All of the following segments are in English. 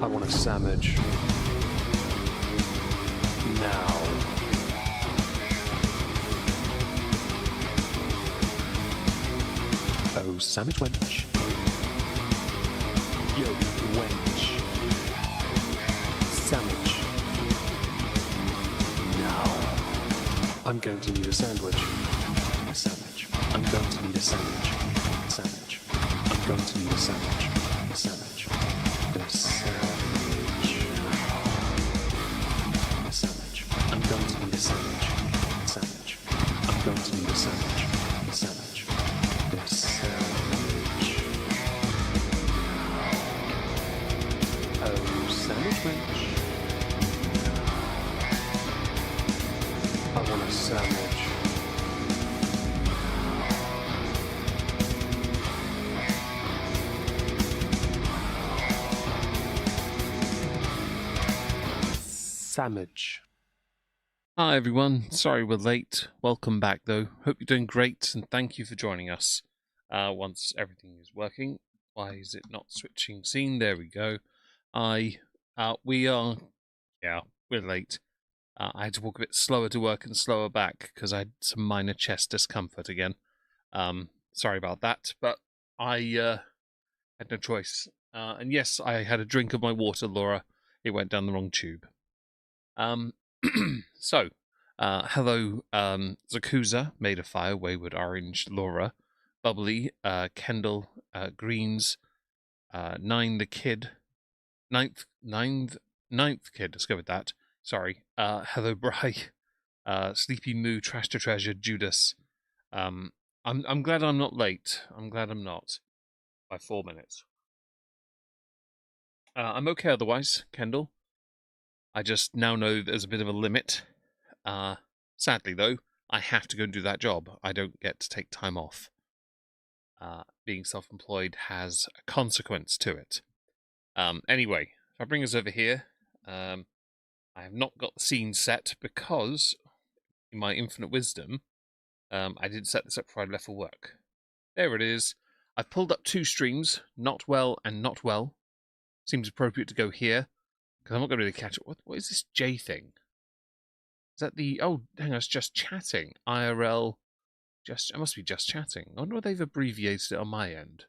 I want a sandwich. Now. Oh, sandwich wench. Yo, wench. Sandwich. Now. I'm going to need a sandwich. A sandwich. I'm going to need a sandwich. A sandwich. I'm going to need a sandwich. A sandwich. A sandwich. A sandwich. I'm going to need a sandwich. A sandwich. I'm going to need a sandwich. A sandwich. A sandwich. Oh, sandwich wench. I want a sandwich. Sandwich. Hi everyone, sorry we're late. Welcome back though. Hope you're doing great and thank you for joining us. Once everything is working. Why is it not switching scene? There we go. We're late. I had to walk a bit slower to work and slower back because I had some minor chest discomfort again. Sorry about that, but I had no choice. And yes, I had a drink of my water, Laura. It went down the wrong tube. So, hello, Zakuza, Made of Fire, Wayward Orange, Laura, Bubbly, Kendall, Greens, Nine the Kid, Ninth Kid, discovered that, sorry, hello, Bry, Sleepy Moo, Trash to Treasure, Judas. I'm glad I'm not late. I'm glad I'm not. By 4 minutes. I'm okay otherwise, Kendall. I just now know there's a bit of a limit. Sadly, though, I have to go and do that job. I don't get to take time off. Being self-employed has a consequence to it. Anyway, if I bring us over here, I have not got the scene set because, in my infinite wisdom, I didn't set this up before I left for work. There it is. I've pulled up 2 streams, Not Well and Not Well. Seems appropriate to go here. Because I'm not going to really catch it. What is this J thing? Is that the... Oh, hang on, it's just chatting. IRL... It must be just chatting. I wonder what they've abbreviated it on my end.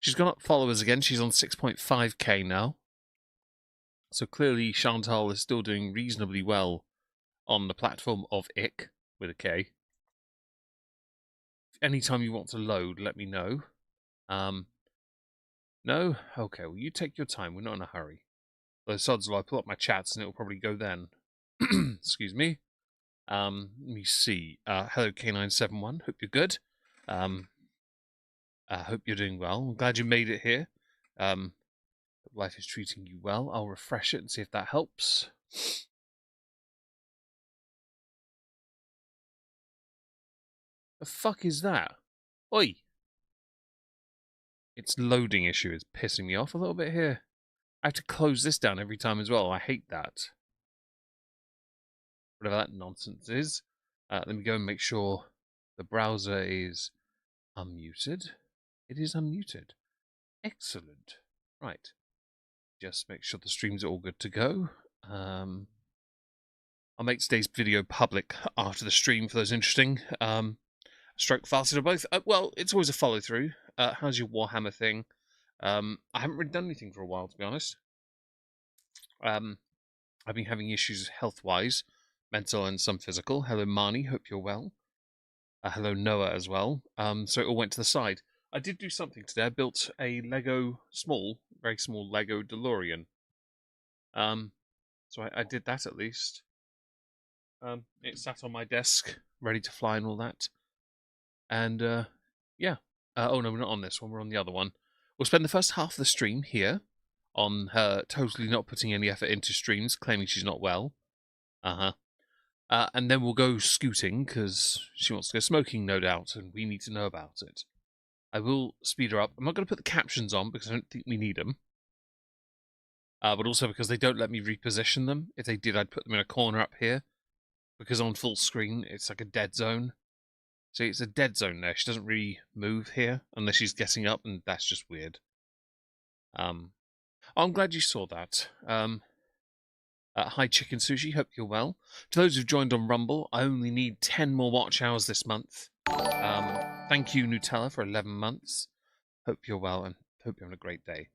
She's gone up followers again. She's on 6.5k now. So clearly Chantal is still doing reasonably well on the platform of IC, with a K. Anytime you want to load, let me know. No? Okay, well, you take your time. We're not in a hurry. Those sods will I pull up my chats and it'll probably go then. Excuse me. Let me see. Hello K971. Hope you're good. Hope you're doing well. I'm glad you made it here. Life is treating you well. I'll refresh it and see if that helps. The fuck is that? Oi! Its loading issue is pissing me off a little bit here. I have to close this down every time as well. I hate that. Whatever that nonsense is. Let me go and make sure the browser is unmuted. It is unmuted. Excellent. Right. Just make sure the streams are all good to go. I'll make today's video public after the stream for those interesting. Stroke faster or both. Well, it's always a follow through. How's your Warhammer thing? I haven't really done anything for a while, to be honest. I've been having issues health-wise, mental and some physical. Hello, Marnie. Hope you're well. Hello, Noah, as well. So it all went to the side. I did do something today. I built a Lego very small Lego DeLorean. So I did that at least. It sat on my desk, ready to fly and all that. And, yeah. Oh, no, we're not on this one. We're on the other one. We'll spend the first half of the stream here on her totally not putting any effort into streams, claiming she's not well. And then we'll go scooting, because she wants to go smoking, no doubt, and we need to know about it. I will speed her up. I'm not going to put the captions on, because I don't think we need them. But also because they don't let me reposition them. If they did, I'd put them in a corner up here. Because on full screen, it's like a dead zone. See, it's a dead zone there. She doesn't really move here, unless she's getting up, and that's just weird. I'm glad you saw that. Hi, Chicken Sushi. Hope you're well. To those who've joined on Rumble, I only need 10 more watch hours this month. Thank you, Nutella, for 11 months. Hope you're well and hope you're having a great day.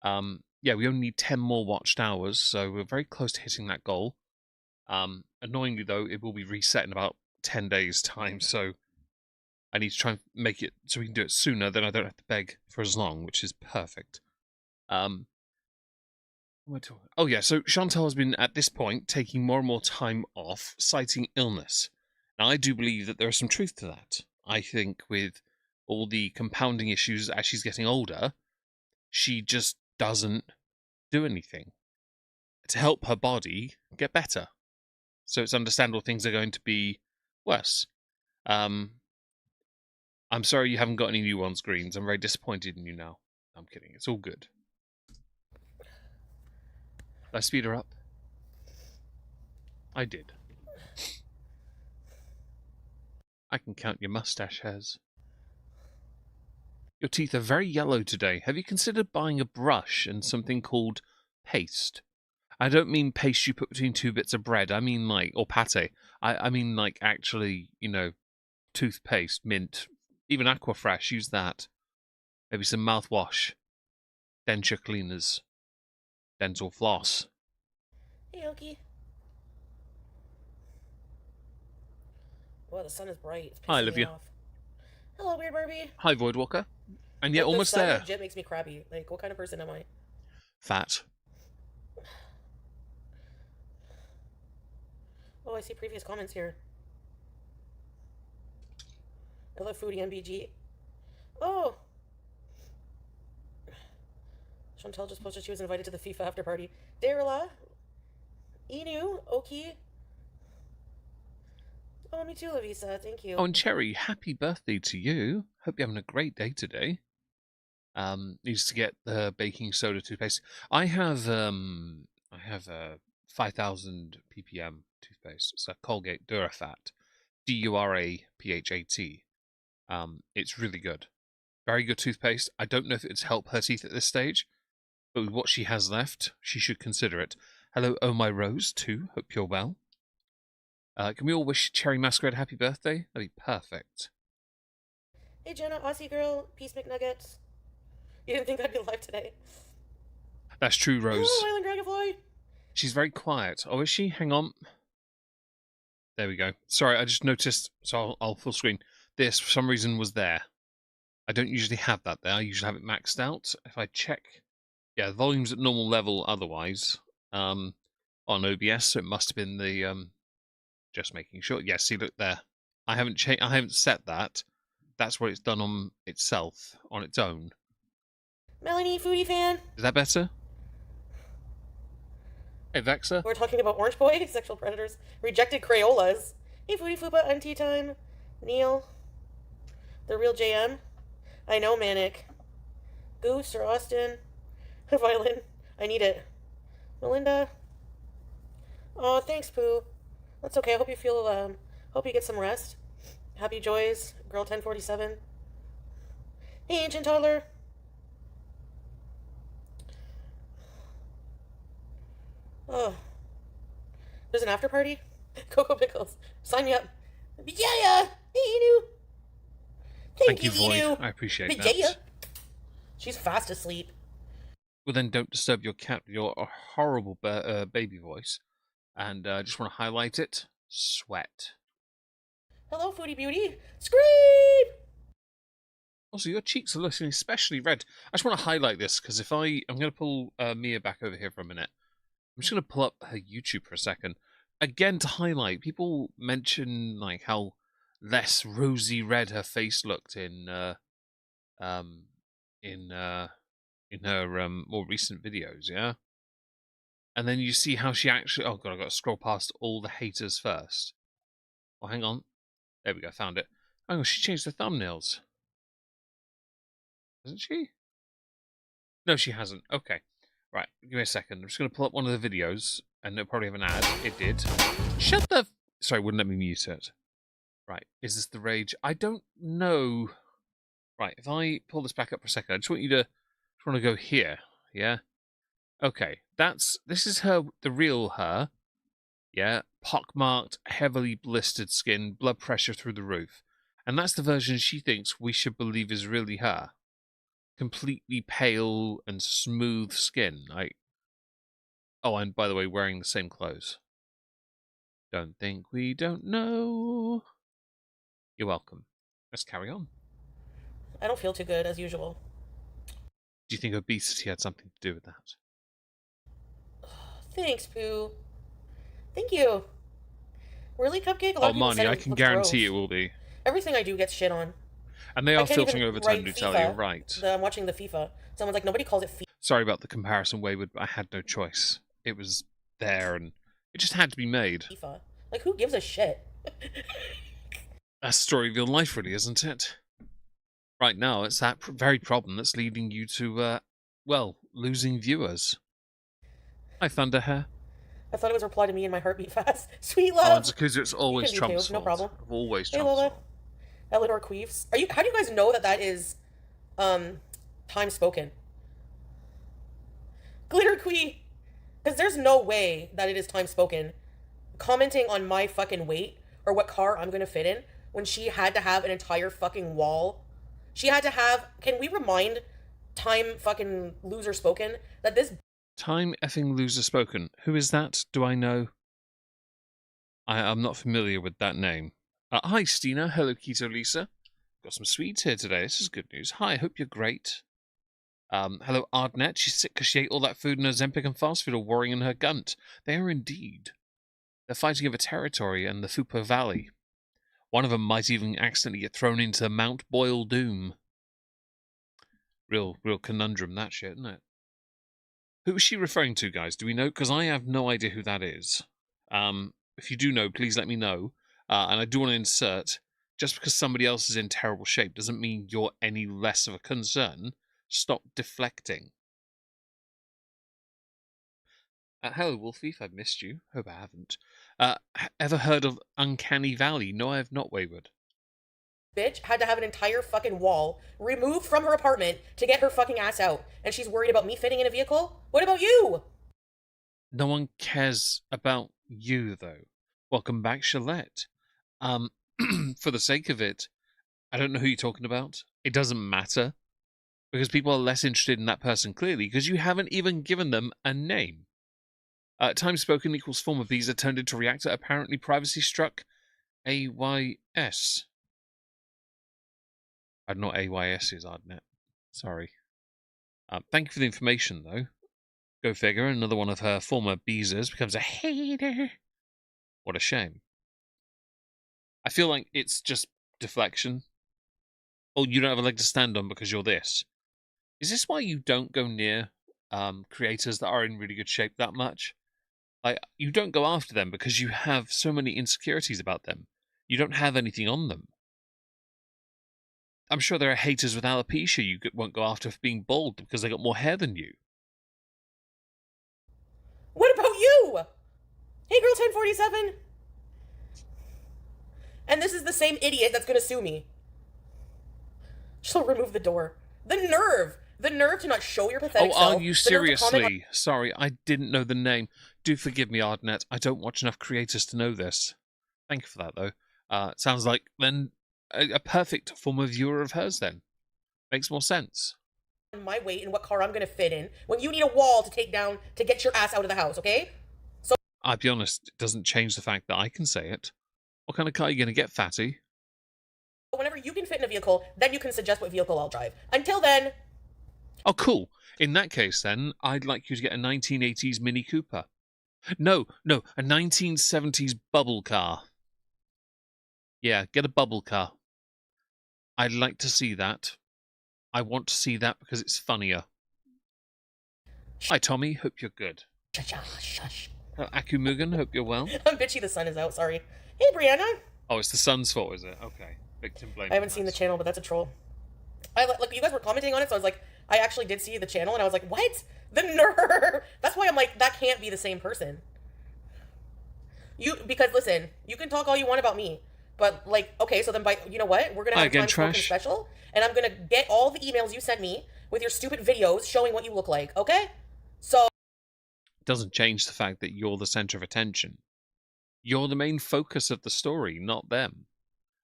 Yeah, we only need 10 more watched hours, so we're very close to hitting that goal. Annoyingly, though, it will be reset in about 10 days' time, so I need to try and make it so we can do it sooner, then I don't have to beg for as long, which is perfect. Oh yeah, so Chantal has been, at this point, taking more and more time off, citing illness. Now, I do believe that there is some truth to that. I think with all the compounding issues as she's getting older, she just doesn't do anything to help her body get better. So it's understandable things are going to be worse. I'm sorry you haven't got any new ones, Greens. I'm very disappointed in you now. I'm kidding. It's all good. Did I speed her up? I did. I can count your mustache hairs. Your teeth are very yellow today. Have you considered buying a brush and something called paste? I don't mean paste you put between two bits of bread. I mean or pate. I mean actually, toothpaste, mint, even Aquafresh. Use that. Maybe some mouthwash, denture cleaners, dental floss. Hey, Oki. Well, the sun is bright. It's Hi, pissing me Olivia. off. Hello, Weird Barbie. Hi, Voidwalker. And yet, Like, almost the sun there. legit makes me crabby. Like, what kind of person am I? Fat. Oh, I see previous comments here. I love Foodie MBG. Oh! Chantal just posted she was invited to the FIFA after party. Darla? Inu? Oki? Oh, me too, Lavisa. Thank you. Oh, and Cherry, happy birthday to you. Hope you're having a great day today. Needs to get the baking soda toothpaste. I have a 5,000 ppm toothpaste. It's a Colgate Duraphat, Duraphat. It's really good, very good toothpaste. I don't know if it's helped her teeth at this stage, but with what she has left, she should consider it. Hello, Oh My Rose too. Hope you're well. Can we all wish Cherry Masquerade happy birthday? That'd be perfect. Hey, Jenna, Aussie girl, Peace McNuggets. You didn't think I'd be live today? That's true, Rose. Hello, Island Dragonfly. She's very quiet. Oh, is she? Hang on. There we go. Sorry, I just noticed, so I'll full screen. This, for some reason, was there. I don't usually have that there. I usually have it maxed out. If I check... Yeah, the volume's at normal level otherwise. On OBS, so it must have been the... Just making sure. Yeah, see, look there. I haven't set that. That's what it's done on itself, on its own. Melanie, Foodie fan. Is that better? Hey, Vexa. We're talking about Orange Boy, sexual predators, rejected Crayolas. Hey, Foodie Fupa, NT time. Neil. The real JM. I know, Manic. Goose or Austin. Violin. I need it. Melinda. Oh, thanks, Pooh. That's okay. I hope you feel, hope you get some rest. Happy joys, girl 1047. Hey, ancient toddler. Oh. There's an after party? Cocoa Pickles. Sign me up. Yeah. Hey, Inu. Thank you, Inu. Void. I appreciate that. Yeah. She's fast asleep. Well, then don't disturb your cat with your horrible baby voice. And I just want to highlight it. Sweat. Hello, Foodie Beauty. Scream! Also, your cheeks are looking especially red. I just want to highlight this because I'm going to pull Mia back over here for a minute. I'm just going to pull up her YouTube for a second. Again, to highlight, people mention how less rosy red her face looked in her more recent videos, yeah? And then you see how she actually... Oh, God, I've got to scroll past all the haters first. Oh, hang on. There we go, found it. Oh, she changed the thumbnails. Hasn't she? No, she hasn't. Okay. Right, give me a second. I'm just going to pull up one of the videos, and it'll probably have an ad. It did. Shut the... Sorry, wouldn't let me mute it. Right, is this the rage? I don't know. Right, if I pull this back up for a second, I just want you to... go here, yeah? Okay, this is her, the real her. Yeah, pockmarked, heavily blistered skin, blood pressure through the roof. And that's the version she thinks we should believe is really her. Completely pale and smooth skin. Oh, and by the way, wearing the same clothes. Don't think we don't know. You're welcome. Let's carry on. I don't feel too good, as usual. Do you think obesity had something to do with that? Thanks, Pooh. Thank you. Really, Cupcake? A lot of people Marnie, said I it can looks guarantee gross. it will be. Everything I do gets shit on. And they I are can't filtering even overtime write Nutella, FIFA. you're right. I'm watching the FIFA. Someone's like, nobody calls it FIFA. Sorry about the comparison, Wayward, but I had no choice. It was there, and it just had to be made. Like, who gives a shit? That's the story of your life, really, isn't it? Right now, it's that very problem that's leading you to, well, losing viewers. Hi, Thunderhair. I thought it was a reply to me in my heartbeat fast. Sweet Oh, love! it's because it's always You can be Trump's too, no fault. problem. Always Hey, Trump's Lola. fault. Eleanor Queeves. How do you guys know that is, time spoken? Glitter Quee! Because there's no way that it is time spoken commenting on my fucking weight or what car I'm gonna fit in when she had to have an entire fucking wall. She had to have. Can we remind time fucking loser spoken that this. Time effing loser spoken. Who is that? Do I know? I'm not familiar with that name. Hi, Stina. Hello, Keto Lisa. Got some sweets here today. This is good news. Hi, hope you're great. Hello, Ardnett. She's sick because she ate all that food in Ozempic and fast food are warring in her gunt. They are indeed. They're fighting over territory and the Fupo Valley. One of them might even accidentally get thrown into Mount Boyle Doom. Real conundrum, that shit, isn't it? Who is she referring to, guys? Do we know? Because I have no idea who that is. If you do know, please let me know. And I do want to insert, just because somebody else is in terrible shape doesn't mean you're any less of a concern. Stop deflecting. Hello, Wolfie, I've missed you. Hope I haven't. Ever heard of Uncanny Valley? No, I have not, Wayward. Bitch had to have an entire fucking wall removed from her apartment to get her fucking ass out. And she's worried about me fitting in a vehicle? What about you? No one cares about you, though. Welcome back, Shalette. For the sake of it, I don't know who you're talking about. It doesn't matter. Because people are less interested in that person, clearly, because you haven't even given them a name. Time spoken equals former visa turned into reactor. Apparently privacy struck. AYS. I don't know what AYS is, Ardnet. Sorry. Thank you for the information, though. Go figure, another one of her former Beezers becomes a hater. What a shame. I feel like it's just deflection. Oh, you don't have a leg to stand on because you're this. Is this why you don't go near creators that are in really good shape that much? Like, you don't go after them because you have so many insecurities about them. You don't have anything on them. I'm sure there are haters with alopecia you won't go after for being bald because they got more hair than you. What about you? Hey, girl 1047. And this is the same idiot that's gonna sue me. She'll remove the door. The nerve! The nerve to not show your pathetic self. Oh, are you seriously? Sorry, I didn't know the name. Do forgive me, Ardnet. I don't watch enough creators to know this. Thank you for that, though. It sounds like, then, a perfect former viewer of hers, then. Makes more sense. My weight and what car I'm gonna fit in when you need a wall to take down to get your ass out of the house, okay? So I'll be honest, it doesn't change the fact that I can say it. What kind of car are you going to get, fatty? whenever you can fit in a vehicle, then you can suggest what vehicle I'll drive. Until then... Oh, cool. In that case, then, I'd like you to get a 1980s Mini Cooper. No, a 1970s bubble car. Yeah, get a bubble car. I'd like to see that. I want to see that because it's funnier. Hi, Tommy. Hope you're good. Shush. Akumugan, hope you're well. I'm bitchy, the sun is out, sorry. Hey, Brianna. Oh, it's the sun's fault, is it? Okay. Victim blame. I haven't seen the channel, but that's a troll. Like, you guys were commenting on it, so I was like, I actually did see the channel, and I was like, what? The nerve! That's why I'm like, that can't be the same person. Because listen, you can talk all you want about me, but like, okay, so then you know what? We're gonna have a time spoken special, and I'm gonna get all the emails you sent me with your stupid videos showing what you look like, okay? So doesn't change the fact that you're the center of attention. You're the main focus of the story, not them.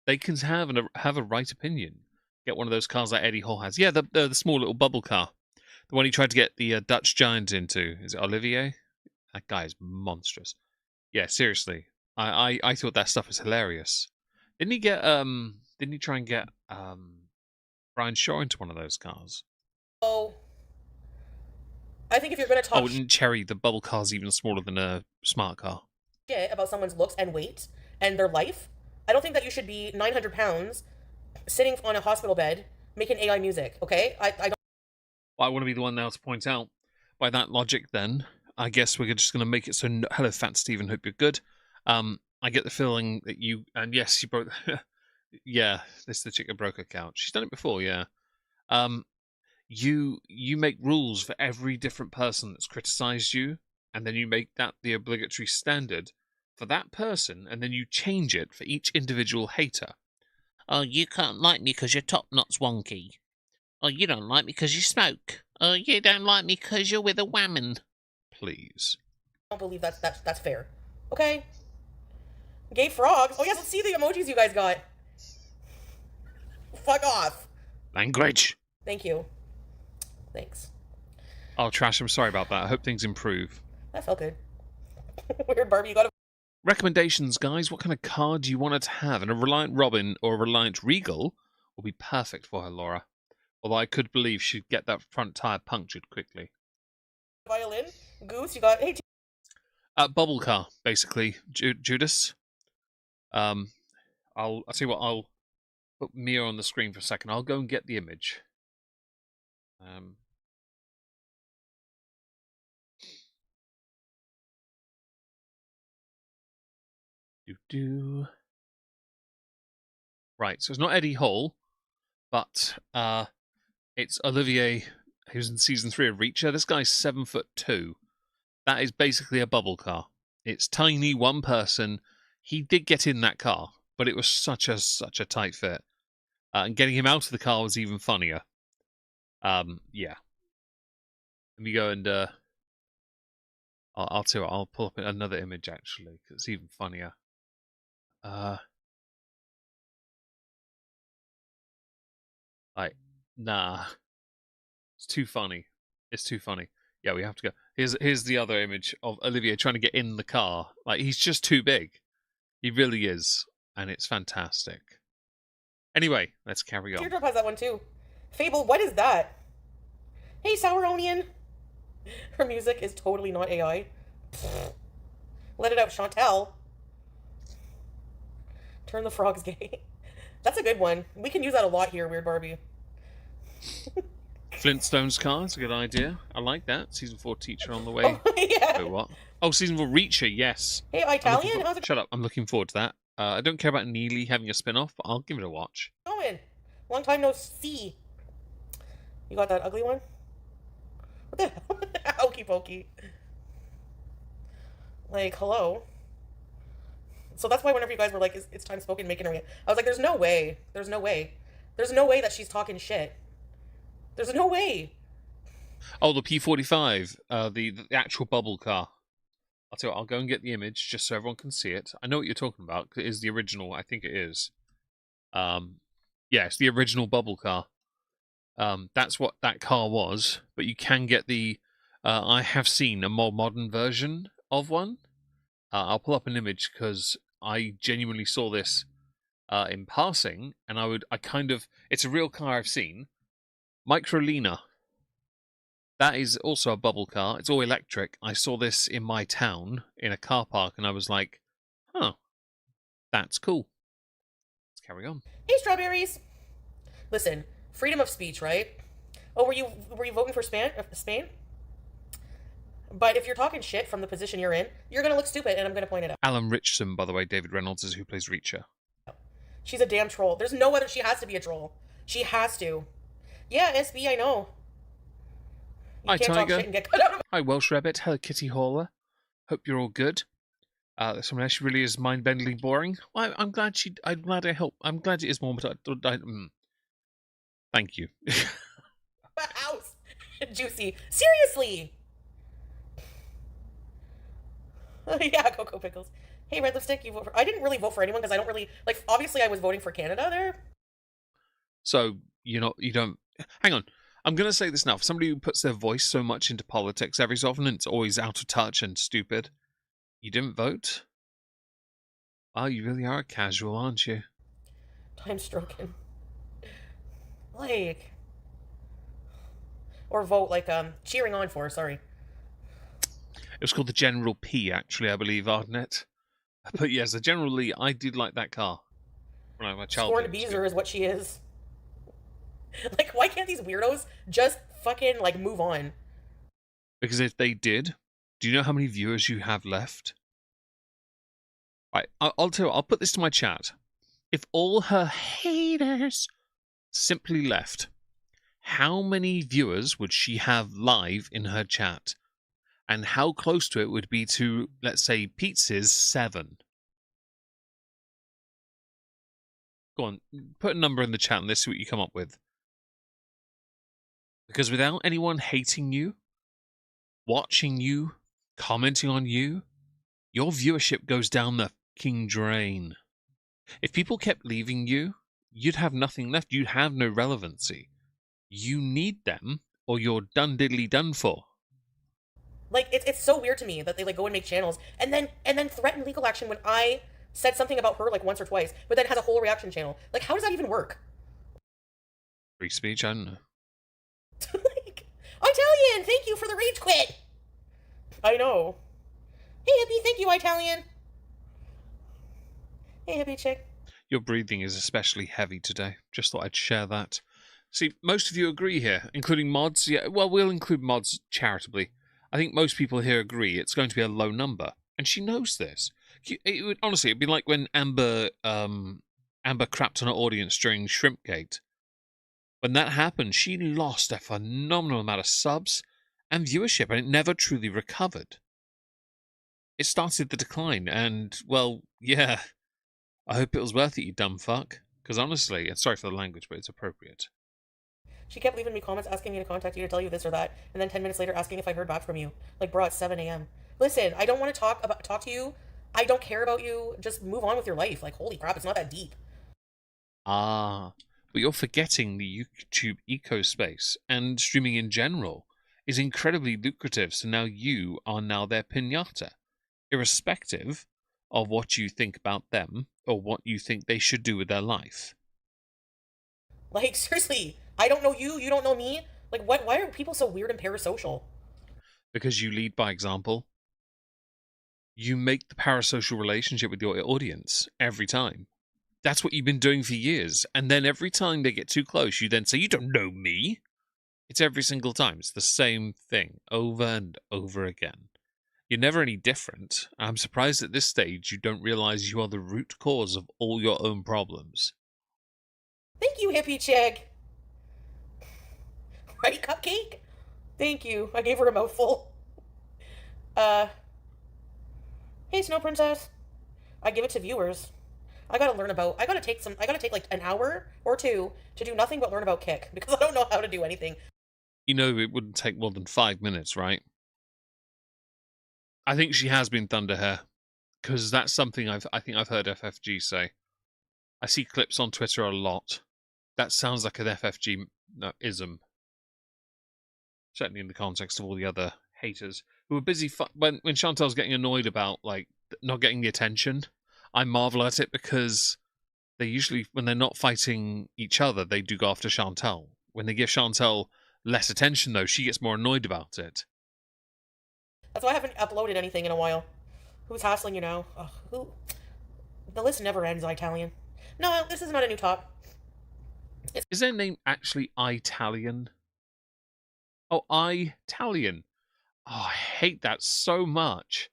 They can have a right opinion. Get one of those cars like Eddie Hall has. Yeah, the small little bubble car. The one he tried to get the Dutch giant into. Is it Olivier? That guy is monstrous. Yeah, seriously. I thought that stuff was hilarious. Didn't he try and get Brian Shaw into one of those cars? Oh, I think if you're going to talk Oh, and Cherry, the bubble car's even smaller than a smart car. shit about someone's looks and weight and their life, I don't think that you should be 900 pounds sitting on a hospital bed making AI music, okay? I don't. Well, I want to be the one now to point out, by that logic then, I guess we're just going to make it so... Hello, Fat Stephen, hope you're good. I get the feeling that you... And yes, you broke... yeah, this is the chick that broke her couch. She's done it before, yeah. You make rules for every different person that's criticised you, and then you make that the obligatory standard for that person, and then you change it for each individual hater. Oh, you can't like me because your top knot's wonky. Oh, you don't like me because you smoke. Oh, you don't like me because you're with a woman. Please. I don't believe that's fair. Okay? Gay frogs? Oh yes, let's see the emojis you guys got. Fuck off. Language. Thank you. Thanks. Oh, Trash, I'm sorry about that. I hope things improve. That felt good. Weird Barbie, you got a... Recommendations, guys. What kind of car do you want her to have? And a Reliant Robin or a Reliant Regal will be perfect for her, Laura. Although I could believe she'd get that front tyre punctured quickly. Violin? Goose, you got... Hey, Bubble car, basically. Judas. I'll tell you what, I'll put Mia on the screen for a second. I'll go and get the image. Right, so it's not Eddie Hall, but it's Olivier, who's in season 3 of Reacher. This guy's 7'2". That is basically a bubble car. It's tiny, one person. He did get in that car, but it was such a tight fit. And getting him out of the car was even funnier. Yeah. Let me go and I'll tell you what, I'll pull up another image actually, because it's even funnier. Nah. It's too funny. It's too funny. Yeah, we have to go. Here's the other image of Olivier trying to get in the car. Like, he's just too big. He really is. And it's fantastic. Anyway, let's carry on. Teardrop has that one too. Fable, what is that? Hey, Sour Onion. Her music is totally not AI. Let it out, Chantel. Turn the frogs gay. That's a good one. We can use that a lot here, Weird Barbie. Flintstones car is a good idea. I like that. Season 4 teacher on the way. Oh, yeah. Oh, what? Oh, Season 4 Reacher, yes. Hey, Italian, how's it Shut up. I'm looking forward to that. I don't care about Neely having a spin-off, but I'll give it a watch. going? Long time no see. You got that ugly one? What the hell? Hokey pokey. Like, hello? So that's why whenever you guys were like, it's time spoken, making her... I was like, there's no way. There's no way. There's no way that she's talking shit. There's no way. Oh, the P45, the actual bubble car. I'll tell you what, I'll go and get the image just so everyone can see it. I know what you're talking about. It is the original. I think it is. Yeah, it's the original bubble car. That's what that car was. But you can get the... I have seen a more modern version of one. I'll pull up an image because I genuinely saw this in passing, and it's a real car I've seen. Microlina. That is also a bubble car. It's all electric. I saw this in my town in a car park, and I was like, huh, that's cool. Let's carry on. Hey, strawberries. Listen, freedom of speech, right? Oh, were you voting for Spain? But if you're talking shit from the position you're in, you're gonna look stupid, and I'm gonna point it out. Alan Richardson, by the way, David Reynolds is who plays Reacher. She's a damn troll. There's no other. She has to be a troll. She has to. Yeah, SB, I know. You Hi, can't Tiger. talk shit and get cut out of it. Hi, Welsh Rabbit. Hello, Kitty Hauler. Hope you're all good. Someone else really is mind-bendingly boring. Well, I'm glad I helped. I'm glad it is more, but thank you. House. Juicy. Seriously. Yeah, Cocoa Pickles. Hey, Red Lipstick, you vote for... I didn't really vote for anyone because I don't really... Like, obviously I was voting for Canada there. So, you don't... Hang on. I'm going to say this now. For somebody who puts their voice so much into politics every so often and it's always out of touch and stupid, you didn't vote? Wow, you really are a casual, aren't you? Time stroking. Like... Or vote, like, cheering on for, sorry. It was called the General P, actually, I believe, Ardnet. But yes, the General Lee, I did like that car. When I was a child. Scorned Beezer is what she is. Like, why can't these weirdos just fucking, like, move on? Because if they did, do you know how many viewers you have left? Right, I'll tell you, I'll put this to my chat. If all her haters simply left, how many viewers would she have live in her chat? And how close to it would be to, let's say, Pizza's 7? Go on, put a number in the chat and let's see what you come up with. Because without anyone hating you, watching you, commenting on you, your viewership goes down the fucking drain. If people kept leaving you, you'd have nothing left. You'd have no relevancy. You need them, or you're done diddly done for. Like, it's so weird to me that they, like, go and make channels and then threaten legal action when I said something about her, like, once or twice, but then has a whole reaction channel. Like, how does that even work? Free speech, I don't know. Like, Italian, thank you for the rage quit. I know. Hey, hippie, thank you, Italian. Hey, hippie chick. Your breathing is especially heavy today. Just thought I'd share that. See, most of you agree here, including mods. Yeah, well, we'll include mods charitably. I think most people here agree it's going to be a low number, and she knows this. Honestly, it'd be like when Amber crapped on her audience during Shrimpgate. When that happened, she lost a phenomenal amount of subs and viewership, and it never truly recovered. It started the decline, and, well, yeah, I hope it was worth it, you dumb fuck. Because honestly, and sorry for the language, but it's appropriate. She kept leaving me comments asking me to contact you to tell you this or that, and then 10 minutes later asking if I heard back from you. Like, bro, it's 7 a.m. Listen, I don't want to talk to you. I don't care about you. Just move on with your life. Like, holy crap, it's not that deep. Ah, but you're forgetting the YouTube ecospace and streaming in general is incredibly lucrative, so now you are now their piñata, irrespective of what you think about them or what you think they should do with their life. Like, seriously, I don't know you, you don't know me. Like, why are people so weird and parasocial? Because you lead by example. You make the parasocial relationship with your audience every time. That's what you've been doing for years. And then every time they get too close, you then say, you don't know me. It's every single time. It's the same thing over and over again. You're never any different. I'm surprised at this stage you don't realize you are the root cause of all your own problems. Thank you, hippie chick. Right, cupcake? Thank you. I gave her a mouthful. Hey, Snow Princess. I give it to viewers. I gotta take like an hour or two to do nothing but learn about Kick, because I don't know how to do anything. You know it wouldn't take more than 5 minutes, right? I think she has been Thunderhair, because that's something I think I've heard FFG say. I see clips on Twitter a lot. That sounds like an FFG ism. Certainly in the context of all the other haters who are busy. When Chantel's getting annoyed about like not getting the attention, I marvel at it because they usually, when they're not fighting each other, they do go after Chantel. When they give Chantel less attention, though, she gets more annoyed about it. That's why I haven't uploaded anything in a while. Who's hassling you now? Ugh, who? The list never ends, Italian. No, this is not a new top. Is their name actually Italian? Oh, Italian. Oh, I hate that so much.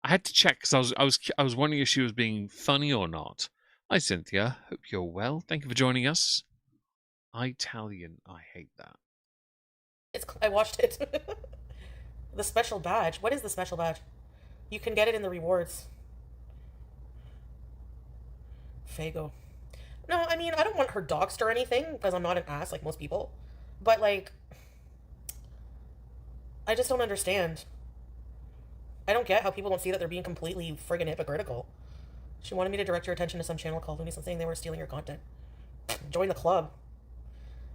I had to check because I was wondering if she was being funny or not. Hi, Cynthia. Hope you're well. Thank you for joining us. Italian. I hate that. I watched it. The special badge. What is the special badge? You can get it in the rewards. Fago. No, I mean, I don't want her doxed or anything, because I'm not an ass like most people. But, like, I just don't understand. I don't get how people don't see that they're being completely friggin' hypocritical. She wanted me to direct your attention to some channel called Looney saying they were stealing your content. Join the club.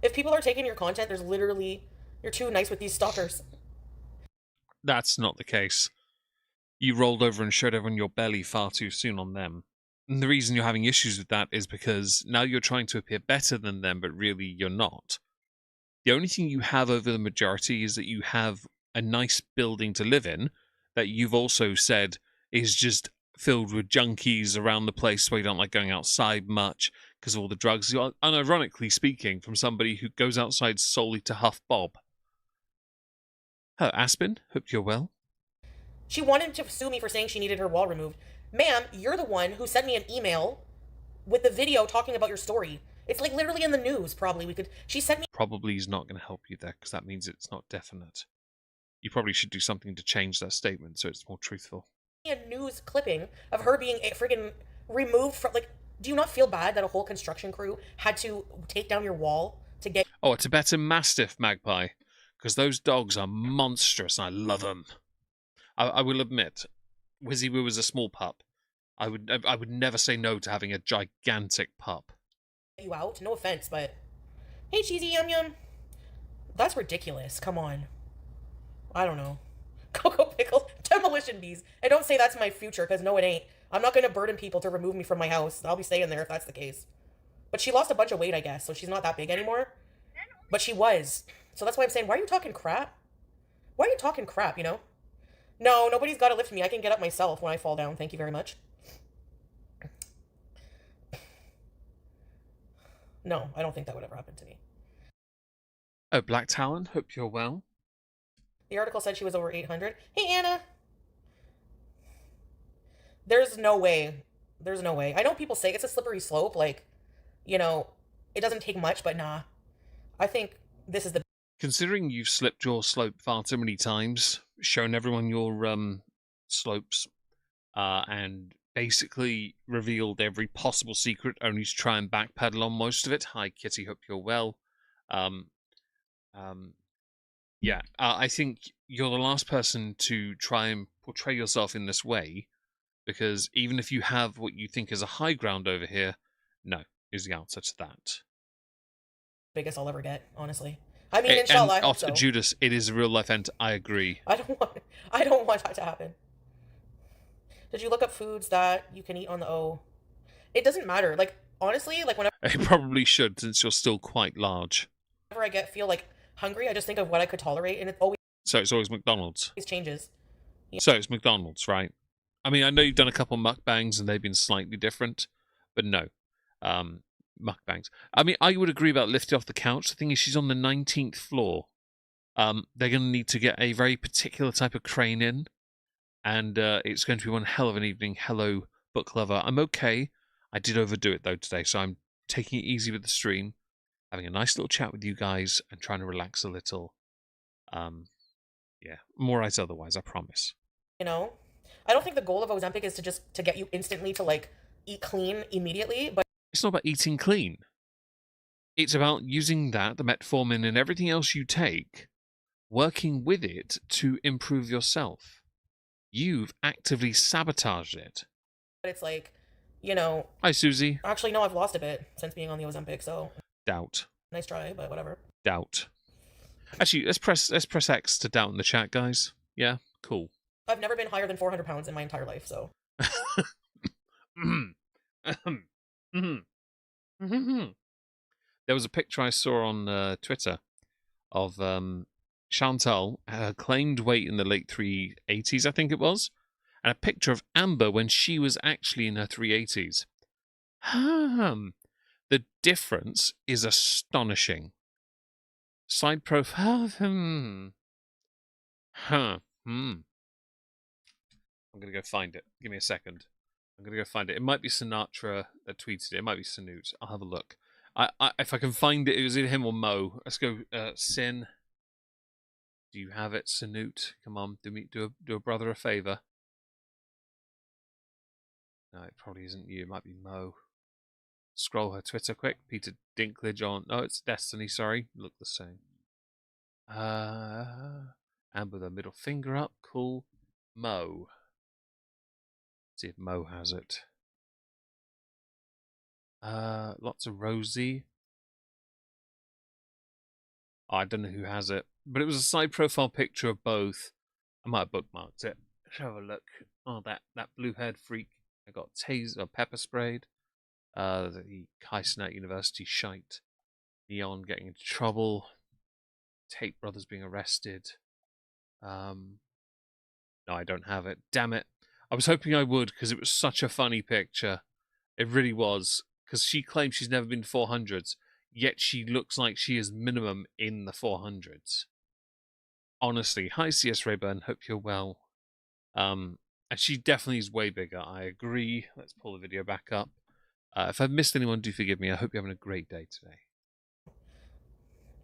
If people are taking your content, there's literally... You're too nice with these stalkers. That's not the case. You rolled over and showed everyone your belly far too soon on them. And the reason you're having issues with that is because now you're trying to appear better than them, but really you're not. The only thing you have over the majority is that you have a nice building to live in that you've also said is just filled with junkies around the place where you don't like going outside much because of all the drugs. Unironically speaking, from somebody who goes outside solely to huff bob. Hello, Aspen. Hope you're well. She wanted to sue me for saying she needed her wall removed. Ma'am, you're the one who sent me an email with the video talking about your story. It's like literally in the news, probably. She sent me... Probably is not going to help you there, because that means it's not definite. You probably should do something to change that statement so it's more truthful. A news clipping of her being friggin' removed from... Like, do you not feel bad that a whole construction crew had to take down your wall to get... Oh, a Tibetan Mastiff, Magpie. Because those dogs are monstrous and I love them. I will admit, Wizzy Woo was a small pup. I would never say no to having a gigantic pup. You out? No offense, but... Hey, Cheesy Yum Yum. That's ridiculous. Come on. I don't know. Cocoa Pickle. Demolition Bees. And don't say that's my future, because no, it ain't. I'm not going to burden people to remove me from my house. I'll be staying there if that's the case. But she lost a bunch of weight, I guess, so she's not that big anymore. But she was. So that's why I'm saying, why are you talking crap? Why are you talking crap, you know? No, nobody's got to lift me. I can get up myself when I fall down. Thank you very much. No, I don't think that would ever happen to me. Oh, Black Talon, hope you're well. The article said she was over 800. Hey, Anna. There's no way. There's no way. I know people say it's a slippery slope. Like, you know, it doesn't take much, but nah. I think this is the... Considering you've slipped your slope far too many times, shown everyone your slopes, and basically revealed every possible secret, only to try and backpedal on most of it. Hi, Kitty. Hope you're well. Yeah, I think you're the last person to try and portray yourself in this way, because even if you have what you think is a high ground over here, no, is the answer to that. Biggest I'll ever get, honestly. I mean, inshallah, I hope so. Judas, it is a real life end. I agree. I don't want that to happen. Did you look up foods that you can eat on the O? It doesn't matter. Like, honestly, like whenever... It probably should, since you're still quite large. Whenever I feel like hungry, I just think of what I could tolerate, and it always... So it's always McDonald's. It changes. Yeah. So it's McDonald's, right? I mean, I know you've done a couple mukbangs and they've been slightly different, but no. Mukbangs. I mean, I would agree about lifting off the couch. The thing is, she's on the 19th floor. They're going to need to get a very particular type of crane in, and it's going to be one hell of an evening. Hello, book lover. I'm okay. I did overdo it, though, today, so I'm taking it easy with the stream, having a nice little chat with you guys, and trying to relax a little. Yeah, more right otherwise, I promise. You know? I don't think the goal of Ozempic is to get you instantly to, like, eat clean immediately, but... It's not about eating clean. It's about using that, the metformin and everything else you take, working with it to improve yourself. You've actively sabotaged it. But it's like, you know... Hi, Susie. Actually, no, I've lost a bit since being on the Ozempic, so... Doubt. Nice try, but whatever. Doubt. Actually, let's press X to doubt in the chat, guys. Yeah? Cool. I've never been higher than 400 pounds in my entire life, so... There was a picture I saw on Twitter of Chantal, her claimed weight in the late 380s, I think it was, and a picture of Amber when she was actually in her 380s. The difference is astonishing. Side profile. I'm going to go find it. Give me a second. I'm going to go find it. It might be Sinatra that tweeted it. It might be Sanut. I'll have a look. If I can find it, it was either him or Mo. Let's go, Sin. Do you have it, Sanut? Come on, do a brother a favour. No, it probably isn't you. It might be Mo. Scroll her Twitter quick. Peter Dinklage on... Oh, it's Destiny, sorry. Look the same. Amber, the middle finger up. Cool. Mo. See if Mo has it. Lots of Rosie. Oh, I don't know who has it, but it was a side profile picture of both. I might have bookmarked it. Let's have a look. Oh, that blue-haired freak. I got taser or pepper sprayed. The Kaisenat University shite. Neon getting into trouble. Tate brothers being arrested. No, I don't have it. Damn it. I was hoping I would because it was such a funny picture. It really was. Because she claims she's never been to 400s, yet she looks like she is minimum in the 400s. Honestly. Hi, CS Rayburn. Hope you're well. And she definitely is way bigger. I agree. Let's pull the video back up. If I've missed anyone, do forgive me. I hope you're having a great day today.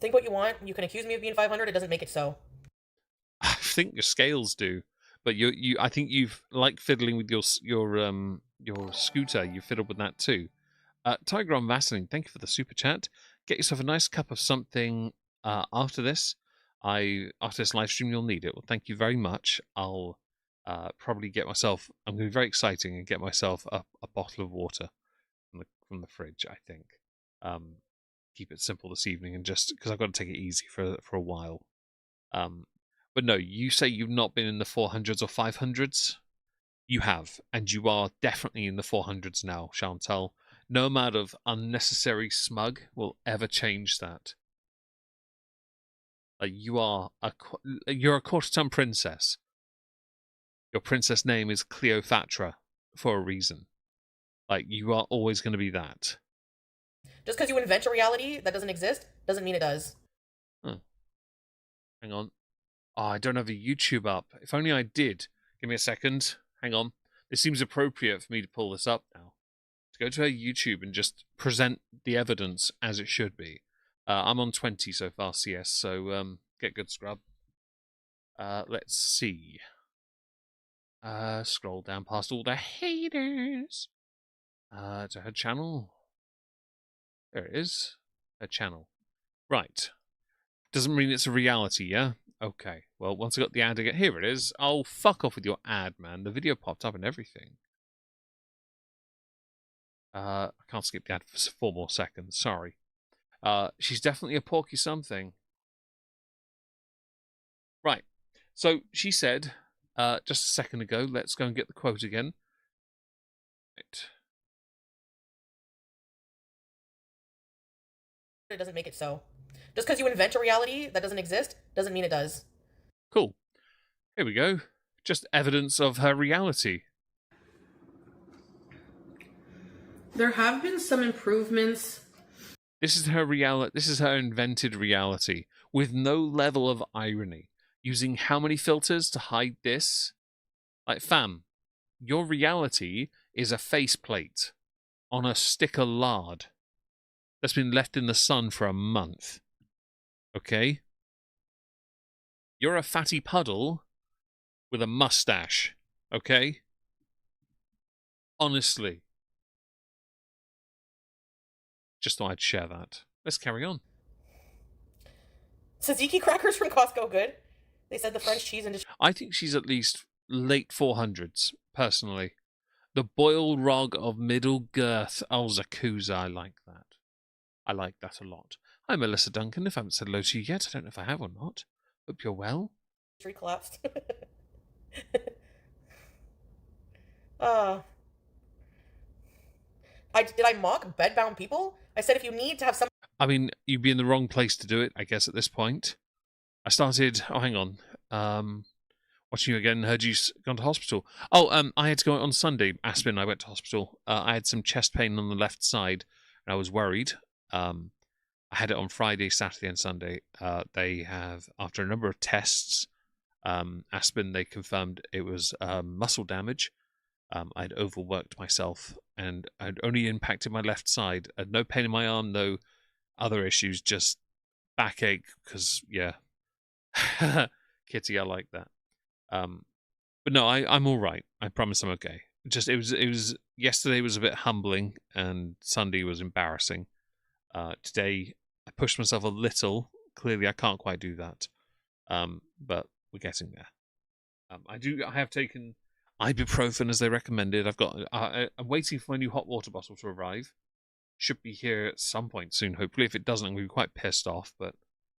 Think what you want. You can accuse me of being 500. It doesn't make it so. I think your scales do, but I think you've like fiddling with your scooter. You fiddled with that too. Tiger on Vaseline, thank you for the super chat. Get yourself a nice cup of something after this. After this live stream, you'll need it. Well, thank you very much. I'll probably get myself. I'm going to be very exciting and get myself a bottle of water from the fridge. I think. Keep it simple this evening, and just because I've got to take it easy for a while. But no, you say you've not been in the 400s or 500s. You have, and you are definitely in the 400s now, Chantal. No amount of unnecessary smug will ever change that. You're a quarter-ton princess. Your princess name is Cleopatra for a reason. You are always going to be that. Just because you invent a reality that doesn't exist doesn't mean it does. Hang on. Oh, I don't have a YouTube up. If only I did. Give me a second. Hang on. It seems appropriate for me to pull this up now. To go to her YouTube and just present the evidence as it should be. I'm on 20 so far, CS, so get good, scrub. Let's see. Scroll down past all the haters. To her channel. There it is. Her channel. Right. Doesn't mean it's a reality, yeah? Okay. Well, once I got the ad again, here it is. Oh, fuck off with your ad, man. The video popped up and everything. I can't skip the ad for 4 more seconds. Sorry. She's definitely a porky something. Right. So she said just a second ago, let's go and get the quote again. Right. It doesn't make it so. Just because you invent a reality that doesn't exist doesn't mean it does. Cool. Here we go. Just evidence of her reality. There have been some improvements. This is her reality. This is her invented reality with no level of irony. Using how many filters to hide this? Fam, your reality is a faceplate on a stick of lard that's been left in the sun for a month. Okay? You're a fatty puddle with a mustache. Okay? Honestly. Just thought I'd share that. Let's carry on. Tzatziki crackers from Costco good. They said the French cheese industry. I think she's at least late 400s, personally. The boil rog of middle girth. Oh, Zakuza, I like that. I like that a lot. Hi, Melissa Duncan. If I haven't said hello to you yet, I don't know if I have or not. Hope you're well. Collapsed. Did I mock bedbound people? I said if you need to have some. I mean, you'd be in the wrong place to do it, I guess, at this point. I started. Oh, hang on. Watching you again. Heard you gone to hospital. Oh, I had to go on Sunday. Aspen. I went to hospital. I had some chest pain on the left side, and I was worried. I had it on Friday, Saturday, and Sunday. They have, after a number of tests, Aspen, they confirmed it was muscle damage. I'd overworked myself, and I'd only impacted my left side. I had no pain in my arm, no other issues, just backache. Because yeah, Kitty, I like that. But no, I'm all right. I promise I'm okay. Just it was yesterday was a bit humbling, and Sunday was embarrassing. Today I pushed myself a little. Clearly, I can't quite do that. But we're getting there. I have taken ibuprofen as they recommended. I'm waiting for my new hot water bottle to arrive. Should be here at some point soon, hopefully. If it doesn't, I'm going to be quite pissed off, but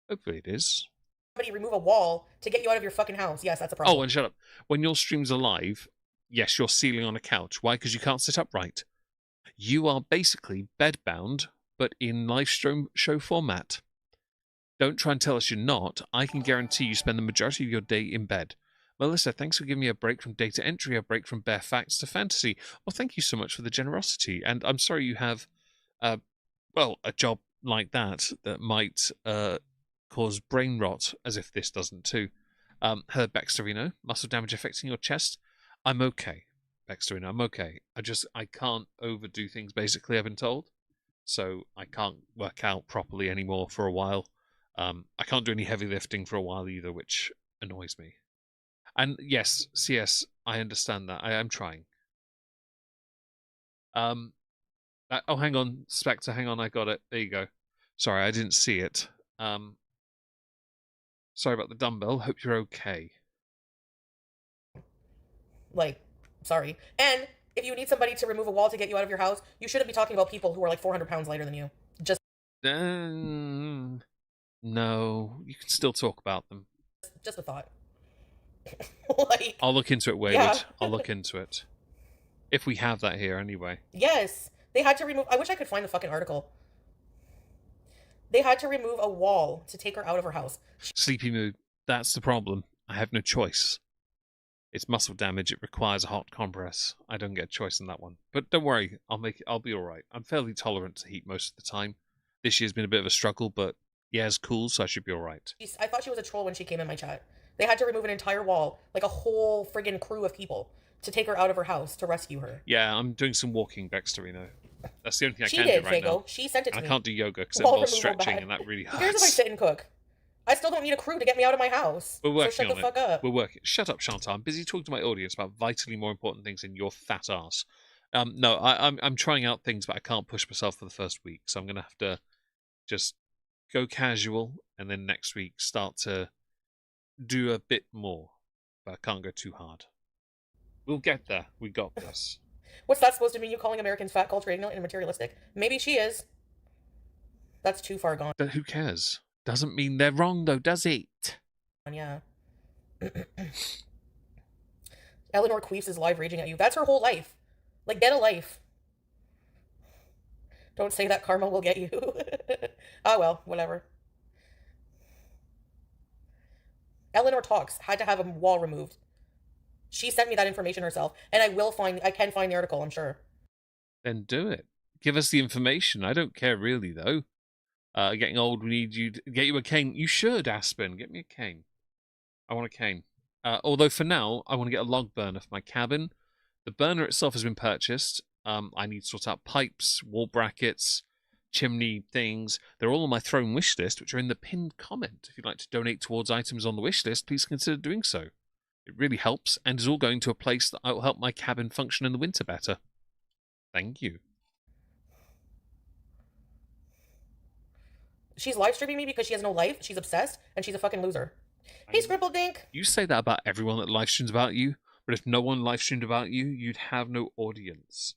hopefully it is. Somebody remove a wall to get you out of your fucking house. Yes, that's a problem. Oh, and shut up. When your stream's alive, yes, you're sealing on a couch. Why? Because you can't sit upright. You are basically bedbound, but in live stream show format. Don't try and tell us you're not. I can guarantee you spend the majority of your day in bed. Melissa, thanks for giving me a break from data entry, a break from bare facts to fantasy. Well, thank you so much for the generosity. And I'm sorry you have, a job like that might cause brain rot, as if this doesn't too. Hello, Baxterino. Muscle damage affecting your chest? I'm okay, Baxterino. I'm okay. I can't overdo things, basically, I've been told. So I can't work out properly anymore for a while. I can't do any heavy lifting for a while either, which annoys me. And yes, CS, I understand that. I am trying. Oh, hang on, Spectre, hang on, I got it. There you go. Sorry, I didn't see it. Sorry about the dumbbell. Hope you're okay. Like, sorry. And if you need somebody to remove a wall to get you out of your house, you shouldn't be talking about people who are like 400 pounds lighter than you. No, you can still talk about them. Just a thought. Like, I'll look into it, Wayward. Yeah. I'll look into it. If we have that here, anyway. yes, they had to remove. I wish I could find the fucking article. They had to remove a wall to take her out of her house. Sleepy mood. That's the problem. I have no choice. It's muscle damage. It requires a hot compress. I don't get a choice in that one. But don't worry. I'll be all right. I'm fairly tolerant to heat most of the time. This year's been a bit of a struggle, but yeah, it's cool, so I should be all right. I thought she was a troll when she came in my chat. They had to remove an entire wall, like a whole friggin' crew of people, to take her out of her house to rescue her. Yeah, I'm doing some walking, Baxterino. That's the only thing I She can did, do right Fago. now. She sent it to And me. I can't do yoga because it Wall involves removal stretching, bag. and that really Who cares if I hurts. sit and cook? I still don't need a crew to get me out of my house. We're working so shut on the it. fuck up. We're working. Shut up, Chantal. I'm busy talking to my audience about vitally more important things than your fat ass. No, I'm trying out things, but I can't push myself for the first week, so I'm gonna have to just go casual, and then next week start to do a bit more. But I can't go too hard. We'll get there. We got this. What's that supposed to mean? You calling Americans fat, culture ignorant, and materialistic? Maybe she is. That's too far gone. But who cares? Doesn't mean they're wrong, though, does it? Yeah. Eleanor Queefs is live raging at you. That's her whole life. Like, get a life. Don't say that karma will get you. Ah, well, whatever. Eleanor Talks had to have a wall removed. She sent me that information herself, and I can find the article, I'm sure. Then do it. Give us the information. I don't care really, though. Getting old, we need you to get you a cane. You should, Aspen. Get me a cane. I want a cane. Although for now, I want to get a log burner for my cabin. The burner itself has been purchased. I need to sort out pipes, wall brackets, chimney things. They're all on my throne wish list, which are in the pinned comment. If you'd like to donate towards items on the wish list, please consider doing so. It really helps, and is all going to a place that will help my cabin function in the winter better. Thank you. She's live streaming me because she has no life, she's obsessed, and she's a fucking loser. Hey, Scribble Dink! You say that about everyone that live streams about you, but if no one live streamed about you, you'd have no audience.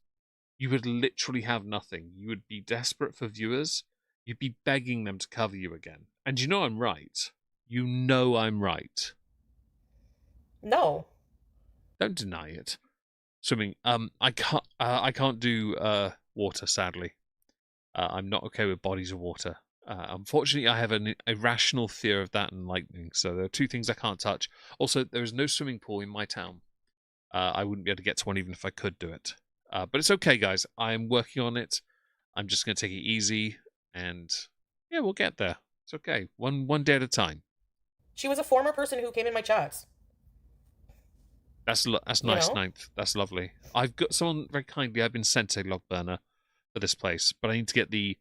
You would literally have nothing. You would be desperate for viewers. You'd be begging them to cover you again. And you know I'm right. You know I'm right. No. Don't deny it. Swimming. I can't do water, sadly. I'm not okay with bodies of water. Unfortunately, I have an irrational fear of that and lightning, so there are two things I can't touch. Also, there is no swimming pool in my town. I wouldn't be able to get to one even if I could do it. But it's okay, guys. I'm working on it. I'm just going to take it easy, and yeah, we'll get there. It's okay. One day at a time. She was a former person who came in my chats. That's nice, Ninth. That's lovely. I've got someone very kindly. I've been sent a log burner for this place, but I need to get the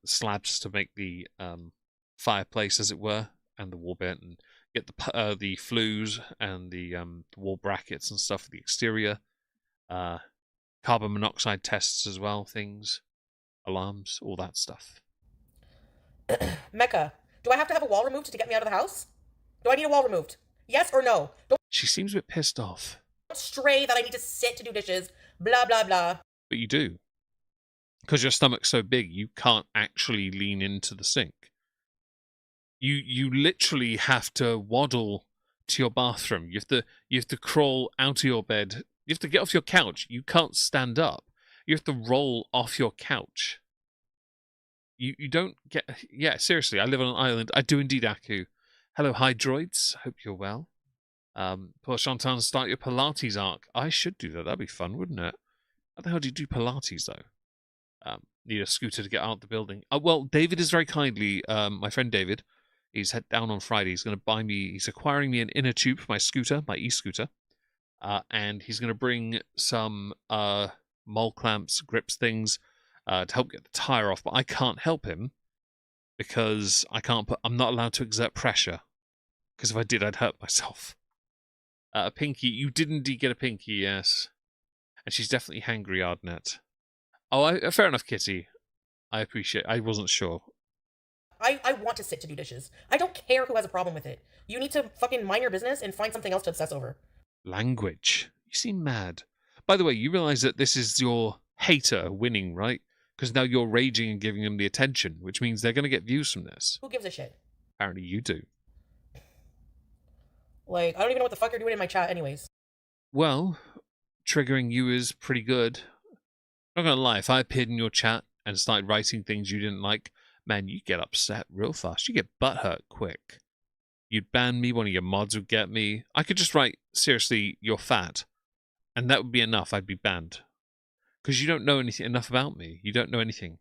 slabs to make the fireplace, as it were, and the wall bit, and get the flues and the wall brackets and stuff for the exterior. Carbon monoxide tests as well, things, alarms, all that stuff. Mecca, do I have to have a wall removed to get me out of the house? Do I need a wall removed? Yes or no? Don't She seems a bit pissed off. Stray that I need to sit to do dishes. Blah, blah, blah. But you do. Because your stomach's so big, you can't actually lean into the sink. You literally have to waddle to your bathroom. You have to crawl out of your bed. You have to get off your couch. You can't stand up. You have to roll off your couch. You don't get... Yeah, seriously, I live on an island. I do indeed, Aku. Hello, Hydroids. Hope you're well. Poor Shantan, start your Pilates arc. I should do that. That'd be fun, wouldn't it? How the hell do you do Pilates, though? Need a scooter to get out of the building. Well, David is very kindly... my friend David, he's head down on Friday. He's going to buy me... He's acquiring me an inner tube for my scooter, my e-scooter. And he's going to bring some mole clamps, grips, things... to help get the tire off, but I can't help him because I'm not allowed to exert pressure. Because if I did, I'd hurt myself. A pinky, you did indeed get a pinky, yes. And she's definitely hangry, Ardnet. Oh, fair enough, Kitty. I appreciate. I wasn't sure. I want to sit to do dishes. I don't care who has a problem with it. You need to fucking mind your business and find something else to obsess over. Language. You seem mad. By the way, you realize that this is your hater winning, right? Because now you're raging and giving them the attention, which means they're going to get views from this. Who gives a shit? Apparently you do. Like, I don't even know what the fuck you're doing in my chat anyways. Well, triggering you is pretty good. Not going to lie, if I appeared in your chat and started writing things you didn't like, man, you get upset real fast. You get butthurt quick. You'd ban me, one of your mods would get me. I could just write, seriously, you're fat. And that would be enough, I'd be banned. Because you don't know anything enough about me. You don't know anything.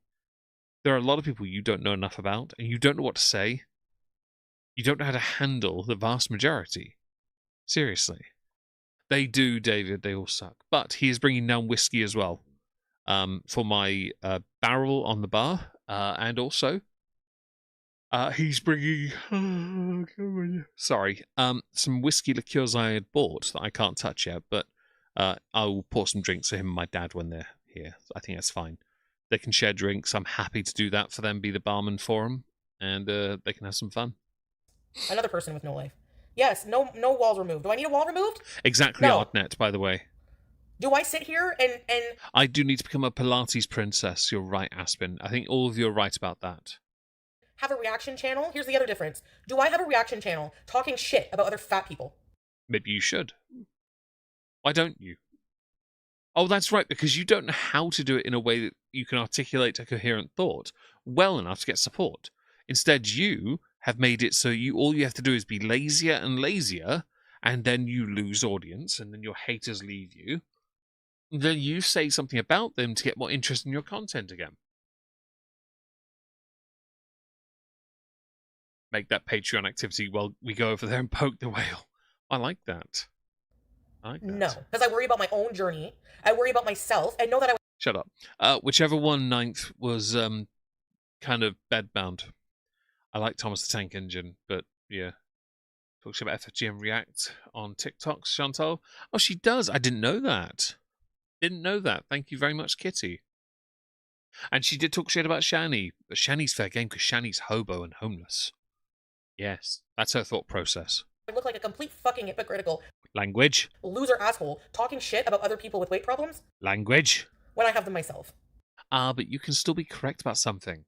There are a lot of people you don't know enough about, and you don't know what to say. You don't know how to handle the vast majority. Seriously. They do, David. They all suck. But he is bringing down whiskey as well. For my barrel on the bar. And also, he's bringing... sorry. Some whiskey liqueurs I had bought that I can't touch yet, but I'll pour some drinks for him and my dad when they're here. I think that's fine. They can share drinks. I'm happy to do that for them, be the barman for them, and they can have some fun. Another person with no life. Yes, no walls removed. Do I need a wall removed? Exactly, No. Artnet, by the way. Do I sit here and... I do need to become a Pilates princess. You're right, Aspen. I think all of you are right about that. have a reaction channel? Here's the other difference. Do I have a reaction channel talking shit about other fat people? Maybe you should. Why don't you? Oh, that's right, because you don't know how to do it in a way that you can articulate a coherent thought well enough to get support. Instead, you have made it so all you have to do is be lazier and lazier, and then you lose audience, and then your haters leave you. And then you say something about them to get more interest in your content again. Make that Patreon activity while we go over there and poke the whale. I like that. I like that. No, because I worry about my own journey. I worry about myself. I know that I... Shut up. Whichever one ninth was kind of bedbound. I like Thomas the Tank Engine, but yeah. Talks about FFGM React on TikTok, Chantal. Oh, she does. I didn't know that. Didn't know that. Thank you very much, Kitty. And she did talk shit about Shani, but Shani's fair game because Shani's hobo and homeless. Yes, that's her thought process. I look like a complete fucking hypocritical Language. loser asshole talking shit about other people with weight problems Language. when I have them myself. But you can still be correct about something.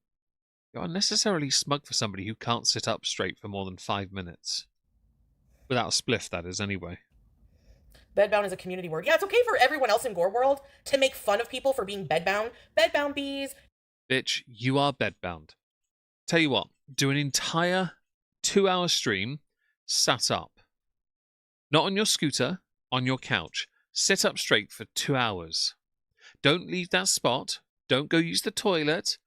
You're unnecessarily smug for somebody who can't sit up straight for more than 5 minutes. Without a spliff, that is, anyway. Bedbound is a community word. Yeah, it's okay for everyone else in Gore World to make fun of people for being bedbound. Bedbound bees. Bitch, you are bedbound. Tell you what, do an entire 2-hour stream sat up. Not on your scooter, on your couch. Sit up straight for 2 hours. Don't leave that spot. Don't go use the toilet.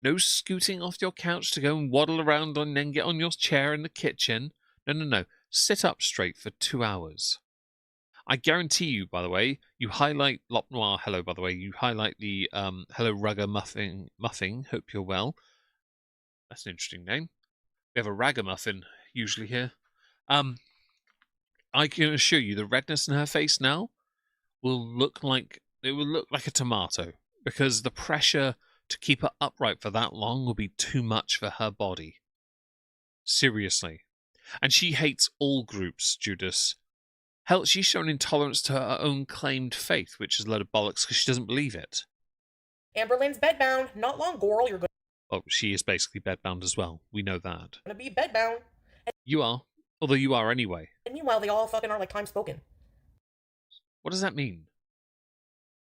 No scooting off your couch to go and waddle around and then get on your chair in the kitchen. No. Sit up straight for 2 hours. I guarantee you, by the way, you highlight Lop Noir, hello, by the way, you highlight the hello Rugger Muffing, hope you're well. That's an interesting name. We have a Ragamuffin usually here. I can assure you the redness in her face now will look like a tomato because the pressure to keep her upright for that long will be too much for her body. Seriously. And she hates all groups, Judas. Hell, she's shown intolerance to her own claimed faith, which is a load of bollocks because she doesn't believe it. Amberlynn's bedbound. Not long, girl. You're Oh, she is basically bedbound as well. We know that. gonna be bedbound. You are. Although you are anyway. And meanwhile, they all fucking are like time spoken. What does that mean?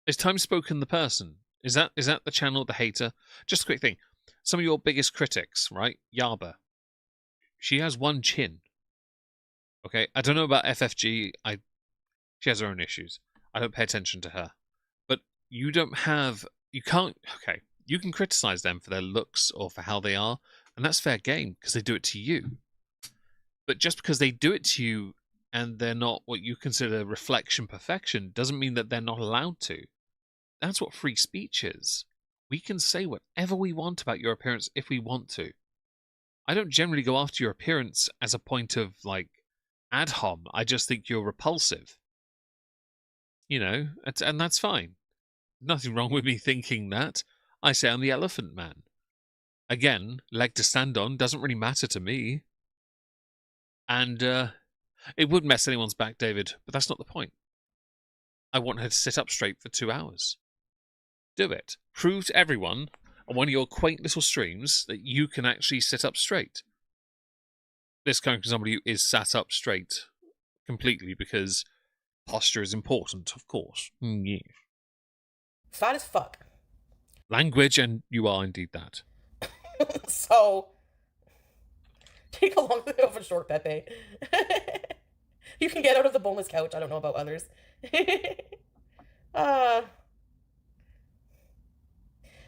Is Time Spoken the person? Is that the channel, the hater? Just a quick thing. Some of your biggest critics, right? Yarba. She has one chin. Okay? I don't know about FFG. She has her own issues. I don't pay attention to her. But you can't, okay. You can criticize them for their looks or for how they are, and that's fair game because they do it to you. But just because they do it to you and they're not what you consider reflection perfection doesn't mean that they're not allowed to. That's what free speech is. We can say whatever we want about your appearance if we want to. I don't generally go after your appearance as a point of, like, ad hom. I just think you're repulsive. You know, and that's fine. Nothing wrong with me thinking that. I say I'm the elephant man. Again, leg to stand on doesn't really matter to me. And it would mess anyone's back, David, but that's not the point. I want her to sit up straight for 2 hours. Do it. Prove to everyone on one of your quaint little streams that you can actually sit up straight. This coming from somebody who is sat up straight completely because posture is important, of course. Yeah. Fat as fuck. Language, and you are indeed that. So, take a long of a short, Pepe. You can get out of the boneless couch. I don't know about others.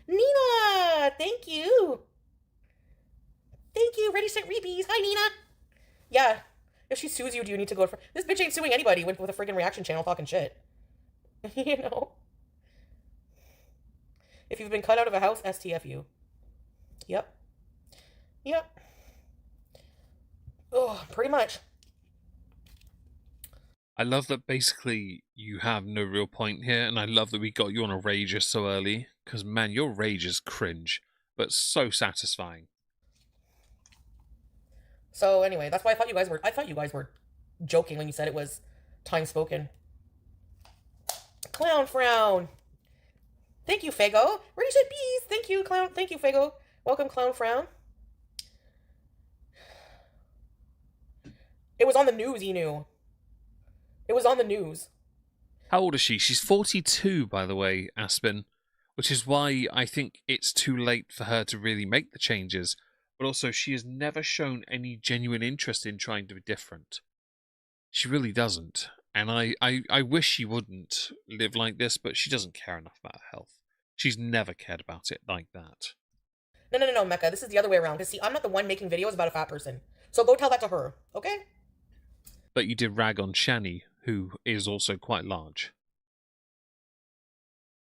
Nina, thank you. Thank you. Ready, set, repeat. Hi, Nina. Yeah. If she sues you, do you need to go for... This bitch ain't suing anybody with a freaking reaction channel talking shit. You know? If you've been cut out of a house, STFU. Yep. Yep. Oh, pretty much. I love that basically you have no real point here, and I love that we got you on a rager so early, because, man, your rage is cringe, but so satisfying. So anyway, that's why I thought you guys were joking when you said it was time spoken. Clown frown. Thank you, Fago. Ready, set, bees. Thank you, clown. Thank you, Fago. Welcome, clown frown. It was on the news, you knew. It was on the news. How old is she? She's 42, by the way, Aspen, which is why I think it's too late for her to really make the changes. But also, she has never shown any genuine interest in trying to be different. She really doesn't. And I wish she wouldn't live like this, but she doesn't care enough about her health. She's never cared about it like that. No, Mecca. This is the other way around. Because, see, I'm not the one making videos about a fat person. So go tell that to her, okay? But you did rag on Shani, who is also quite large.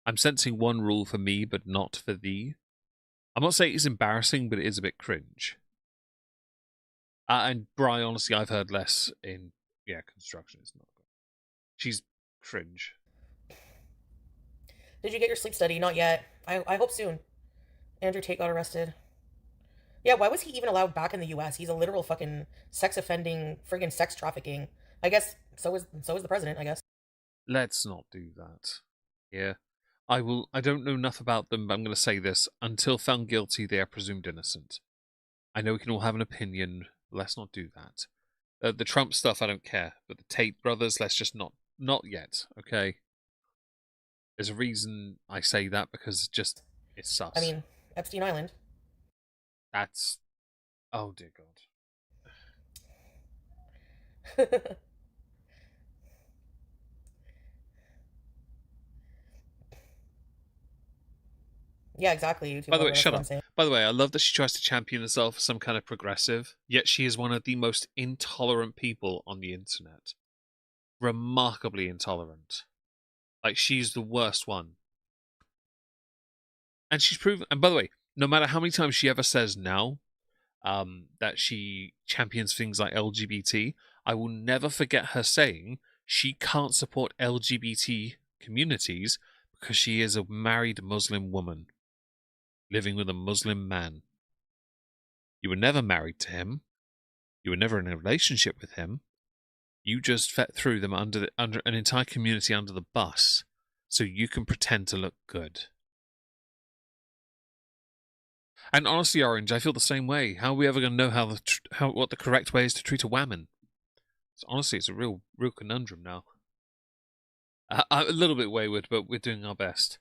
I'm sensing one rule for me, but not for thee. I'm not saying it's embarrassing, but it is a bit cringe. And Bri, honestly, I've heard less in construction. It's not good. She's cringe. Did you get your sleep study? Not yet. I hope soon. Andrew Tate got arrested. Yeah, why was he even allowed back in the U.S.? He's a literal fucking sex offending, friggin' sex trafficking. I guess so is the president, I guess. Let's not do that. Yeah. I don't know enough about them, but I'm going to say this. Until found guilty, they are presumed innocent. I know we can all have an opinion. Let's not do that. The Trump stuff, I don't care. But the Tate brothers, let's just not yet, okay? There's a reason I say that, because it's sus. I mean, Epstein Island. That's... Oh, dear God. Yeah, exactly. By the way, shut up. By the way, I love that she tries to champion herself as some kind of progressive, yet she is one of the most intolerant people on the internet. Remarkably intolerant. Like, she's the worst one. And she's proven... And by the way, no matter how many times she ever says now that she champions things like LGBT, I will never forget her saying she can't support LGBT communities because she is a married Muslim woman living with a Muslim man. You were never married to him. You were never in a relationship with him. You just threw them under an entire community under the bus, so you can pretend to look good. And honestly, Orange, I feel the same way. How are we ever going to know what the correct way is to treat a woman? Honestly, it's a real conundrum now. A little bit wayward, but we're doing our best.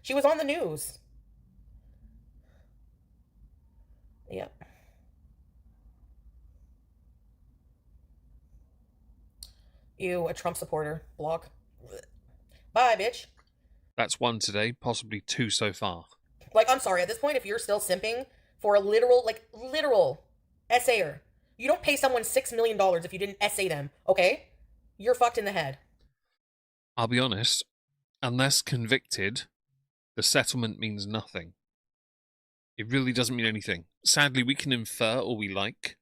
She was on the news. Yep. Ew, a Trump supporter. Block. Bye, bitch. That's one today, possibly two so far. Like, I'm sorry, at this point, if you're still simping for a literal essayer, you don't pay someone $6 million if you didn't essay them, okay? You're fucked in the head. I'll be honest, unless convicted, the settlement means nothing. It really doesn't mean anything. Sadly, we can infer all we like,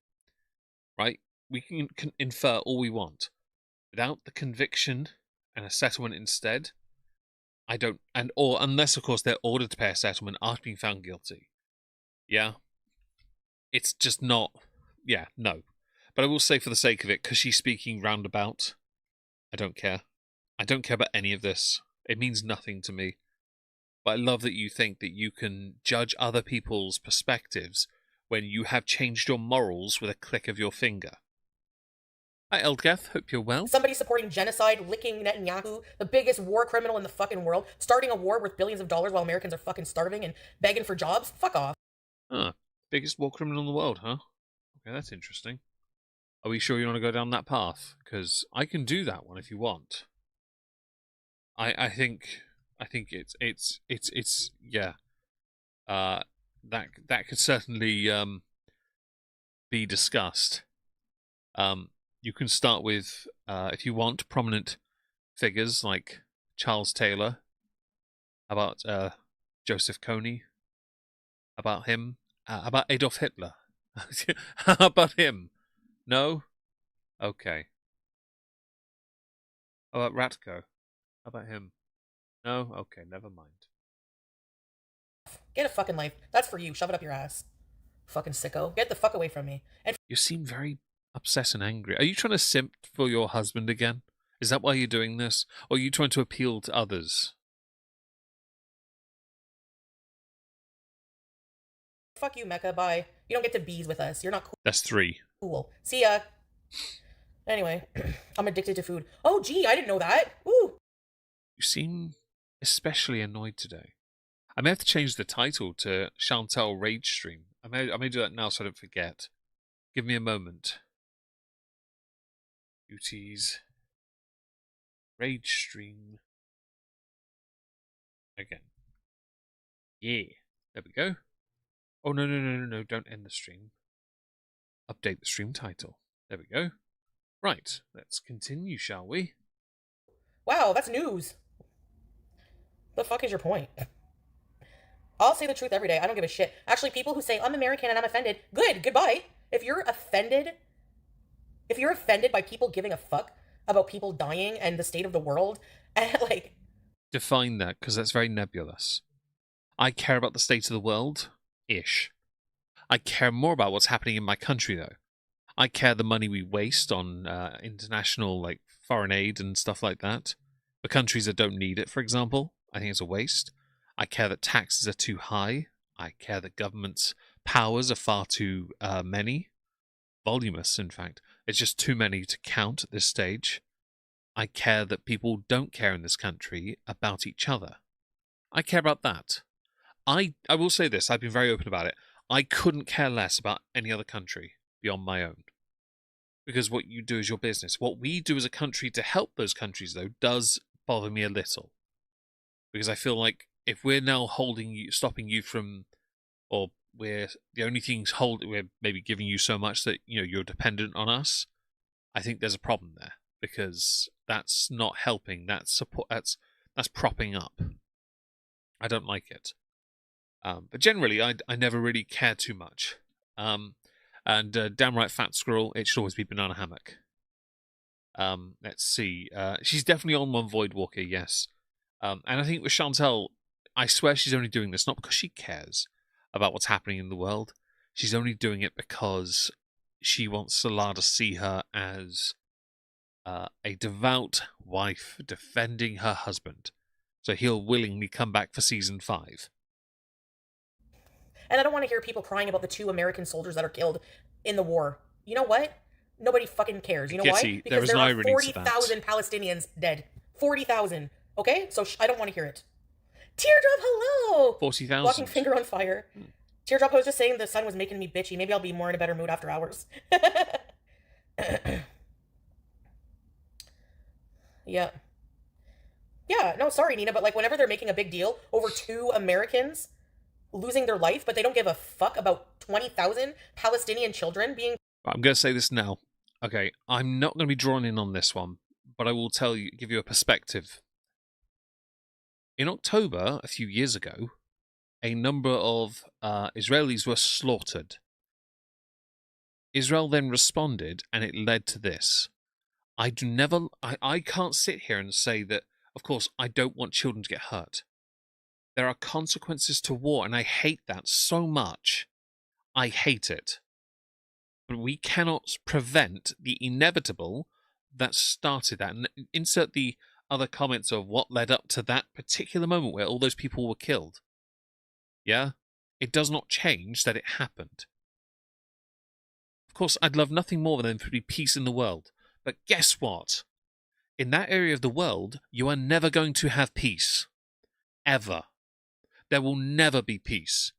right? We can infer all we want. Without the conviction and a settlement instead, or unless, of course, they're ordered to pay a settlement after being found guilty. Yeah. It's just not, no. But I will say for the sake of it, because she's speaking roundabout, I don't care. I don't care about any of this. It means nothing to me. But I love that you think that you can judge other people's perspectives when you have changed your morals with a click of your finger. Hi, Eldgeth. Hope you're well. Somebody supporting genocide, licking Netanyahu, the biggest war criminal in the fucking world, starting a war worth billions of dollars while Americans are fucking starving and begging for jobs? Fuck off. Biggest war criminal in the world, huh? Okay, that's interesting. Are we sure you want to go down that path? Because I can do that one if you want. I think it's yeah. That could certainly be discussed. You can start with, if you want, prominent figures like Charles Taylor. How about Joseph Kony? About him? About Adolf Hitler? How about him? No? Okay. How about Ratko? How about him? No? Okay, never mind. Get a fucking life. That's for you. Shove it up your ass. Fucking sicko. Get the fuck away from me. And you seem very upset and angry. Are you trying to simp for your husband again? Is that why you're doing this? Or are you trying to appeal to others? Fuck you, Mecca. Bye. You don't get to bees with us. You're not cool. That's 3. Cool. See ya. Anyway, I'm addicted to food. Oh, gee, I didn't know that. Woo. You seem especially annoyed today. I may have to change the title to Chantal Rage Stream. I may do that now so I don't forget. Give me a moment. Beauties. Rage Stream. Again. Yeah. There we go. Oh, no. Don't end the stream. Update the stream title. There we go. Right. Let's continue, shall we? Wow, that's news. The fuck is your point? I'll say the truth every day. I don't give a shit. Actually, people who say, I'm American and I'm offended, good, goodbye. If you're offended by people giving a fuck about people dying and the state of the world, and like... Define that, because that's very nebulous. I care about the state of the world, ish. I care more about what's happening in my country, though. I care the money we waste on international, like, foreign aid and stuff like that. For countries that don't need it, for example, I think it's a waste. I care that taxes are too high. I care that government's powers are far too many. Voluminous, in fact. It's just too many to count at this stage. I care that people don't care in this country about each other. I care about that. I will say this, I've been very open about it. I couldn't care less about any other country beyond my own. Because what you do is your business. What we do as a country to help those countries, though, does bother me a little. Because I feel like if we're now stopping you from, or we're the only things we're maybe giving you so much that you're dependent on us, I think there's a problem there, because that's not helping. That's support. That's propping up. I don't like it. But generally, I never really care too much. And damn right, fat squirrel, it should always be banana hammock. Let's see. She's definitely on one Void Walker, yes. And I think with Chantal, I swear she's only doing this not because she cares about what's happening in the world. She's only doing it because she wants Salah to see her as a devout wife defending her husband, so he'll willingly come back for season 5. And I don't want to hear people crying about the 2 American soldiers that are killed in the war. You know what? Nobody fucking cares. You know why? Kitty, there Because is there an are irony to that. 40,000 Palestinians dead. 40,000. Okay? So I don't want to hear it. Teardrop, hello! 40,000. Walking finger on fire. Teardrop, I was just saying the sun was making me bitchy. Maybe I'll be more in a better mood after hours. Yeah. Yeah, no, sorry, Nina, but like whenever they're making a big deal over 2 Americans losing their life, but they don't give a fuck about 20,000 Palestinian children being. I'm going to say this now. Okay, I'm not going to be drawn in on this one, but I will give you a perspective. In October, a few years ago, a number of Israelis were slaughtered. Israel then responded, and it led to this. I can't sit here and say that, of course, I don't want children to get hurt. There are consequences to war, and I hate that so much. I hate it. But we cannot prevent the inevitable that started that. And insert the other comments of what led up to that particular moment where all those people were killed. Yeah? It does not change that it happened. Of course, I'd love nothing more than to be peace in the world. But guess what? In that area of the world, you are never going to have peace. Ever. There will never be peace.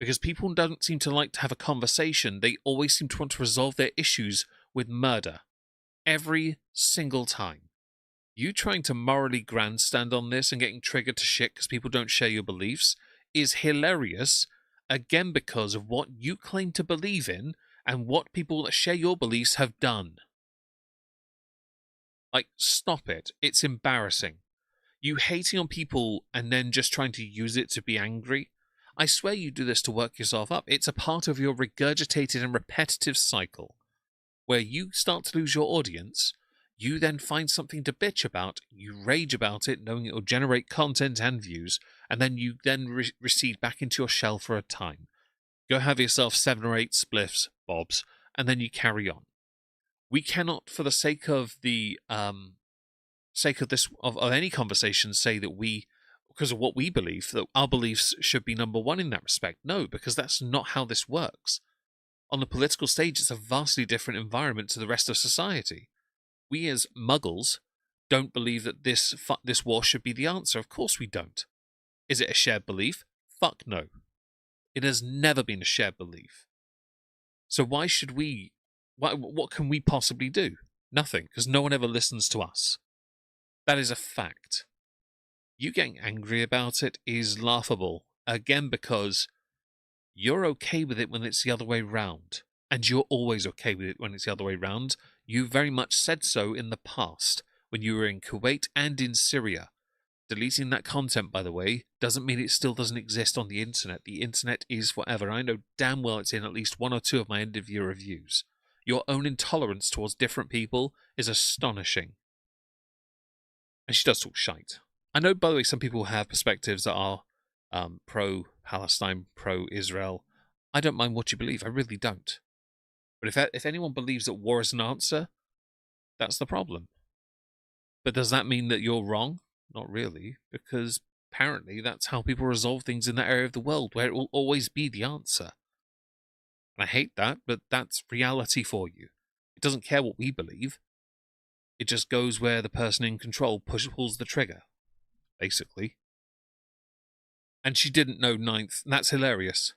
Because people don't seem to like to have a conversation. They always seem to want to resolve their issues with murder. Every single time. You trying to morally grandstand on this and getting triggered to shit because people don't share your beliefs is hilarious, again because of what you claim to believe in and what people that share your beliefs have done. Like, stop it. It's embarrassing. You hating on people and then just trying to use it to be angry. I swear you do this to work yourself up. It's a part of your regurgitated and repetitive cycle where you start to lose your audience. You then find something to bitch about, you rage about it, knowing it will generate content and views, and then you recede back into your shell for a time. Go have yourself 7 or 8 spliffs, bobs, and then you carry on. We cannot, for the sake of the of any conversation, say that we, because of what we believe, that our beliefs should be number one in that respect. No, because that's not how this works. On the political stage, it's a vastly different environment to the rest of society. We as muggles don't believe that this war should be the answer. Of course we don't. Is it a shared belief? Fuck no. It has never been a shared belief. So why should we... What can we possibly do? Nothing, because no one ever listens to us. That is a fact. You getting angry about it is laughable. Again, because you're okay with it when it's the other way round. And you're always okay with it when it's the other way round. You very much said so in the past, when you were in Kuwait and in Syria. Deleting that content, by the way, doesn't mean it still doesn't exist on the internet. The internet is forever. I know damn well it's in at least 1 or 2 of my end-of-year reviews. Your own intolerance towards different people is astonishing. And she does talk shite. I know, by the way, some people have perspectives that are pro-Palestine, pro-Israel. I don't mind what you believe. I really don't. But if anyone believes that war is an answer, that's the problem. But does that mean that you're wrong? Not really, because apparently that's how people resolve things in that area of the world, where it will always be the answer. And I hate that, but that's reality for you. It doesn't care what we believe. It just goes where the person in control pulls the trigger, basically. And she didn't know 9th. That's hilarious.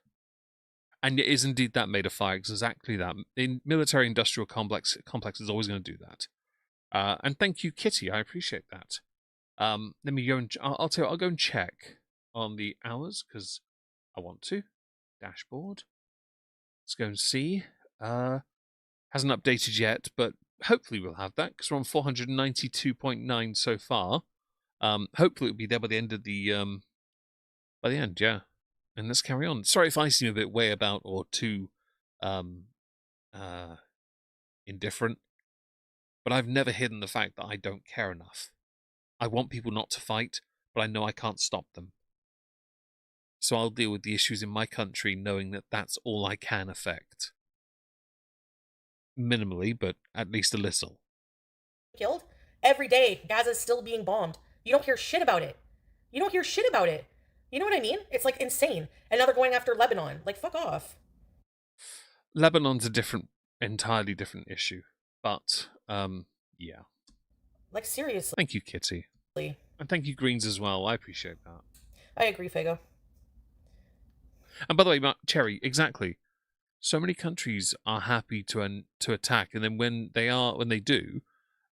And it is indeed that made of fire. It's exactly that. In military-industrial complex is always going to do that. And thank you, Kitty. I appreciate that. Let me go and I'll tell you. I'll go and check on the hours because I want to. Dashboard. Let's go and see. Hasn't updated yet, but hopefully we'll have that because we're on 492.9 so far. Hopefully it'll be there by the end of the yeah. And let's carry on. Sorry if I seem a bit way about or too indifferent, but I've never hidden the fact that I don't care enough. I want people not to fight, but I know I can't stop them. So I'll deal with the issues in my country knowing that that's all I can affect. minimally, but at least a little. Killed every day. Gaza's still being bombed. You don't hear shit about it. You don't hear shit about it. You know what I mean? It's like insane. And now they're going after Lebanon. Like, fuck off. Lebanon's a entirely different issue. But, yeah. Like, seriously. Thank you, Kitty. And thank you, Greens, as well. I appreciate that. I agree, Fago. And by the way, Cherry, exactly. So many countries are happy to attack, and then when they do,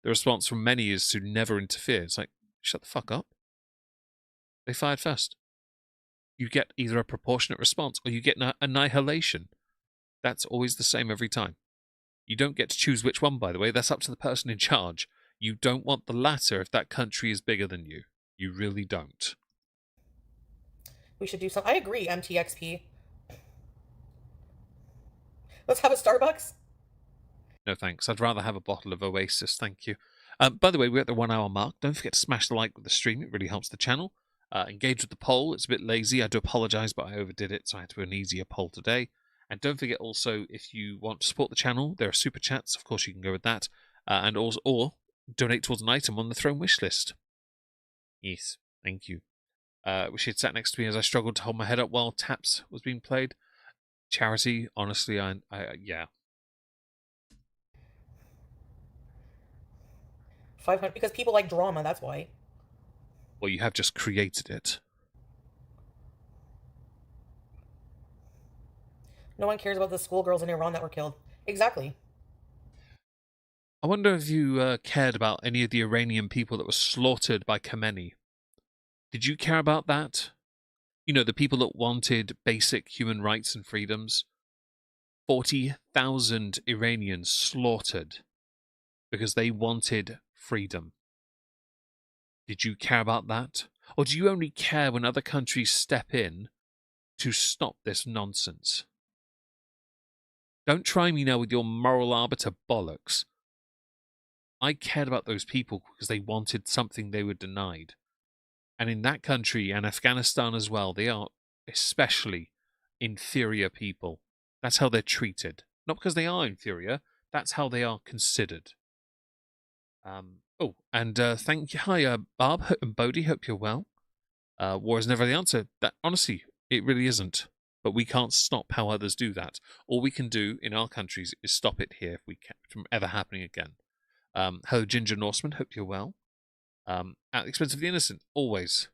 the response from many is to never interfere. It's like, shut the fuck up. They fired first. You get either a proportionate response or you get annihilation. That's always the same every time. You don't get to choose which one, by the way. That's up to the person in charge. You don't want the latter if that country is bigger than you. You really don't. We should do some. I agree, MTXP. Let's have a Starbucks. No thanks. I'd rather have a bottle of Oasis, thank you. By the way, we're at the 1 hour mark. Don't forget to smash the like with the stream. It really helps the channel. Engage with the poll. It's a bit lazy. I do apologise, but I overdid it, so I had to do an easier poll today. And don't forget also, if you want to support the channel, there are super chats. Of course, you can go with that. And also, or donate towards an item on the Throne wish list. Yes, thank you. Wish he'd sat next to me as I struggled to hold my head up while Taps was being played. Charity, honestly, yeah. 500, because people like drama, that's why. Well, you have just created it. No one cares about the schoolgirls in Iran that were killed. Exactly. I wonder if you cared about any of the Iranian people that were slaughtered by Khamenei. Did you care about that? You know, the people that wanted basic human rights and freedoms. 40,000 Iranians slaughtered because they wanted freedom. Did you care about that? Or do you only care when other countries step in to stop this nonsense? Don't try me now with your moral arbiter bollocks. I cared about those people because they wanted something they were denied. And in that country, and Afghanistan as well, they are especially inferior people. That's how they're treated. Not because they are inferior, that's how they are considered. Thank you. Hi, Barb and Bodhi, hope you're well. War is never the answer. That honestly, it really isn't. But we can't stop how others do that. All we can do in our countries is stop it here if we can, from ever happening again. Hello, Ginger Norseman, hope you're well. At the expense of the innocent, always.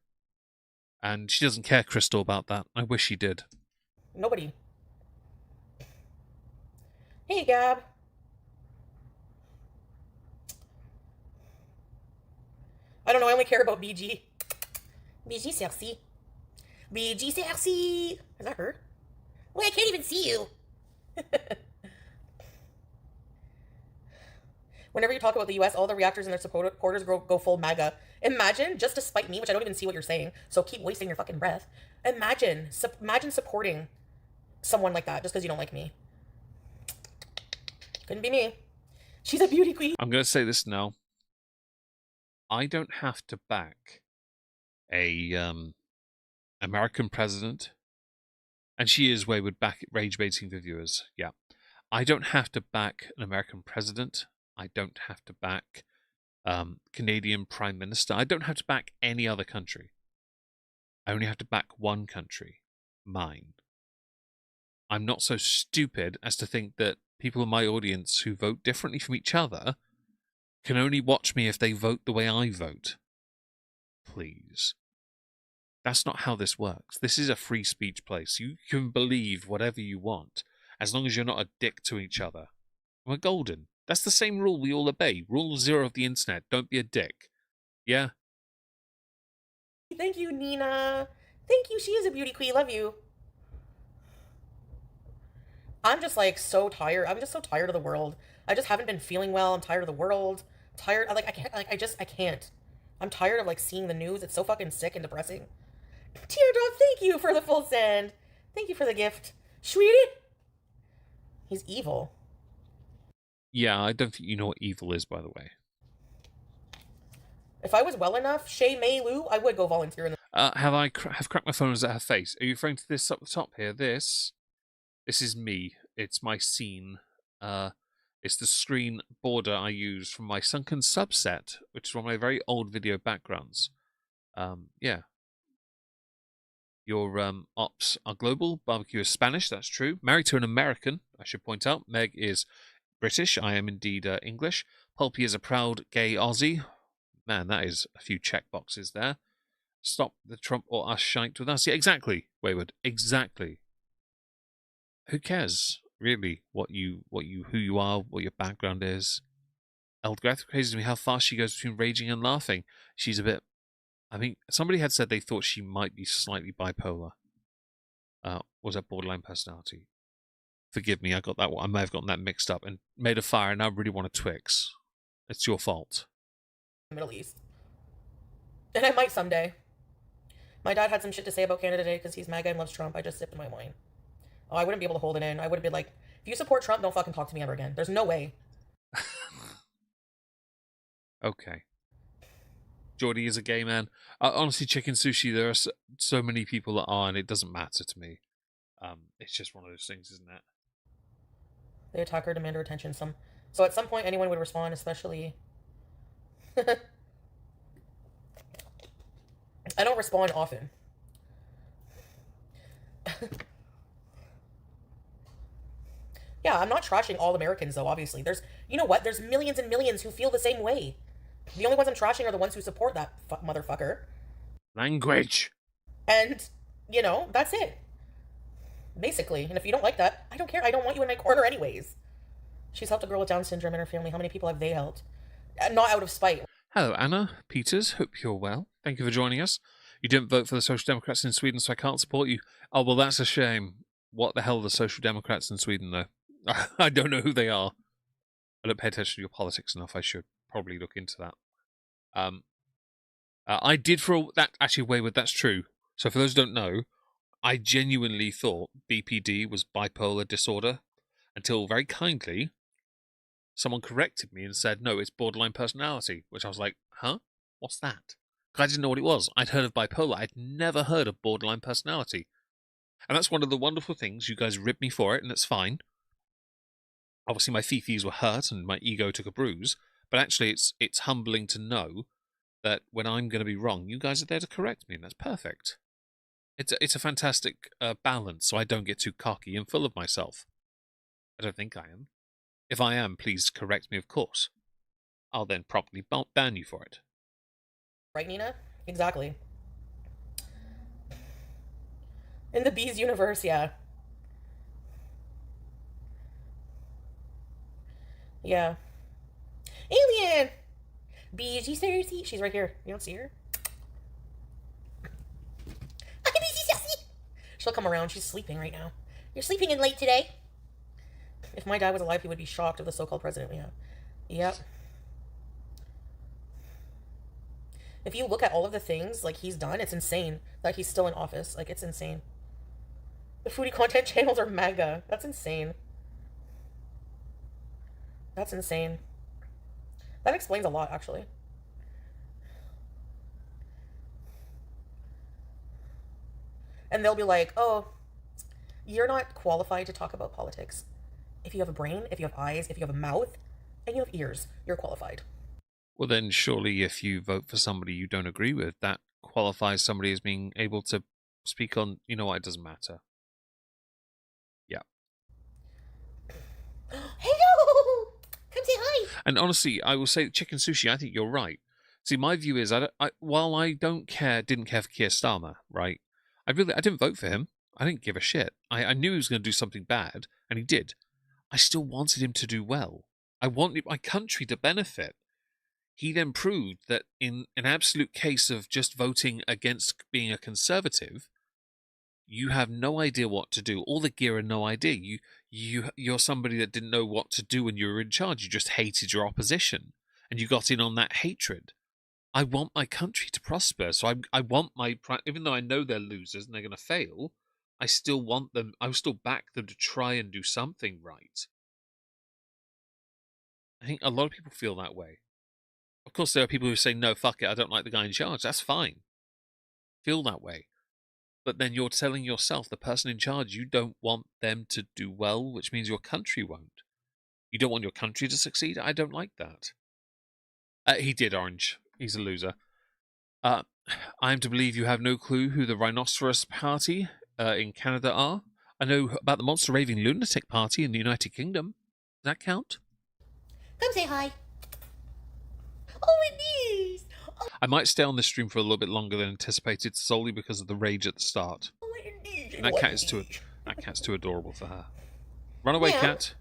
And she doesn't care, Crystal, about that. I wish she did. Nobody. Hey, Gab. I don't know, I only care about BG. BG Cersei. BG Cersei. Is that her? Wait, I can't even see you. Whenever you talk about the US, all the reactors and their supporters go full MAGA. Imagine, just to spite me, which I don't even see what you're saying, so keep wasting your fucking breath. Imagine supporting someone like that just because you don't like me. Couldn't be me. She's a beauty queen. I'm going to say this now. I don't have to back a American president, and she is wayward rage baiting for viewers. Yeah, I don't have to back an American president. I don't have to back Canadian Prime Minister. I don't have to back any other country. I only have to back one country, mine. I'm not so stupid as to think that people in my audience who vote differently from each other can only watch me if they vote the way I vote. Please. That's not how this works. This is a free speech place. You can believe whatever you want, as long as you're not a dick to each other. We're golden. That's the same rule we all obey. Rule 0 of the internet. Don't be a dick. Yeah? Thank you, Nina. Thank you. She is a beauty queen. Love you. I'm just like so tired. I'm just so tired of the world. I just haven't been feeling well. I'm tired of the world. Tired. I can't. I'm tired of like seeing the news. It's so fucking sick and depressing. Teardrop, thank you for the full send. Thank you for the gift. Sweetie. He's evil. Yeah, I don't think you know what evil is, by the way. If I was well enough, Shay May Lu, I would go volunteer in the... Have cracked my phone? Is at her face? Are you referring to this up the top here? This is me. It's my scene. It's the screen border I use from my sunken subset, which is one of my very old video backgrounds. Yeah. Your ops are global. Barbecue is Spanish. That's true. Married to an American, I should point out. Meg is British. I am indeed English. Pulpy is a proud gay Aussie. Man, that is a few check boxes there. Stop the Trump or us shite with us. Yeah, exactly, Wayward. Exactly. Who cares, really, who you are, what your background is? Eldgreth crazes me how fast she goes between raging and laughing. She's a bit. I mean, somebody had said they thought she might be slightly bipolar. Was that borderline personality? Forgive me, I got that one. I may have gotten that mixed up and made a fire, and I really want a Twix. It's your fault. Middle East. And I might someday. My dad had some shit to say about Canada today because he's MAGA and loves Trump. I just sipped my wine. Oh, I wouldn't be able to hold it in. I would have been like, if you support Trump, don't fucking talk to me ever again. There's no way. Okay. Geordie is a gay man. Honestly, chicken sushi, there are so many people that are, and it doesn't matter to me. It's just one of those things, isn't it? They attack her, demand her attention. So at some point, anyone would respond, especially. I don't respond often. Yeah, I'm not trashing all Americans, though, obviously. You know what? There's millions and millions who feel the same way. The only ones I'm trashing are the ones who support that motherfucker. Language! And, that's it. Basically. And if you don't like that, I don't care. I don't want you in my corner anyways. She's helped a girl with Down syndrome and her family. How many people have they helped? Not out of spite. Hello, Anna Peters. Hope you're well. Thank you for joining us. You didn't vote for the Social Democrats in Sweden, so I can't support you. Oh, well, that's a shame. What the hell are the Social Democrats in Sweden, though? I don't know who they are. I don't pay attention to your politics enough. I should probably look into that. I did that. Actually, Wayward, that's true. So for those who don't know, I genuinely thought BPD was bipolar disorder until very kindly someone corrected me and said, no, it's borderline personality, which I was like, huh? What's that? Because I didn't know what it was. I'd heard of bipolar. I'd never heard of borderline personality. And that's one of the wonderful things. You guys ripped me for it, and it's fine. Obviously, my fifis were hurt and my ego took a bruise. But actually, it's humbling to know that when I'm going to be wrong, you guys are there to correct me, and that's perfect. It's a fantastic balance, so I don't get too cocky and full of myself. I don't think I am. If I am, please correct me, of course. I'll then promptly ban you for it. Right, Nina? Exactly. In the bees universe, yeah. Yeah. Alien! Bees, you thirsty? She's right here. You don't see her? She'll come around. She's sleeping right now. You're sleeping in late today. If my dad was alive, he would be shocked of the so-called president we have. Yep. If you look at all of the things like he's done, it's insane that he's still in office. Like, it's insane. The foodie content channels are mega. That's insane. That's insane. That explains a lot, actually. And they'll be like, oh, you're not qualified to talk about politics. If you have a brain, if you have eyes, if you have a mouth, and you have ears, you're qualified. Well, then surely if you vote for somebody you don't agree with, that qualifies somebody as being able to speak on, you know what, it doesn't matter. Yeah. Hello! Come say hi! And honestly, I will say chicken sushi, I think you're right. See, my view is, while I didn't care for Keir Starmer, right? I didn't vote for him. I didn't give a shit. I knew he was going to do something bad, and he did. I still wanted him to do well. I wanted my country to benefit. He then proved that in an absolute case of just voting against being a conservative, you have no idea what to do. All the gear and no idea. You're somebody that didn't know what to do when you were in charge. You just hated your opposition, and you got in on that hatred. I want my country to prosper, so I want even though I know they're losers and they're going to fail, I still want them. I will still back them to try and do something right. I think a lot of people feel that way. Of course, there are people who say, no, fuck it, I don't like the guy in charge. That's fine. Feel that way. But then you're telling yourself, the person in charge, you don't want them to do well, which means your country won't. You don't want your country to succeed? I don't like that. He did, Orange. He's a loser. I am to believe you have no clue who the Rhinoceros Party in Canada are? I know about the Monster Raving Lunatic Party in the United Kingdom. Does that count? Come say hi. Oh, it is. I might stay on this stream for a little bit longer than anticipated, solely because of the rage at the start. Oh, it is. And that cat's too adorable for her. Run away, Ma'am? cat.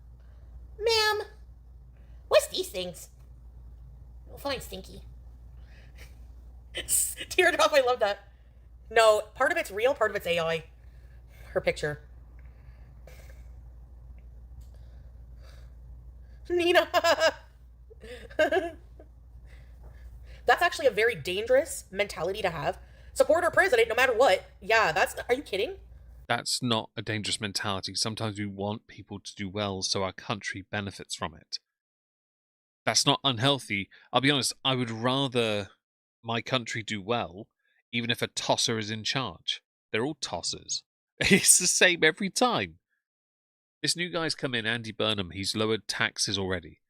Ma'am, what's these things? Oh, fine, Stinky. Teardrop, I love that. No, part of it's real, part of it's AI. Her picture. Nina. That's actually a very dangerous mentality to have. Support our president no matter what. Yeah, that's. Are you kidding? That's not a dangerous mentality. Sometimes we want people to do well so our country benefits from it. That's not unhealthy. I'll be honest, I would rather my country do well, even if a tosser is in charge. They're all tossers. It's the same every time. This new guy's come in, Andy Burnham. He's lowered taxes already.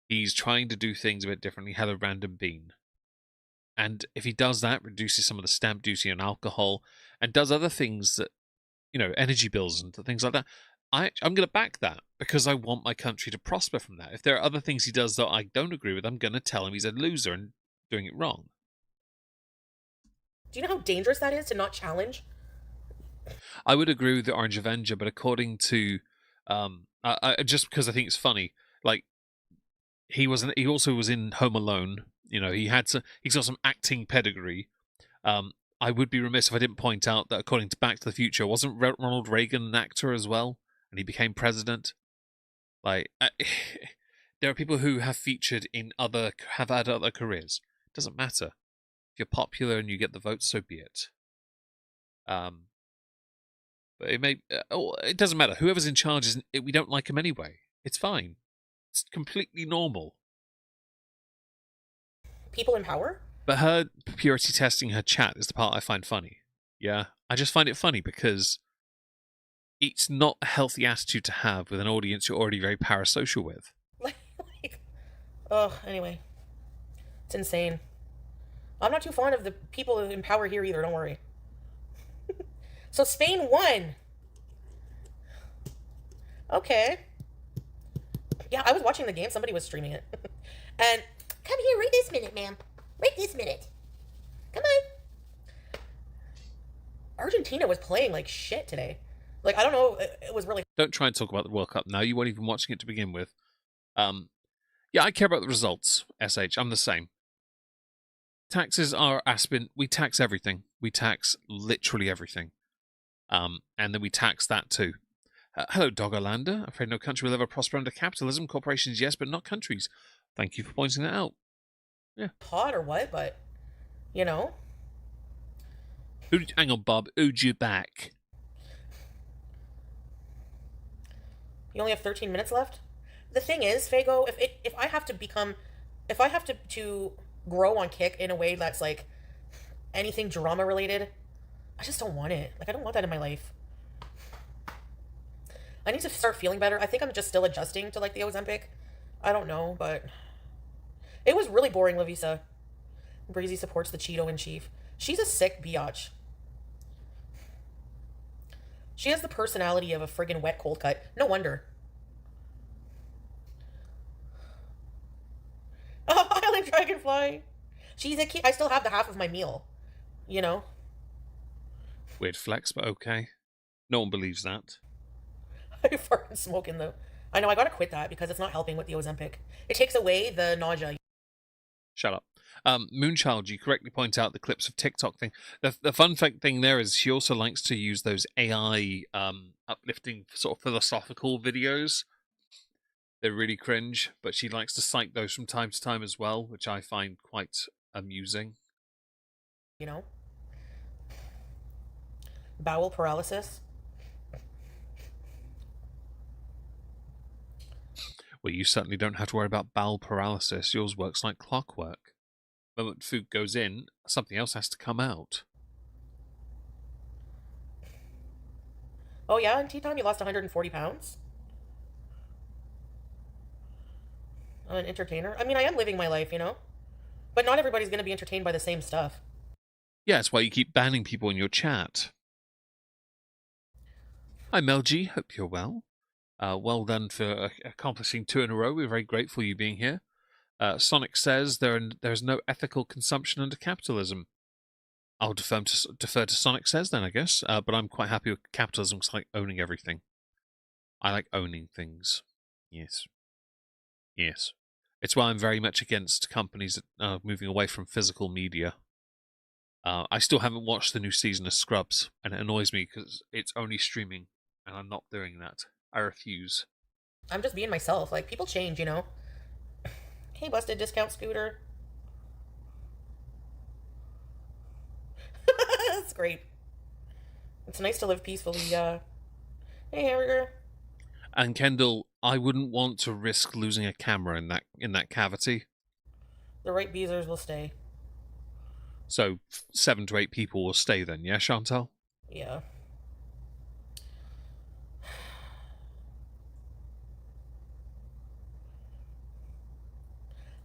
He's trying to do things a bit differently, had a random bean. And if he does that, reduces some of the stamp duty on alcohol, and does other things that, energy bills and things like that, I'm going to back that because I want my country to prosper from that. If there are other things he does that I don't agree with, I'm going to tell him he's a loser and doing it wrong. Do you know how dangerous that is to not challenge? I would agree with the Orange Avenger, but according to, just because I think it's funny, like he also was in Home Alone. He's got some acting pedigree. I would be remiss if I didn't point out that according to Back to the Future, wasn't Ronald Reagan an actor as well, and he became president? Like, there are people who have featured in have had other careers. It doesn't matter if you're popular and you get the vote, so be it. But it doesn't matter. Whoever's in charge we don't like him anyway. It's fine. It's completely normal. People in power? But her purity testing her chat is the part I find funny. Yeah, I just find it funny because it's not a healthy attitude to have with an audience you're already very parasocial with. Anyway. It's insane. I'm not too fond of the people in power here either, don't worry. So Spain won. Okay. Yeah, I was watching the game. Somebody was streaming it. And come here right this minute, ma'am. Right this minute. Come on. Argentina was playing like shit today. Like, I don't know. It was really... Don't try and talk about the World Cup now. You weren't even watching it to begin with. Yeah, I care about the results, SH. I'm the same. Taxes are Aspen. We tax everything. We tax literally everything. And then we tax that too. Hello, Doggerlander. Afraid no country will ever prosper under capitalism. Corporations, yes, but not countries. Thank you for pointing that out. Yeah. Hot or what, but, you know. Hang on, Bob. Who'd you back? You only have 13 minutes left? The thing is, Fago, if I have to grow on Kick in a way that's like anything drama related, I just don't want it. Like, I don't want that in my life. I need to start feeling better. I think I'm just still adjusting to like the Ozempic. I don't know, but it was really boring, Lavisa. Breezy supports the Cheeto in chief. She's a sick biatch. She has the personality of a friggin' wet cold cut. No wonder. Oh, Island Dragonfly. She's a key. I still have the half of my meal. You know? Weird flex, but okay. No one believes that. I fart smoking though. I know, I gotta quit that because it's not helping with the Ozempic. It takes away the nausea. Shut up. Moonchild, you correctly point out the clips of TikTok thing. The fun fact thing there is she also likes to use those AI uplifting sort of philosophical videos. They're really cringe, but she likes to cite those from time to time as well, which I find quite amusing. You know? Bowel paralysis. Well, you certainly don't have to worry about bowel paralysis. Yours works like clockwork. The moment food goes in, something else has to come out. Oh yeah, in tea time you lost 140 pounds? an entertainer. I mean, I am living my life, you know? But not everybody's going to be entertained by the same stuff. Yeah, that's why you keep banning people in your chat. Hi, Mel G. Hope you're well. Well done for accomplishing 2 in a row. We're very grateful you being here. Sonic says there's no ethical consumption under capitalism. I'll defer to Sonic says then, I guess. But I'm quite happy with capitalism because I like owning everything. I like owning things. Yes. Yes. It's why I'm very much against companies that are moving away from physical media. I still haven't watched the new season of Scrubs, and it annoys me because it's only streaming, and I'm not doing that. I refuse. I'm just being myself. Like, people change, you know? Hey, busted discount scooter. That's great. It's nice to live peacefully, Hey, hamburger. And Kendall, I wouldn't want to risk losing a camera in that cavity. The right beezers will stay. So 7 to 8 people will stay then, yeah, Chantal? Yeah.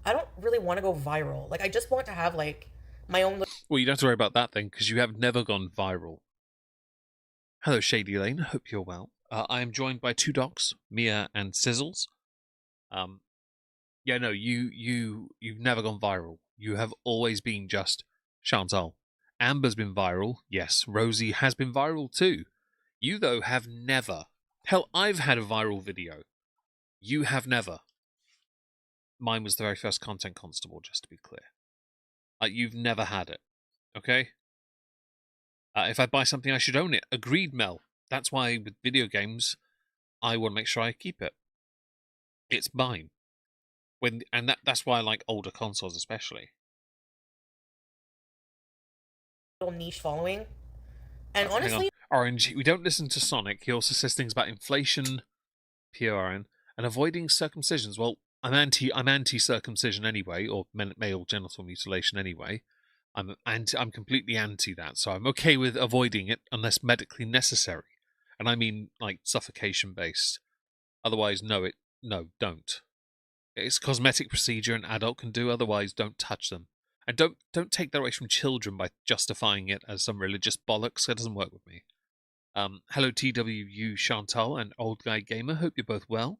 I don't really want to go viral. Like, I just want to have, like, my own... Well, you don't have to worry about that then, because you have never gone viral. Hello, Shady Lane. Hope you're well. I am joined by 2 dogs, Mia and Sizzles. Yeah, no, you've never gone viral. You have always been just Chantal. Amber's been viral. Yes, Rosie has been viral too. You, though, have never. Hell, I've had a viral video. You have never. Mine was the very first content constable, just to be clear. You've never had it. Okay? If I buy something, I should own it. Agreed, Mel. That's why with video games, I want to make sure I keep it. It's mine. That's why I like older consoles, especially. little niche following. And honestly... Orange, we don't listen to Sonic. He also says things about inflation, PRN, and avoiding circumcisions. Well, I'm anti-circumcision anyway, or male genital mutilation anyway. I'm completely anti that, so I'm okay with avoiding it unless medically necessary, and I mean like suffocation based. Otherwise, no, don't. It's a cosmetic procedure an adult can do. Otherwise, don't touch them, and don't take that away from children by justifying it as some religious bollocks. That doesn't work with me. Hello, TWU Chantal and Old Guy Gamer. Hope you're both well.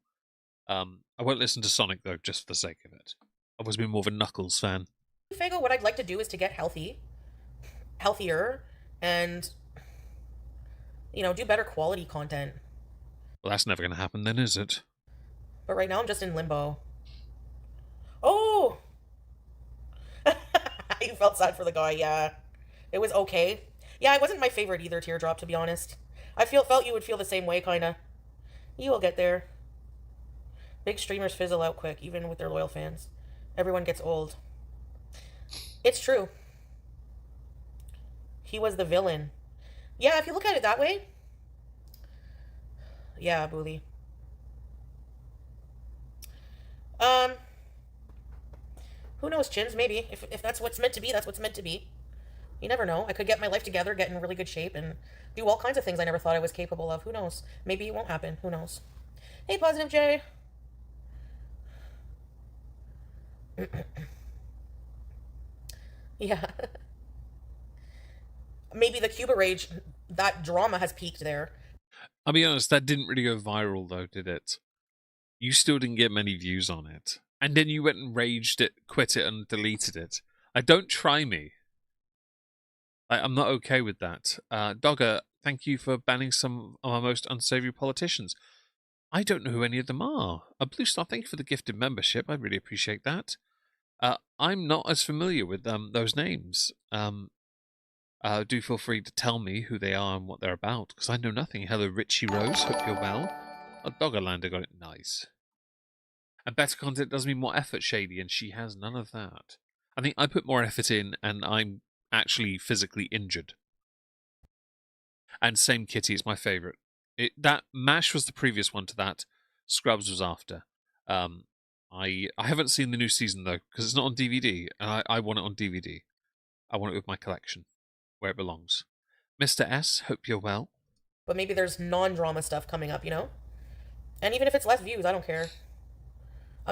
I won't listen to Sonic though, just for the sake of it. I've always been more of a Knuckles fan. Fago, what I'd like to do is to get healthier, and, you know, do better quality content. Well, that's never going to happen then, is it? But right now I'm just in limbo. Oh! You felt sad for the guy, yeah. It was okay. Yeah, it wasn't my favorite either, Teardrop, to be honest. I felt you would feel the same way, kinda. You will get there. Big streamers fizzle out quick, even with their loyal fans. Everyone gets old. It's true. He was the villain. Yeah, if you look at it that way. Yeah, Bully. Who knows, Chins? Maybe. If that's what's meant to be, that's what's meant to be. You never know. I could get my life together, get in really good shape, and do all kinds of things I never thought I was capable of. Who knows? Maybe it won't happen. Who knows? Hey, Positive J. Yeah. Maybe the Cuba Rage, that drama has peaked there. I'll be honest, that didn't really go viral though, did it? You still didn't get many views on it. And then you went and raged it, quit it, and deleted it. Don't try me. I'm not okay with that. Dogger, thank you for banning some of our most unsavory politicians. I don't know who any of them are. Blue Star, thank you for the gifted membership. I really appreciate that. I'm not as familiar with those names. Do feel free to tell me who they are and what they're about, because I know nothing. Hello, Richie Rose. Hope you're well. Doggerlander got it nice. And better content does mean more effort, Shady, and she has none of that. I think I put more effort in, and I'm actually physically injured. And same Kitty is my favourite. That MASH was the previous one to that. Scrubs was after. I haven't seen the new season though, because it's not on DVD, and I want it on DVD. I want it with my collection, where it belongs. Mr. S, hope you're well. But maybe there's non-drama stuff coming up, you know? And even if it's less views, I don't care.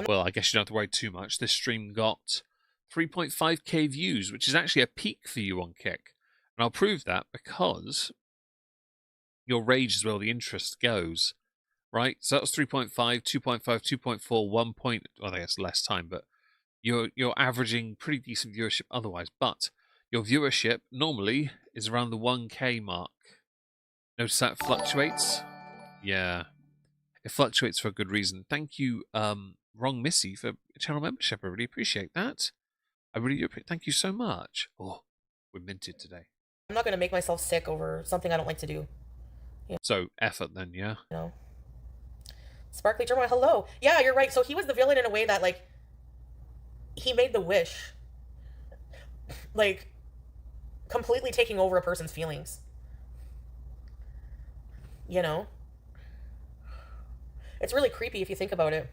Well, I guess you don't have to worry too much. This stream got 3.5k views, which is actually a peak for you on Kick. And I'll prove that because your rage is where the interest goes, right? So that was 3.5, 2.5, 2.4, 1 point. Well, I guess less time, but you're averaging pretty decent viewership otherwise. But your viewership normally is around the 1k mark. Notice that fluctuates? Yeah. It fluctuates for a good reason. Thank you, Wrong Missy, for channel membership. I really appreciate that. I really do. Thank you so much. Oh, we're minted today. I'm not gonna make myself sick over something I don't like to do. So, effort then, yeah? You know. Sparkly Turmoil, hello. Yeah, you're right. So he was the villain in a way that, like, he made the wish, like, completely taking over a person's feelings. You know? It's really creepy if you think about it.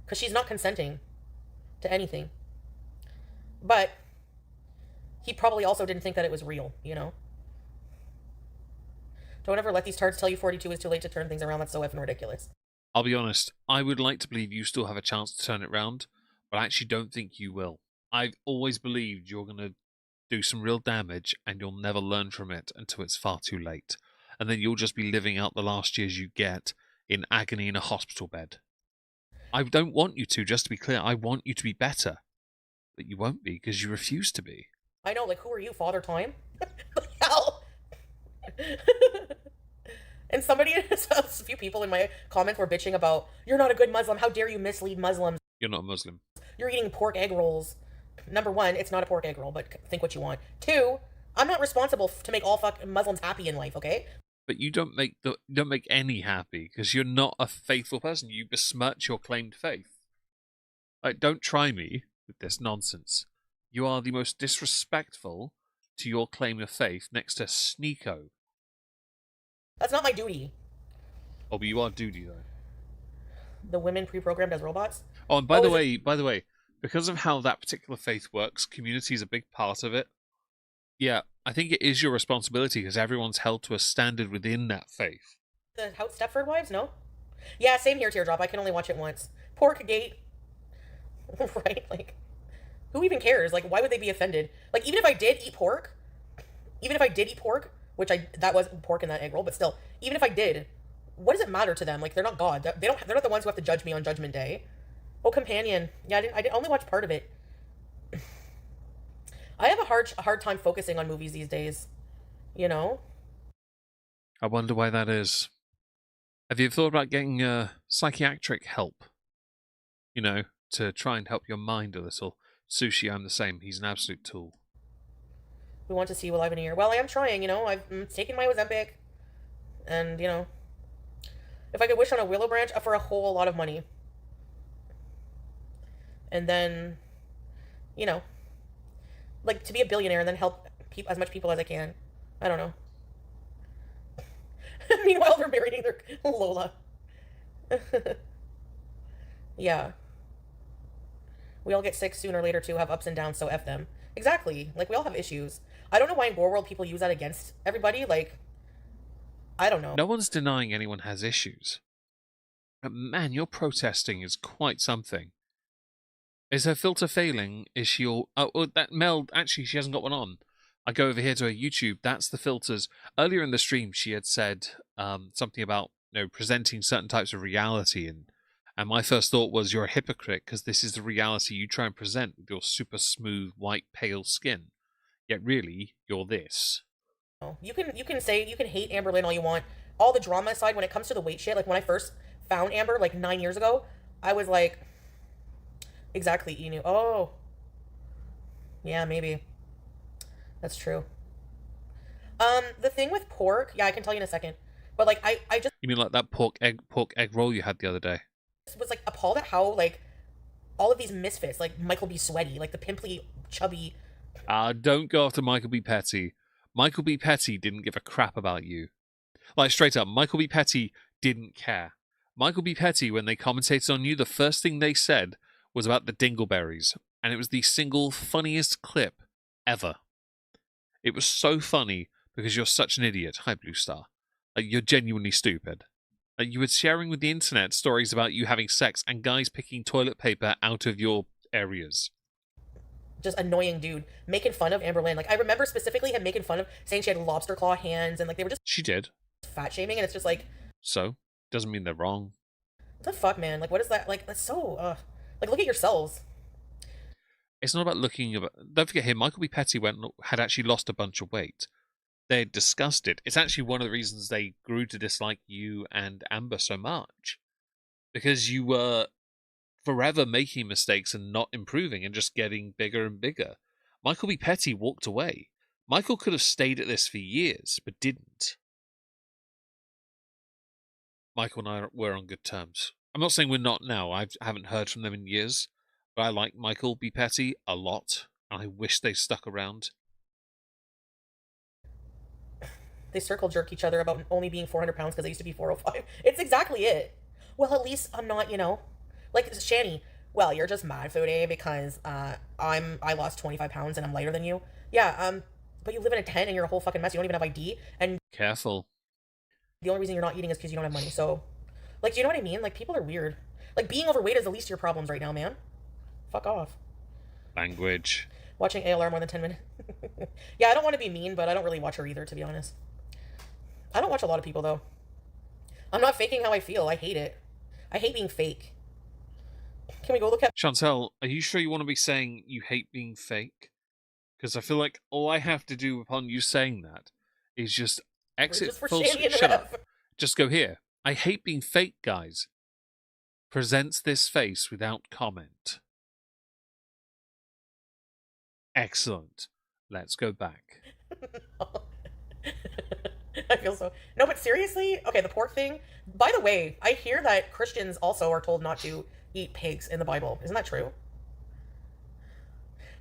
Because she's not consenting to anything. But he probably also didn't think that it was real, you know? Don't ever let these tards tell you 42 is too late to turn things around. That's so effing ridiculous. I'll be honest, I would like to believe you still have a chance to turn it round, but I actually don't think you will. I've always believed you're going to do some real damage and you'll never learn from it until it's far too late. And then you'll just be living out the last years you get in agony in a hospital bed. I don't want you to, just to be clear. I want you to be better. But you won't be because you refuse to be. I know, like, who are you, Father Time? What the hell? And somebody, a few people in my comments were bitching about, you're not a good Muslim. How dare you mislead Muslims? You're not a Muslim. You're eating pork egg rolls. Number one, it's not a pork egg roll, but think what you want. Two, I'm not responsible to make all Muslims happy in life, okay? But you don't make any happy because you're not a faithful person. You besmirch your claimed faith. Like, don't try me with this nonsense. You are the most disrespectful to your claim of faith next to Sneeko. That's not my duty. Oh, but you are duty though. The women pre-programmed as robots. Oh, and by the way, because of how that particular faith works, community is a big part of it. Yeah, I think it is your responsibility because everyone's held to a standard within that faith. The Stepford Wives, no? Yeah, same here, Teardrop. I can only watch it once. Pork gate. Right? Like, who even cares? Like, why would they be offended? Like, even if I did eat pork, which that was pork in that egg roll, but still, even if I did, what does it matter to them? Like, they're not God. They're not the ones who have to judge me on Judgment Day. Oh, Companion. Yeah, I only watched part of it. I have a hard time focusing on movies these days. You know? I wonder why that is. Have you thought about getting psychiatric help? You know, to try and help your mind a little. Sushi, I'm the same. He's an absolute tool. We want to see you alive in a year. Well, I am trying, you know. I'm taking my Ozempic. And, you know, if I could wish on a willow branch for a whole lot of money. And then, you know, like, to be a billionaire and then help as much people as I can. I don't know. Meanwhile, they're marrying their Lola. Yeah. We all get sick sooner or later too, have ups and downs, so F them. Exactly. Like, we all have issues. I don't know why in Gore World people use that against everybody. Like, I don't know. No one's denying anyone has issues. But man, your protesting is quite something. Is her filter failing? Is she all... Oh, that Mel, actually, she hasn't got one on. I go over here to her YouTube. That's the filters. Earlier in the stream, she had said something about, you know, presenting certain types of reality. And my first thought was, you're a hypocrite because this is the reality you try and present with your super smooth, white, pale skin. Yet really, you're this. You can hate Amber Lynn all you want. All the drama aside, when it comes to the weight shit, like when I first found Amber like 9 years ago, I was like, exactly, Enu. Oh, yeah, maybe. That's true. The thing with pork, yeah, I can tell you in a second. But like, I just... You mean like that pork egg roll you had the other day? Was like appalled at how like all of these misfits, like Michael B. Sweaty, like the pimply, chubby... Don't go after Michael B. Petty. Michael B. Petty didn't give a crap about you. Like, straight up, Michael B. Petty didn't care. Michael B. Petty, when they commentated on you, the first thing they said was about the dingleberries. And it was the single funniest clip ever. It was so funny because you're such an idiot. Hi, Blue Star. Like, you're genuinely stupid. You were sharing with the internet stories about you having sex and guys picking toilet paper out of your areas. Just annoying dude making fun of Amber Lynn. Like I remember specifically him making fun of saying she had lobster claw hands and like they were just She did. fat shaming and it's just like So, doesn't mean they're wrong. what the fuck, man? Like what is that? Like that's so like look at yourselves. It's not about looking about. Don't forget here, Michael B. Petty had actually lost a bunch of weight. They had discussed it. It's actually one of the reasons they grew to dislike you and Amber so much. Because you were forever making mistakes and not improving and just getting bigger and bigger. Michael B. Petty walked away. Michael could have stayed at this for years, but didn't. Michael and I were on good terms. I'm not saying we're not now. I haven't heard from them in years, but I like Michael B. Petty a lot. I wish they stuck around. They circle jerk each other about only being 400 pounds because they used to be 405. It's exactly it. Well, at least I'm not, like Shani. Well, you're just mad, Foodie, because I lost 25 pounds and I'm lighter than you. Yeah, but you live in a tent and you're a whole fucking mess. You don't even have ID, and Careful. the only reason you're not eating is because you don't have money. So, like, do you know what I mean? Like, people are weird. Like, being overweight is the least of your problems right now, man. Fuck off. Language. Watching ALR more than 10 minutes. Yeah, I don't want to be mean, but I don't really watch her either, to be honest. I don't watch a lot of people, though. I'm not faking how I feel. I hate it. I hate being fake. Can we go look at... Chantel, are you sure you want to be saying you hate being fake? Because I feel like all I have to do upon you saying that is just exit Just for full Shani and shut Rev. up. Just go here. I hate being fake, guys. Presents this face without comment. Excellent. Let's go back. I feel so... No, but seriously? Okay, the pork thing. By the way, I hear that Christians also are told not to eat pigs in the Bible. Isn't that true?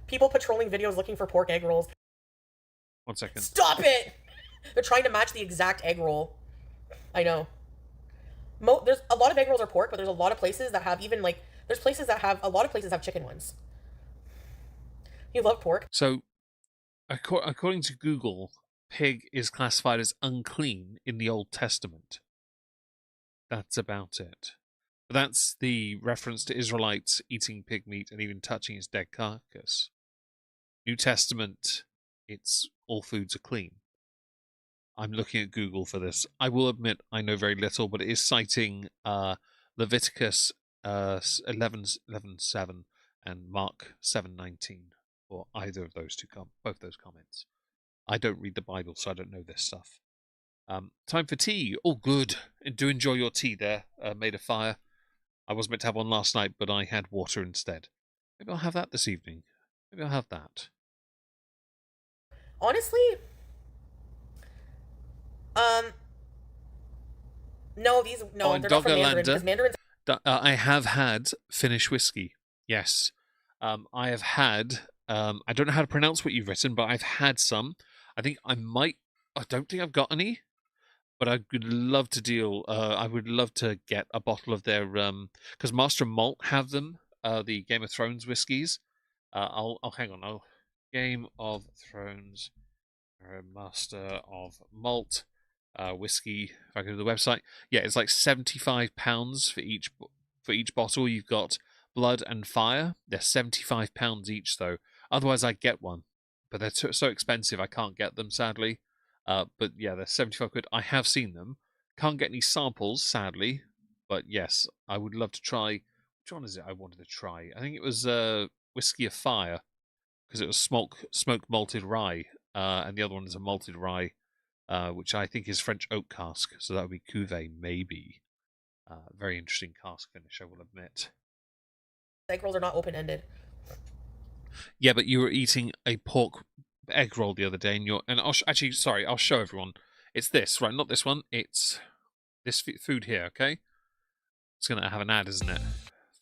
People patrolling videos looking for pork egg rolls. 1 second. Stop it! They're trying to match the exact egg roll. I know. There's a lot of egg rolls are pork, but there's a lot of places that have even like... There's places that have... A lot of places have chicken ones. You love pork? So, according to Google, pig is classified as unclean in the Old Testament. That's about it. But that's the reference to Israelites eating pig meat and even touching its dead carcass. New Testament, it's all foods are clean. I'm looking at Google for this. I will admit I know very little, but it is citing Leviticus 11:7 and Mark 7:19 for either of those both those comments. I don't read the Bible, so I don't know this stuff. Time for tea. Oh, good. Do enjoy your tea there, made of fire. I was meant to have one last night, but I had water instead. Maybe I'll have that this evening. Maybe I'll have that. Honestly, no, they're not from Mandarin because Mandarin's... I have had Finnish whiskey. Yes. I have had, I don't know how to pronounce what you've written, but I've had some. I don't think I've got any, but I would love to I would love to get a bottle of their, because Master and Malt have them, the Game of Thrones whiskies. I'll hang on. Game of Thrones, Master of Malt. Whiskey. If I go to the website, yeah, it's like £75 for each bottle. You've got Blood and Fire. They're £75 each, though. Otherwise, I'd get one, but they're so expensive. I can't get them, sadly. But yeah, they're 75 quid. I have seen them. Can't get any samples, sadly. But yes, I would love to try. Which one is it? I wanted to try. I think it was Whiskey of Fire because it was smoked malted rye, and the other one is a malted rye. Which I think is French oak cask, so that would be cuvee, maybe. Very interesting cask finish, I will admit. egg rolls are not open-ended. Yeah, but you were eating a pork egg roll the other day, and I'll I'll show everyone. It's this, right? Not this one. It's this food here. Okay, it's gonna have an ad, isn't it?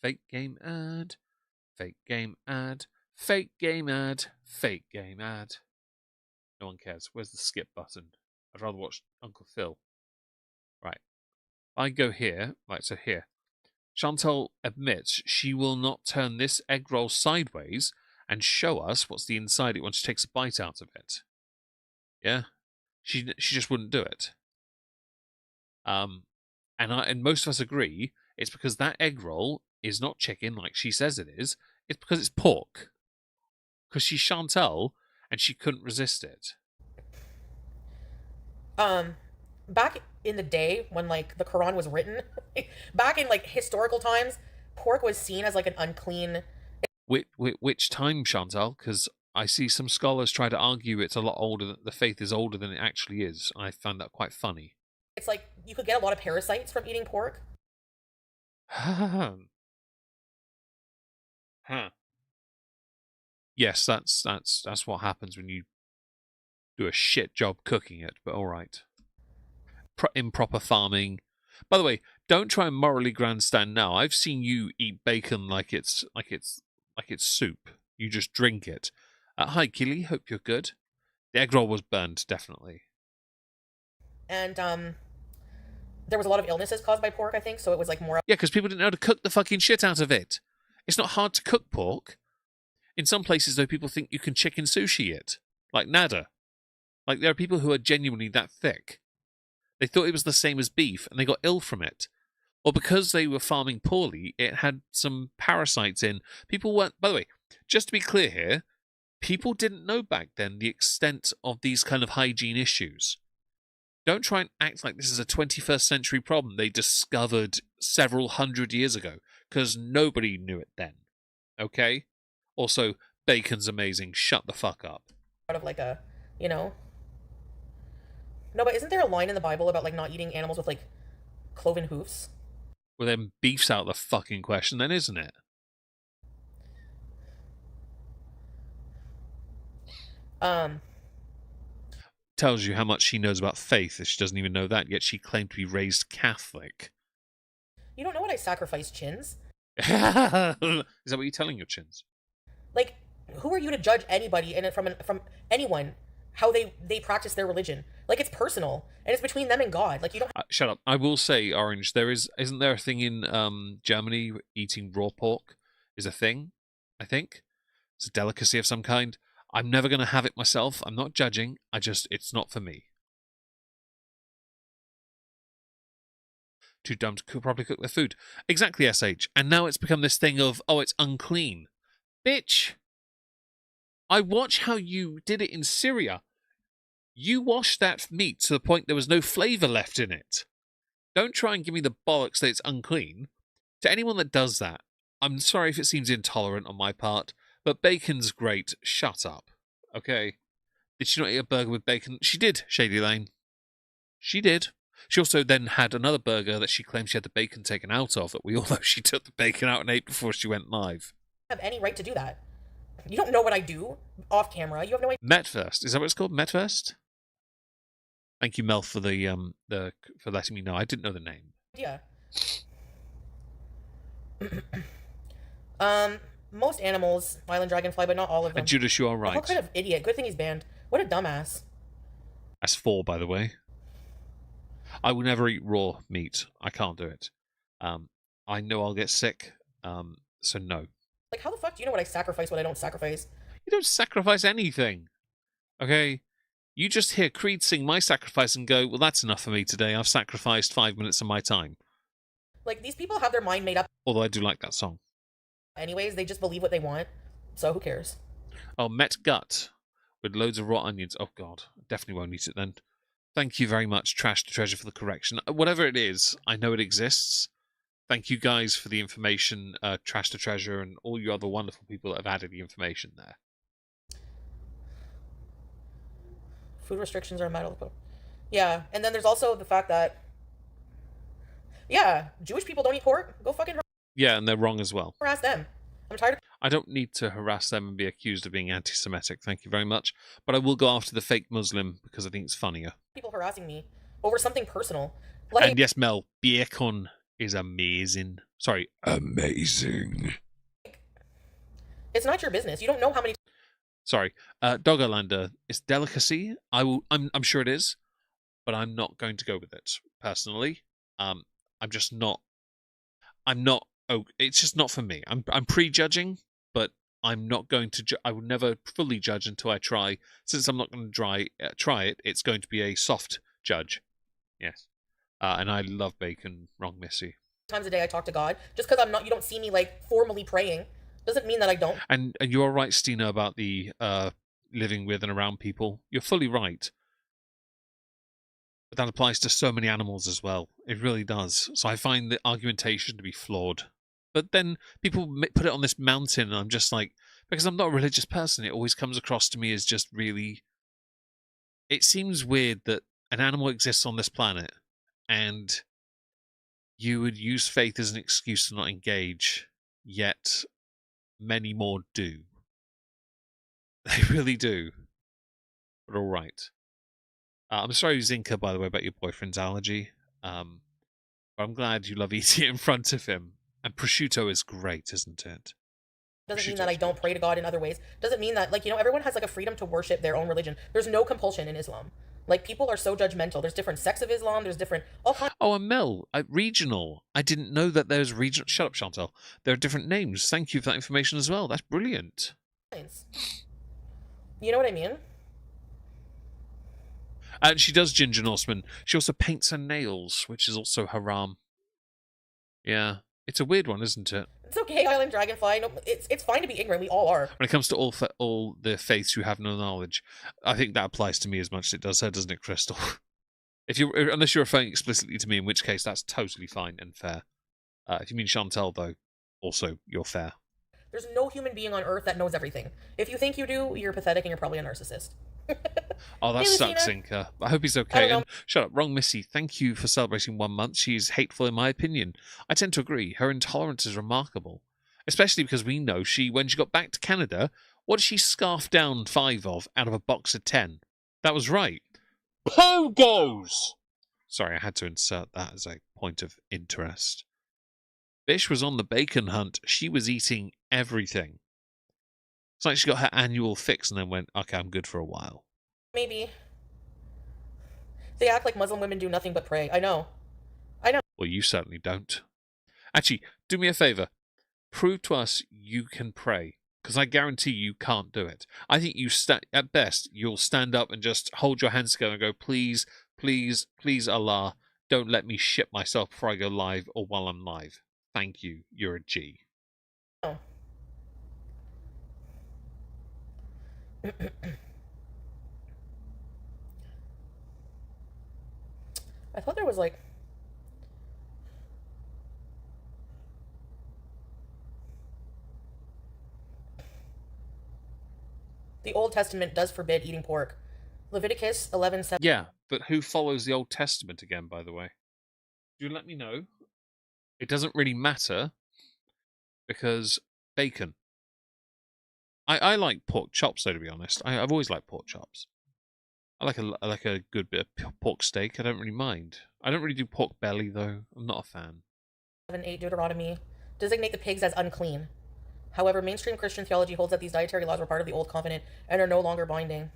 Fake game ad, fake game ad, fake game ad, fake game ad. No one cares. Where's the skip button? I'd rather watch Uncle Phil. Right. I go here. Right, so here. Chantal admits she will not turn this egg roll sideways and show us what's the inside it once she takes a bite out of it. Yeah? She just wouldn't do it. And most of us agree it's because that egg roll is not chicken like she says it is. It's because it's pork. Because she's Chantal and she couldn't resist it. Back in the day when like the Quran was written, back in like historical times, pork was seen as like an unclean. Which time, Chantal? Because I see some scholars try to argue it's a lot older. The faith is older than it actually is. I found that quite funny. It's like you could get a lot of parasites from eating pork. Huh. Yes, that's what happens when you do a shit job cooking it. But all right, improper farming. By the way, don't try and morally grandstand now. I've seen you eat bacon like it's soup. You just drink it. Hi, Keely. Hope you're good. The egg roll was burnt, definitely. And there was a lot of illnesses caused by pork, I think. So it was like more. Yeah, because people didn't know how to cook the fucking shit out of it. It's not hard to cook pork. In some places, though, people think you can chicken sushi it, like nada. Like there are people who are genuinely that thick. They thought it was the same as beef, and they got ill from it. Or because they were farming poorly, it had some parasites in. People weren't. By the way, just to be clear here, people didn't know back then the extent of these kind of hygiene issues. Don't try and act like this is a 21st century problem they discovered several hundred years ago, because nobody knew it then. Okay? Also, bacon's amazing. Shut the fuck up. Out of like a, you know. No, but isn't there a line in the Bible about like not eating animals with like cloven hoofs? Well, then beef's out of the fucking question, then, isn't it? Tells you how much she knows about faith if she doesn't even know that, yet she claimed to be raised Catholic. You don't know what I sacrifice, chins? Is that what you're telling your chins? Like, who are you to judge anybody and from anyone how they practice their religion? Like, it's personal and it's between them and God. Like, you don't. Shut up. I will say, Orange. Isn't there a thing in Germany eating raw pork is a thing? I think it's a delicacy of some kind. I'm never going to have it myself. I'm not judging. It's not for me. Too dumb to properly cook their food. Exactly, SH. And now it's become this thing of, oh, it's unclean. Bitch! I watch how you did it in Syria. You washed that meat to the point there was no flavour left in it. Don't try and give me the bollocks that it's unclean. To anyone that does that, I'm sorry if it seems intolerant on my part, but bacon's great. Shut up. Okay? Did she not eat a burger with bacon? She did, Shady Lane. She did. She also then had another burger that she claimed she had the bacon taken out of, but we all know she took the bacon out and ate before she went live. Have any right to do that. You don't know what I do off camera. You have no idea. Metverst. Is that what it's called? Metverst? Thank you, Mel, for for letting me know. I didn't know the name. Yeah. Most animals, Island Dragonfly, but not all of them. And Judas, you are right. What kind of idiot? Good thing he's banned. What a dumbass. That's 4, by the way. I will never eat raw meat. I can't do it. I know I'll get sick, so no. Like, how the fuck do you know what I sacrifice, what I don't sacrifice? You don't sacrifice anything. Okay? You just hear Creed sing My Sacrifice and go, well, that's enough for me today. I've sacrificed 5 minutes of my time. Like, these people have their mind made up. Although I do like that song. Anyways, they just believe what they want. So who cares? Oh, Met Gut with loads of raw onions. Oh, God. Definitely won't eat it then. Thank you very much, Trash to Treasure, for the correction. Whatever it is, I know it exists. Thank you guys for the information, Trash to Treasure, and all you other wonderful people that have added the information there. Food restrictions are a matter of... Yeah, and then there's also the fact that... Yeah, Jewish people don't eat pork. Go fucking... Yeah, and they're wrong as well. Harass them. I'm tired of... I don't need to harass them and be accused of being anti-Semitic, thank you very much. But I will go after the fake Muslim because I think it's funnier. People harassing me over something personal. And yes, Mel, bacon is amazing. Sorry, amazing. It's not your business. You don't know how many... Sorry, Doggerlander, it's delicacy. I'm sure it is, but I'm not going to go with it personally. I'm just not. I'm not. Oh, it's just not for me. I'm prejudging, but I'm not going to. I will never fully judge until I try. Since I'm not going to try it, it's going to be a soft judge. Yes. And I love bacon, wrong Missy. Times a day I talk to God. Just because you don't see me like formally praying, doesn't mean that I don't. And you're right, Stina, about the living with and around people. You're fully right. But that applies to so many animals as well. It really does. So I find the argumentation to be flawed. But then people put it on this mountain, and I'm just like, because I'm not a religious person, it always comes across to me as just really. It seems weird that an animal exists on this planet, and you would use faith as an excuse to not engage, yet many more do. They really do. But all right. I'm sorry, Zinka, by the way, about your boyfriend's allergy. But I'm glad you love eating it in front of him. And prosciutto is great, isn't it? Doesn't mean that I don't pray to God in other ways. Doesn't mean that, everyone has like a freedom to worship their own religion. There's no compulsion in Islam. Like, people are so judgmental. There's different sects of Islam. There's different all kinds. Oh, and Mel, regional. I didn't know that there's regional. Shut up, Chantal. There are different names. Thank you for that information as well. That's brilliant. You know what I mean? And she does ginger Norseman. She also paints her nails, which is also haram. Yeah. It's a weird one, isn't it? It's okay, Island Dragonfly. No, it's fine to be ignorant. We all are. When it comes to all the faiths who have no knowledge, I think that applies to me as much as it does her, doesn't it, Crystal? Unless you're referring explicitly to me, in which case that's totally fine and fair. If you mean Chantal, though, also you're fair. There's no human being on Earth that knows everything. If you think you do, you're pathetic and you're probably a narcissist. Oh, that Hey, sucks, Lucina. Inca. I hope he's I okay. don't know. And shut up, wrong Missy. Thank you for celebrating 1 month. She's hateful in my opinion. I tend to agree. Her intolerance is remarkable. Especially because we know when she got back to Canada, what did she scarf down 5 of out of a box of 10? That was right. Pogos! Sorry, I had to insert that as a point of interest. Bish was on the bacon hunt. She was eating everything. It's like she got her annual fix and then went, okay, I'm good for a while. Maybe. They act like Muslim women do nothing but pray. I know. Well, you certainly don't. Actually, do me a favor. Prove to us you can pray, because I guarantee you can't do it. I think at best, you'll stand up and just hold your hands together and go, please, please, please, Allah, don't let me shit myself before I go live or while I'm live. Thank you. You're a G. Oh. I thought there was like... The Old Testament does forbid eating pork. Leviticus 11:7. Yeah, but who follows the Old Testament again, by the way? Do you let me know? It doesn't really matter, because bacon. I like pork chops, though, to be honest. I've always liked pork chops. I like a good bit of pork steak. I don't really mind. I don't really do pork belly, though. I'm not a fan. 7:8 Deuteronomy designate the pigs as unclean. However, mainstream Christian theology holds that these dietary laws were part of the Old Covenant and are no longer binding.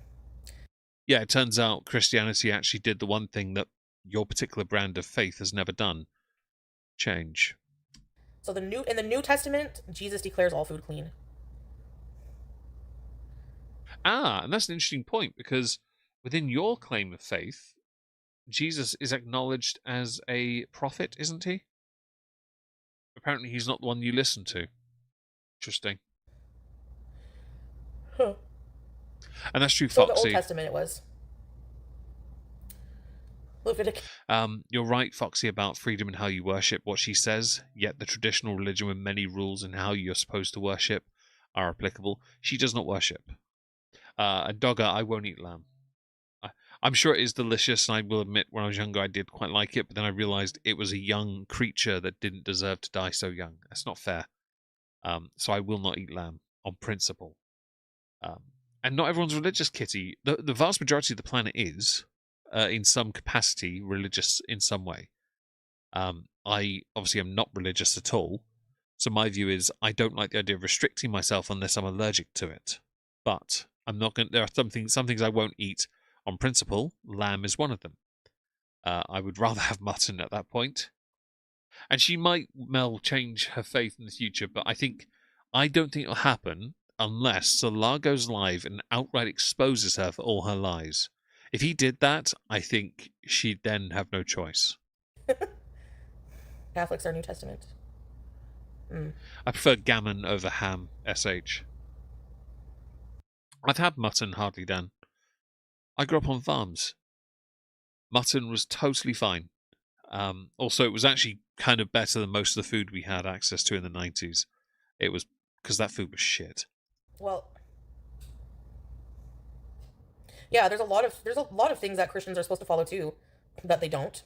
Yeah, it turns out Christianity actually did the one thing that your particular brand of faith has never done. Change. So in the New Testament, Jesus declares all food clean. And that's an interesting point, because within your claim of faith, Jesus is acknowledged as a prophet, isn't he? Apparently he's not the one you listen to. Interesting. Huh. And that's true, So Foxy. the Old Testament it was. Leviticus. You're right, Foxy, about freedom and how you worship what she says, yet the traditional religion with many rules and how you're supposed to worship are applicable. She does not worship. And Dogger, I won't eat lamb. I'm sure it is delicious, and I will admit when I was younger I did quite like it, but then I realised it was a young creature that didn't deserve to die so young. That's not fair. So I will not eat lamb, on principle. And not everyone's religious, Kitty. The vast majority of the planet is, in some capacity, religious in some way. I obviously am not religious at all, so my view is I don't like the idea of restricting myself unless I'm allergic to it. But I'm not going. There are some things I won't eat on principle. Lamb is one of them. I would rather have mutton at that point. And she might, Mel, change her faith in the future, but I don't think it'll happen unless Salah goes live and outright exposes her for all her lies. If he did that, I think she'd then have no choice. Catholics are New Testament. I prefer gammon over ham, SH. I've had mutton, hardly done. I grew up on farms. Mutton was totally fine. Also, it was actually kind of better than most of the food we had access to in the 90s. It was because that food was shit. Well, yeah, there's a lot of things that Christians are supposed to follow too that they don't.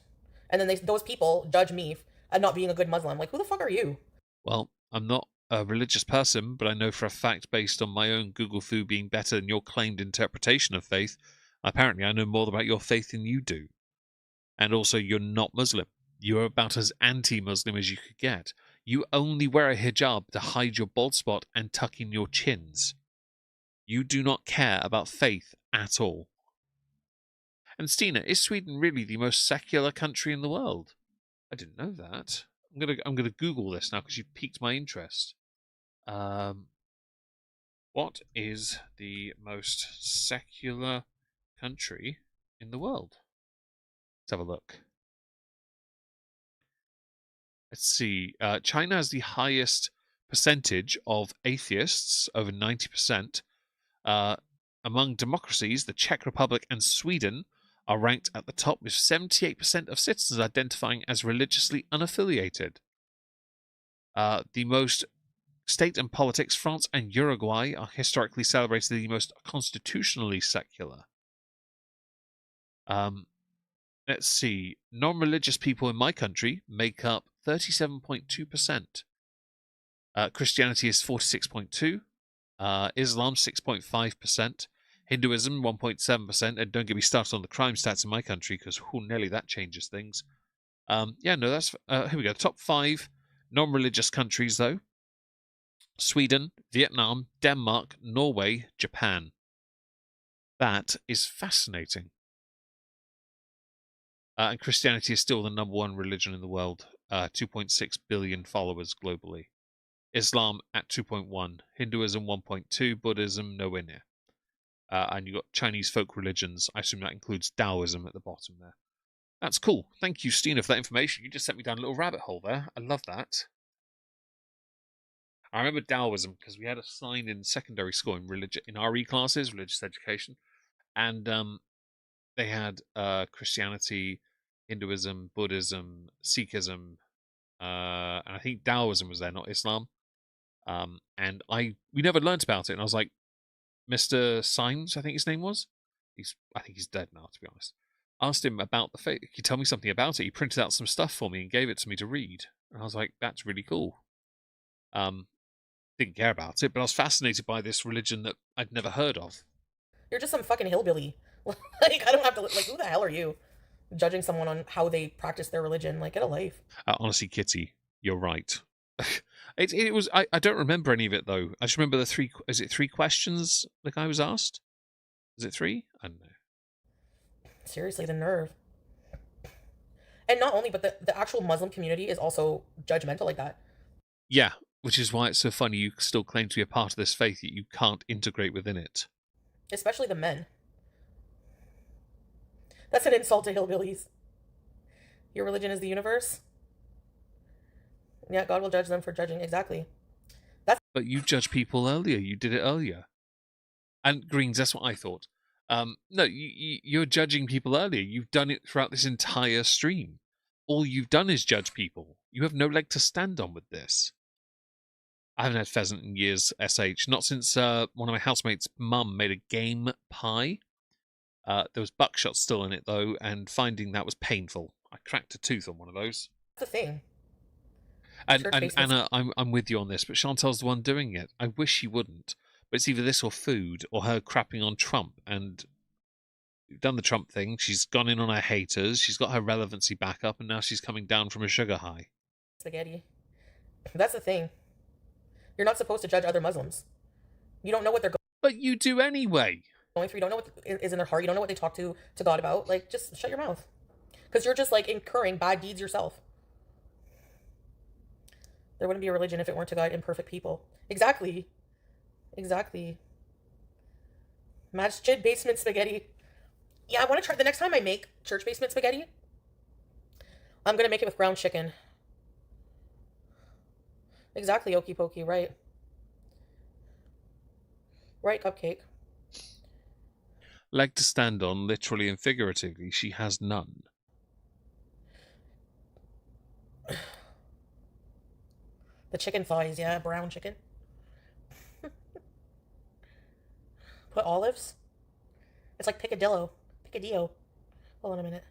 And then those people judge me at not being a good Muslim. Like, who the fuck are you? Well, I'm not a religious person, but I know for a fact, based on my own Google food being better than your claimed interpretation of faith, apparently I know more about your faith than you do. And also, you're not Muslim. You're about as anti-Muslim as you could get. You only wear a hijab to hide your bald spot and tuck in your chins. You do not care about faith at all. And Stina, is Sweden really the most secular country in the world? I didn't know that. I'm gonna Google this now because you've piqued my interest. What is the most secular country in the world? Let's have a look. Let's see. China has the highest percentage of atheists, over 90%. Among democracies, the Czech Republic and Sweden are ranked at the top with 78% of citizens identifying as religiously unaffiliated. The most state and politics, France and Uruguay are historically celebrated the most constitutionally secular. Let's see. Non-religious people in my country make up 37.2%. Christianity is 46.2%. Islam 6.5%. Hinduism 1.7%. And don't get me started on the crime stats in my country because nearly that changes things. Here we go. Top 5 non-religious countries, though. Sweden, Vietnam, Denmark, Norway, Japan. That is fascinating. And Christianity is still the number 1 religion in the world. 2.6 billion followers globally. Islam at 2.1. Hinduism 1.2. Buddhism nowhere near. And you've got Chinese folk religions. I assume that includes Taoism at the bottom there. That's cool. Thank you, Stina, for that information. You just sent me down a little rabbit hole there. I love that. I remember Taoism because we had a sign in secondary school in RE classes, religious education, and they had Christianity, Hinduism, Buddhism, Sikhism, and I think Taoism was there, not Islam. And we never learnt about it, and I was like, Mr. Symes, I think his name was. I think he's dead now, to be honest. Asked him about the faith. He told me something about it. He printed out some stuff for me and gave it to me to read. And I was like, that's really cool. Didn't care about it, but I was fascinated by this religion that I'd never heard of. You're just some fucking hillbilly. Like, I don't have to, like, who the hell are you? Judging someone on how they practice their religion. Like, get a life. Honestly, Kitty, you're right. It was. I don't remember any of it though. I just remember the 3. Is it 3 questions the guy was asked? Is it 3? I don't know. Seriously, the nerve. And not only, but the actual Muslim community is also judgmental like that. Yeah, which is why it's so funny you still claim to be a part of this faith yet you can't integrate within it. Especially the men. That's an insult to hillbillies. Your religion is the universe? Yeah, God will judge them for judging. Exactly. But you judged people earlier. You did it earlier. And Greens, that's what I thought. No, you're judging people earlier. You've done it throughout this entire stream. All you've done is judge people. You have no leg to stand on with this. I haven't had pheasant in years, SH. Not since one of my housemates' mum made a game pie. There was buckshot still in it, though, and finding that was painful. I cracked a tooth on one of those. That's the thing. And Anna, I'm with you on this, but Chantal's the one doing it. I wish she wouldn't. But it's either this or food, or her crapping on Trump. And we've done the Trump thing. She's gone in on her haters. She's got her relevancy back up, and now she's coming down from a sugar high. Spaghetti. That's the thing. You're not supposed to judge other Muslims. You don't know what they're But you do anyway. going through. You don't know what is in their heart. You don't know what they talk to God about. Like, just shut your mouth. Because you're just, like, incurring bad deeds yourself. There wouldn't be a religion if it weren't to guide imperfect people. Exactly. Exactly. Masjid basement spaghetti. Yeah, I want to try. The next time I make church basement spaghetti, I'm gonna make it with ground chicken. Exactly, Okie Pokey, right. Right, Cupcake. Leg to stand on, literally and figuratively, she has none. The chicken thighs, yeah, brown chicken. Put olives. It's like picadillo. Picadillo. Hold on a minute.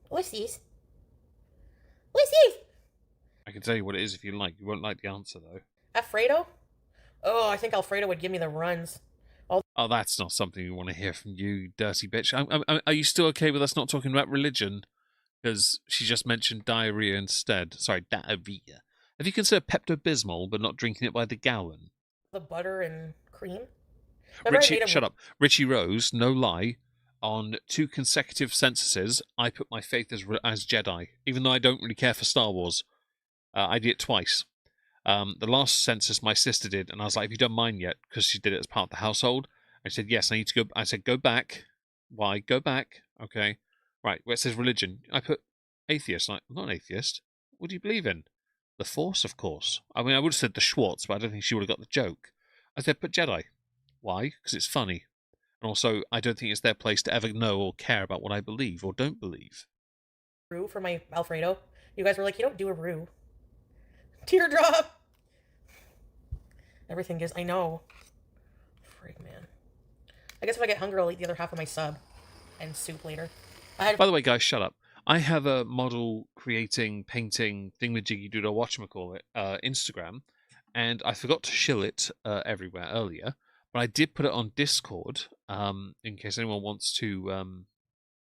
What's these? What's these? I can tell you what it is if you like. You won't like the answer, though. Alfredo? Oh, I think Alfredo would give me the runs. Oh, that's not something we want to hear from you, dirty bitch. Are you still okay with us not talking about religion? Because she just mentioned diarrhea instead. Sorry, diarrhea. Have you considered Pepto-Bismol, but not drinking it by the gallon? The butter and cream. Remember Richie, shut up. Richie Rose, no lie, on 2 consecutive censuses, I put my faith as Jedi, even though I don't really care for Star Wars. I did it twice. The last census my sister did, and I was like, have you done mine yet? Because she did it as part of the household. I said, yes, I need to go. I said, go back. Why? Go back. Okay. Right, where it says religion, I put atheist. I'm not an atheist. What do you believe in? The Force, of course. I mean, I would have said the Schwartz, but I don't think she would have got the joke. I said, put Jedi. Why? Because it's funny. And also, I don't think it's their place to ever know or care about what I believe or don't believe. Roux for my Alfredo. You guys were like, you don't do a roux. Teardrop! Everything is. I know. Frig, man. I guess if I get hungry, I'll eat the other half of my sub and soup later. By the way, guys, shut up. I have a model creating, painting, thingamajiggy doodle, whatchamacallit, Instagram, and I forgot to shill it everywhere earlier, but I did put it on Discord in case anyone wants to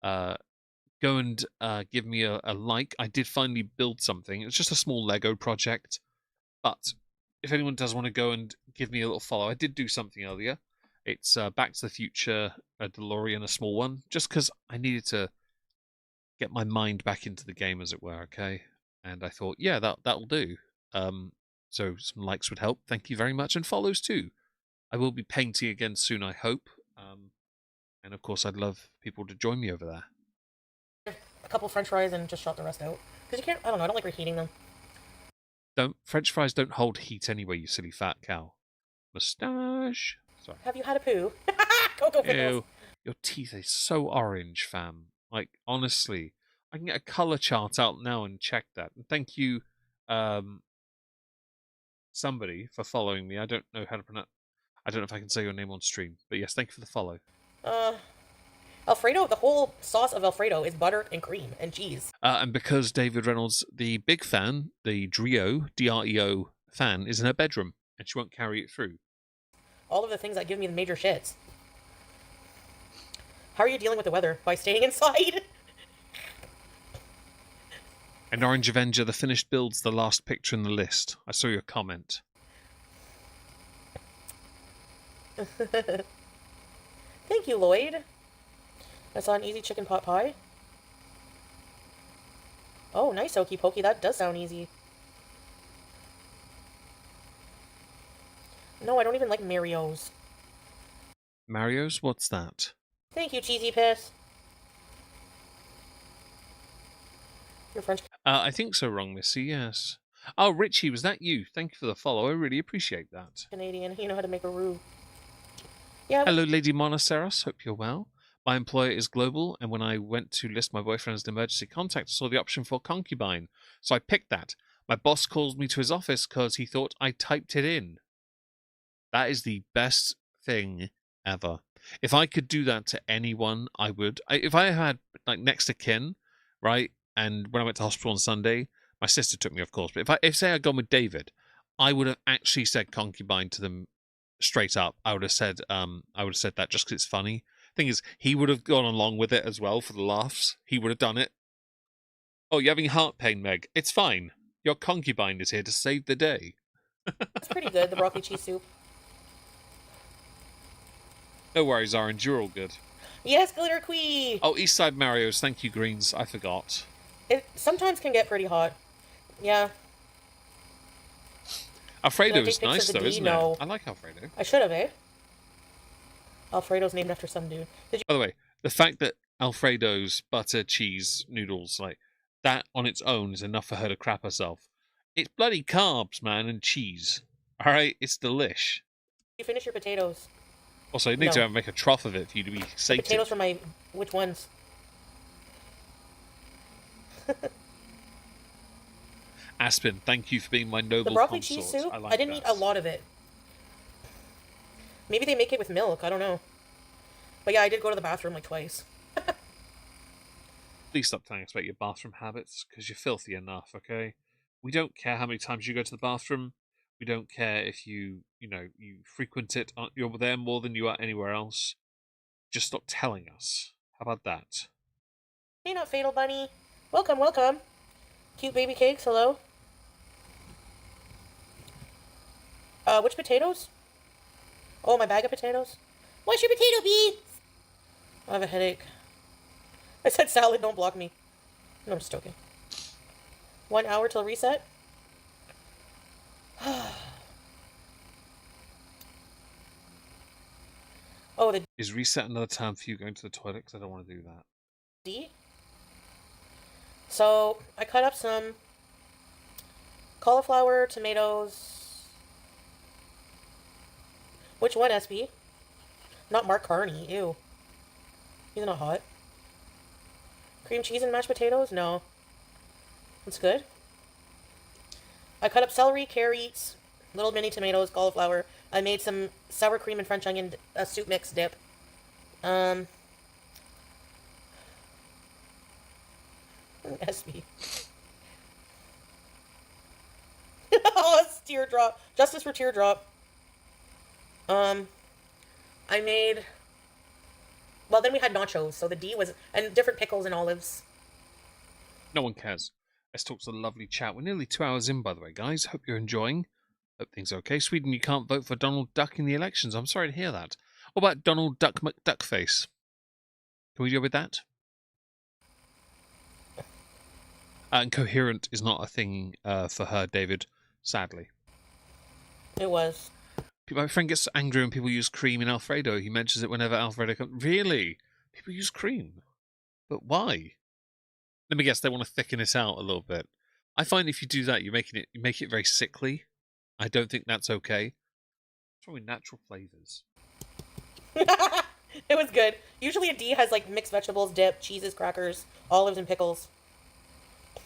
go and give me a like. I did finally build something. It's just a small Lego project, but if anyone does want to go and give me a little follow, I did do something earlier. It's Back to the Future, a DeLorean, a small one, just because I needed to get my mind back into the game, as it were, okay? And I thought, yeah, that'll do. So some likes would help. Thank you very much, and follows too. I will be painting again soon, I hope. And of course, I'd love people to join me over there. A couple French fries and just shot the rest out. Because you can't. I don't know. I don't like reheating them. French fries don't hold heat anyway, you silly fat cow. Mustache. Sorry. Have you had a poo? Cocoa pickles. Ew. Your teeth are so orange, fam. Like, honestly. I can get a colour chart out now and check that. And thank you, somebody, for following me. I don't know how to pronounce... I don't know if I can say your name on stream. But yes, thank you for the follow. Alfredo, the whole sauce of Alfredo is butter and cream and cheese. And because David Reynolds, the big fan, the Drio, D-R-E-O fan, is in her bedroom. And she won't carry it through. All of the things that give me the major shits. How are you dealing with the weather? By staying inside? And Orange Avenger, the finished build's the last picture in the list. I saw your comment. Thank you, Lloyd. I saw an easy chicken pot pie. Oh, nice, Okie Pokey. That does sound easy. No, I don't even like Mario's. Mario's? What's that? Thank you, Cheesy Piss. Your French. I think so, wrong, Missy, yes. Oh, Richie, was that you? Thank you for the follow. I really appreciate that. Canadian. You know how to make a roux. Yeah. Hello, Lady Monoceros. Hope you're well. My employer is global, and when I went to list my boyfriend as an emergency contact, I saw the option for concubine. So I picked that. My boss called me to his office because he thought I typed it in. That is the best thing ever. If I could do that to anyone, I would. If I had, like, next of kin, right, and when I went to hospital on Sunday, my sister took me, of course, but if say I'd gone with David, I would have actually said concubine to them straight up. I would have said that just because it's funny. Thing is, he would have gone along with it as well for the laughs. He would have done it. Oh, you're having heart pain, Meg. It's fine. Your concubine is here to save the day. It's pretty good, the broccoli cheese soup. No worries, Orange. You're all good. Yes, Glitter Quee! Oh, Eastside Mario's. Thank you, Greens. I forgot. It sometimes can get pretty hot. Yeah. Alfredo's take pics nice of the though, D? isn't No. it? I like Alfredo. I should have, eh? Alfredo's named after some dude. Did you? By the way, the fact that Alfredo's butter cheese noodles, like that on its own, is enough for her to crap herself. It's bloody carbs, man, and cheese. All right, it's delish. You finish your potatoes? Also, you need No. to make a trough of it for you to be The sated. potatoes from my... Which ones? Aspen, thank you for being my noble The broccoli consort. cheese soup? Like I didn't eat a lot of it. Maybe they make it with milk. I don't know. But yeah, I did go to the bathroom like twice. Please stop telling us about your bathroom habits, because you're filthy enough, okay? We don't care how many times you go to the bathroom. We don't care if you frequent it. You're there more than you are anywhere else. Just stop telling us. How about that? Hey, not Fatal Bunny. Welcome, welcome. Cute baby cakes, hello. Which potatoes? Oh, my bag of potatoes? What's your potato beans? I have a headache. I said salad, don't block me. No, I'm just joking. 1 hour till reset? Oh, the Is reset another time for you going to the toilet? Because I don't want to do that. D? So, I cut up some cauliflower, tomatoes. Which one, SB? Not Mark Carney, ew. He's not hot. Cream cheese and mashed potatoes? No. That's good. I cut up celery, carrots, little mini tomatoes, cauliflower. I made some sour cream and French onion soup mix dip. SB. Oh, it's teardrop. Justice for teardrop. I made... Well, then we had nachos, so the D was... And different pickles and olives. No one cares. Let's talk to the lovely chat. We're nearly 2 hours in, by the way, guys. Hope you're enjoying. Hope things are okay. Sweden, you can't vote for Donald Duck in the elections. I'm sorry to hear that. What about Donald Duck McDuckface? Can we go with that? And coherent is not a thing for her, David, sadly. It was. My friend gets angry when people use cream in Alfredo. He mentions it whenever Alfredo comes. Really? People use cream? But why? Let me guess, they want to thicken it out a little bit. I find if you do that, you make it very sickly. I don't think that's okay. It's probably natural flavors. It was good. Usually a D has like mixed vegetables, dip, cheeses, crackers, olives, and pickles.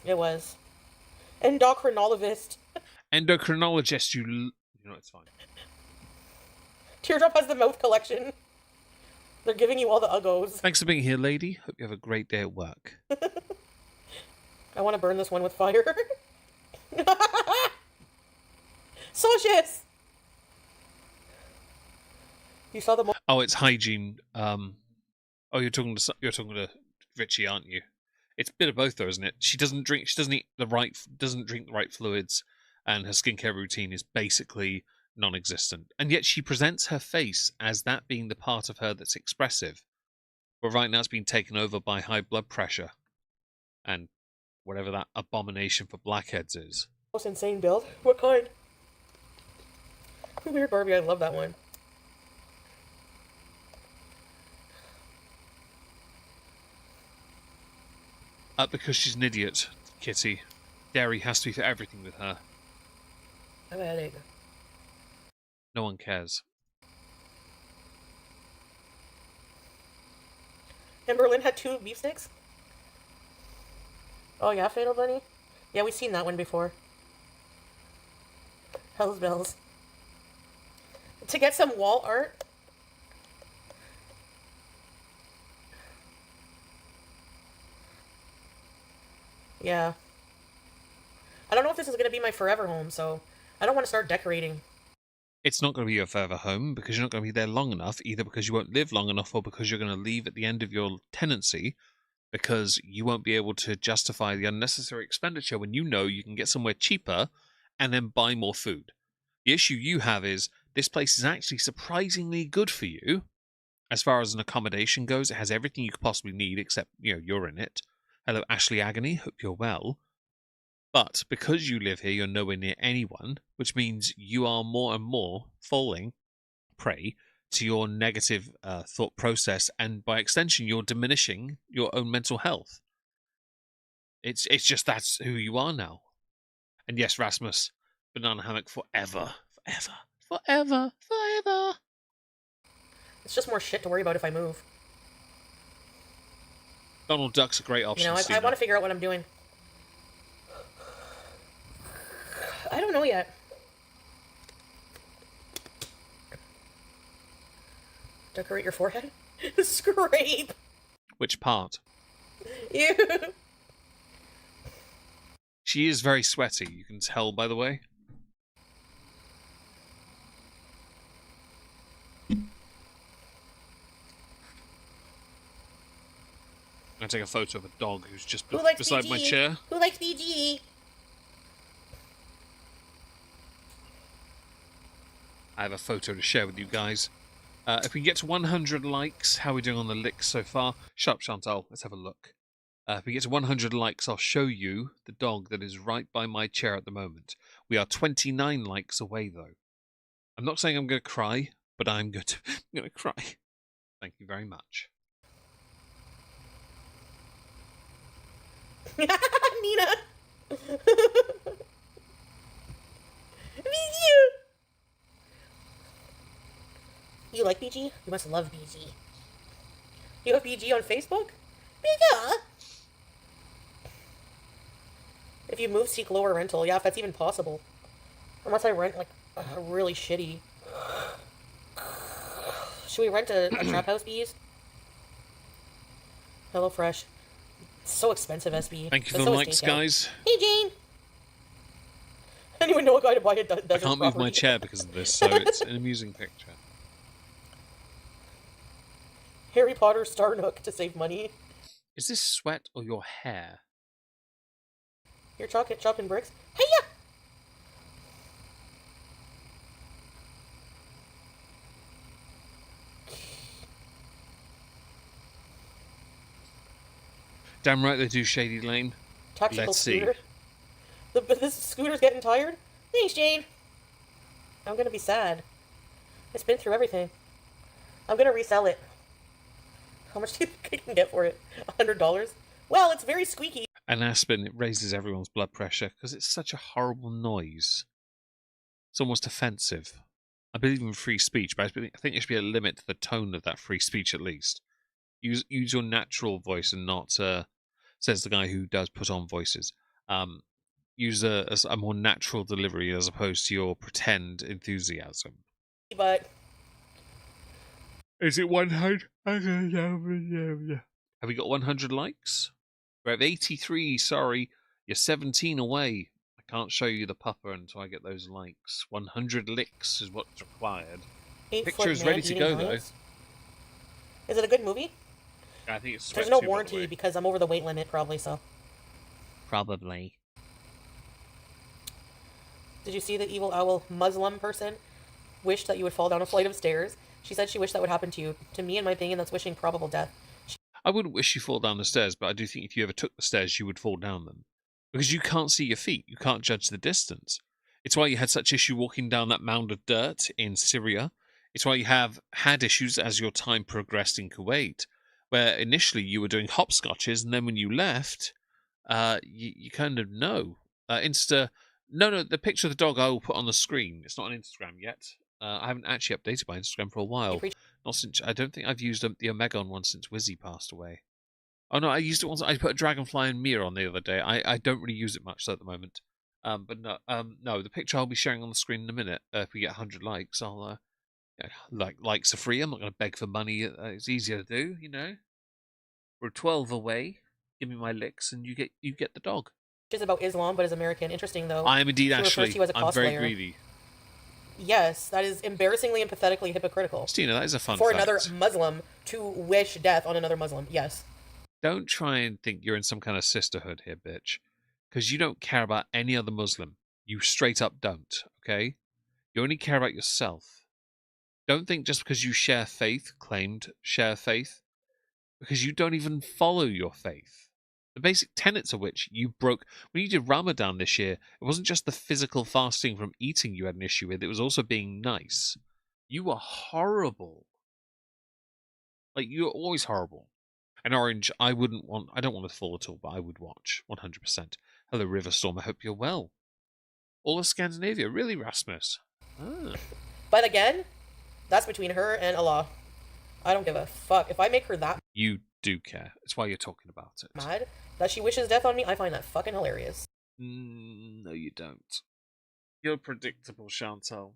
It was. Endocrinologist. Endocrinologist, you know, it's fine. Teardrop has the mouth collection. They're giving you all the uggos. Thanks for being here, lady. Hope you have a great day at work. I want to burn this one with fire. Socius! You saw the... Oh, it's hygiene. Oh, you're talking to Richie, aren't you? It's a bit of both, though, isn't it? She doesn't drink the right fluids, and her skincare routine is basically non-existent. And yet she presents her face as that being the part of her that's expressive. But right now it's being taken over by high blood pressure and whatever that abomination for blackheads is. Most insane build? What kind? Weird Barbie, I love that one. Because she's an idiot, Kitty. Dairy has to be for everything with her. I have a headache. No one cares. And Berlin had 2 beef sticks? Oh yeah, Fatal Bunny? Yeah, we've seen that one before. Hell's bells. To get some wall art... Yeah. I don't know if this is going to be my forever home, so I don't want to start decorating. It's not going to be your forever home because you're not going to be there long enough, either because you won't live long enough or because you're going to leave at the end of your tenancy because you won't be able to justify the unnecessary expenditure when you know you can get somewhere cheaper and then buy more food. The issue you have is this place is actually surprisingly good for you as far as an accommodation goes. It has everything you could possibly need except, you're in it. Hello, Ashley Agony. Hope you're well. But because you live here, you're nowhere near anyone, which means you are more and more falling prey to your negative thought process, and by extension, you're diminishing your own mental health. It's just that's who you are now. And yes, Rasmus, banana hammock forever, forever, forever, forever. It's just more shit to worry about if I move. Donald Duck's a great option. I want to figure out what I'm doing. I don't know yet. Decorate your forehead? Scrape! Which part? Ew. She is very sweaty, you can tell by the way. I'm going to take a photo of a dog who's just beside my chair. Who likes BG? I have a photo to share with you guys. If we get to 100 likes, how are we doing on the licks so far? Shut up, Chantal. Let's have a look. If we get to 100 likes, I'll show you the dog that is right by my chair at the moment. We are 29 likes away, though. I'm not saying I'm going to cry, but I'm going to cry. Thank you very much. Nina! You like BG? You must love BG. You have BG on Facebook? Yeah. If you move, seek lower rental. Yeah, if that's even possible. Unless I rent, like, a really shitty... Should we rent a trap house, bees? HelloFresh. It's so expensive, SB. Thank you for the likes, guys. Hey, Jane! I don't even know a guy to buy a desert I can't move my chair because of this, so it's an amusing picture. Harry Potter Star Nook to save money. Is this sweat or your hair? You're chopping bricks? Hey, yeah! Damn right they do, Shady Lane. Tactical Let's scooter. see. This scooter's getting tired? Thanks, Jane. I'm gonna be sad. It's been through everything. I'm gonna resell it. How much do you think I can get for it? $100? Well, it's very squeaky. And Aspen, it raises everyone's blood pressure because it's such a horrible noise. It's almost offensive. I believe in free speech, but I think there should be a limit to the tone of that free speech at least. Use your natural voice and not, says the guy who does put on voices. Use a more natural delivery as opposed to your pretend enthusiasm. But... Is it 100? Have we got 100 likes? We're at 83, sorry. You're 17 away. I can't show you the pupper until I get those likes. 100 licks is what's required. Picture is ready to go, though. Is it a good movie? I think it's There's no warranty because I'm over the weight limit, probably, so. Probably. Did you see the evil owl Muslim person wished that you would fall down a flight of stairs? She said she wished that would happen to you. To me, in my opinion, that's wishing probable death. I wouldn't wish you fall down the stairs, but I do think if you ever took the stairs, you would fall down them. Because you can't see your feet. You can't judge the distance. It's why you had such issue walking down that mound of dirt in Syria. It's why you have had issues as your time progressed in Kuwait, where initially you were doing hopscotches, and then when you left, you kind of know. No, the picture of the dog I will put on the screen. It's not on Instagram yet. I haven't actually updated my Instagram for a while. Not since I don't think I've used the Omegon one since Wizzy passed away. Oh no, I used it once. I put a Dragonfly and Mia on the other day. I don't really use it much though at the moment. But no, the picture I'll be sharing on the screen in a minute. If we get 100 likes, I'll likes are free. I'm not going to beg for money. It's easier to do, you know. We're 12 away. Give me my licks, and you get the dog. Is about Islam, but is American. Interesting though. I am indeed Ashley. I'm very greedy. Yes, that is embarrassingly and pathetically hypocritical. Stina, that is a fun for fact. Another Muslim to wish death on another Muslim. Yes. Don't try and think you're in some kind of sisterhood here, bitch. Because you don't care about any other Muslim. You straight up don't, okay? You only care about yourself. Don't think just because you share faith, because you don't even follow your faith. The basic tenets of which you broke when you did Ramadan this year. It wasn't just the physical fasting from eating you had an issue with, it was also being nice. You were horrible. Like, you're always horrible. And Orange, I don't want to fall at all, but I would watch 100%. Hello, Riverstorm, I hope you're well. All of Scandinavia, really, Rasmus? Ah. But again, that's between her and Allah. I don't give a fuck. If I make her that You do care. It's why you're talking about it. mad that she wishes death on me, I find that fucking hilarious. No, you don't. You're predictable, Chantal.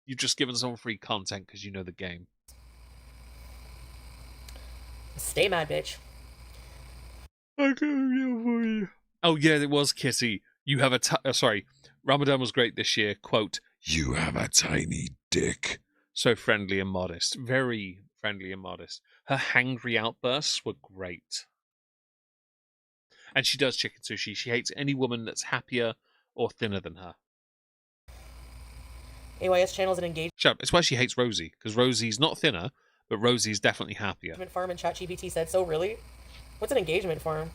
You've just given someone free content because you know the game. Stay mad, bitch. I can't feel for you. Oh yeah, it was Kitty. You have a sorry. Ramadan was great this year. Quote, you have a tiny dick. So friendly and modest. Very friendly and modest. Her hangry outbursts were great. And she does chicken sushi. She hates any woman that's happier or thinner than her. AYS channel's an engagement Shut up. It's why she hates Rosie. Because Rosie's not thinner, but Rosie's definitely happier. farm, and ChatGPT said so. Really? What's an engagement farm?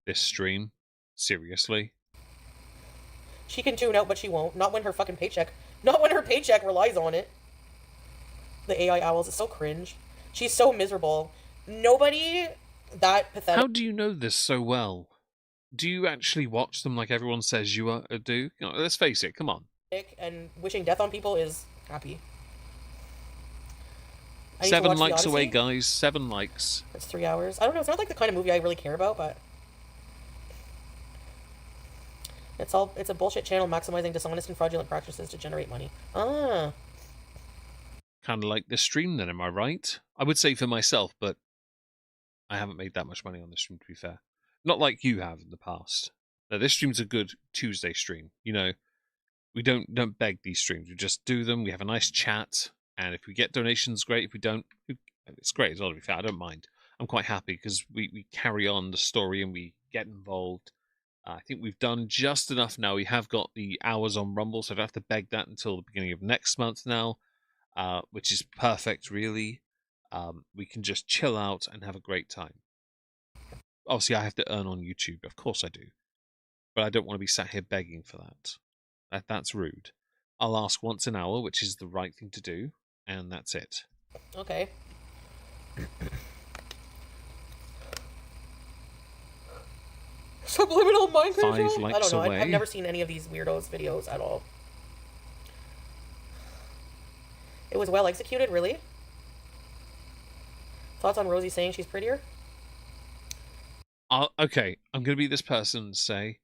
This stream? Seriously? She can tune out, but she won't. Not when her fucking paycheck. Not when her paycheck relies on it. The AI owls is so cringe. She's so miserable. Nobody that pathetic. How do you know this so well? Do you actually watch them like everyone says you do? You know, let's face it, come on. And wishing death on people is happy. 7 likes away, guys. 7 likes. It's 3 hours. I don't know. It's not like the kind of movie I really care about, but it's a bullshit channel maximizing dishonest and fraudulent practices to generate money. Ah. Kind of like this stream, then, am I right? I would say for myself, but I haven't made that much money on this stream, to be fair. Not like you have in the past. Now, this stream's a good Tuesday stream. You know, we don't beg these streams. We just do them. We have a nice chat, and if we get donations, great. If we don't, it's great as well. To be fair, I don't mind. I'm quite happy because we carry on the story and we get involved. I think we've done just enough now. We have got the hours on Rumble, so I don't have to beg that until the beginning of next month now, which is perfect, really. We can just chill out and have a great time. Obviously, I have to earn on YouTube. Of course I do. But I don't want to be sat here begging for that. That's rude. I'll ask once an hour, which is the right thing to do, and that's it. Okay. Subliminal mind control? 5 likes I don't know. away. I've never seen any of these weirdos' videos at all. It was well executed, really? Thoughts on Rosie saying she's prettier? Okay, I'm going to be this person and say,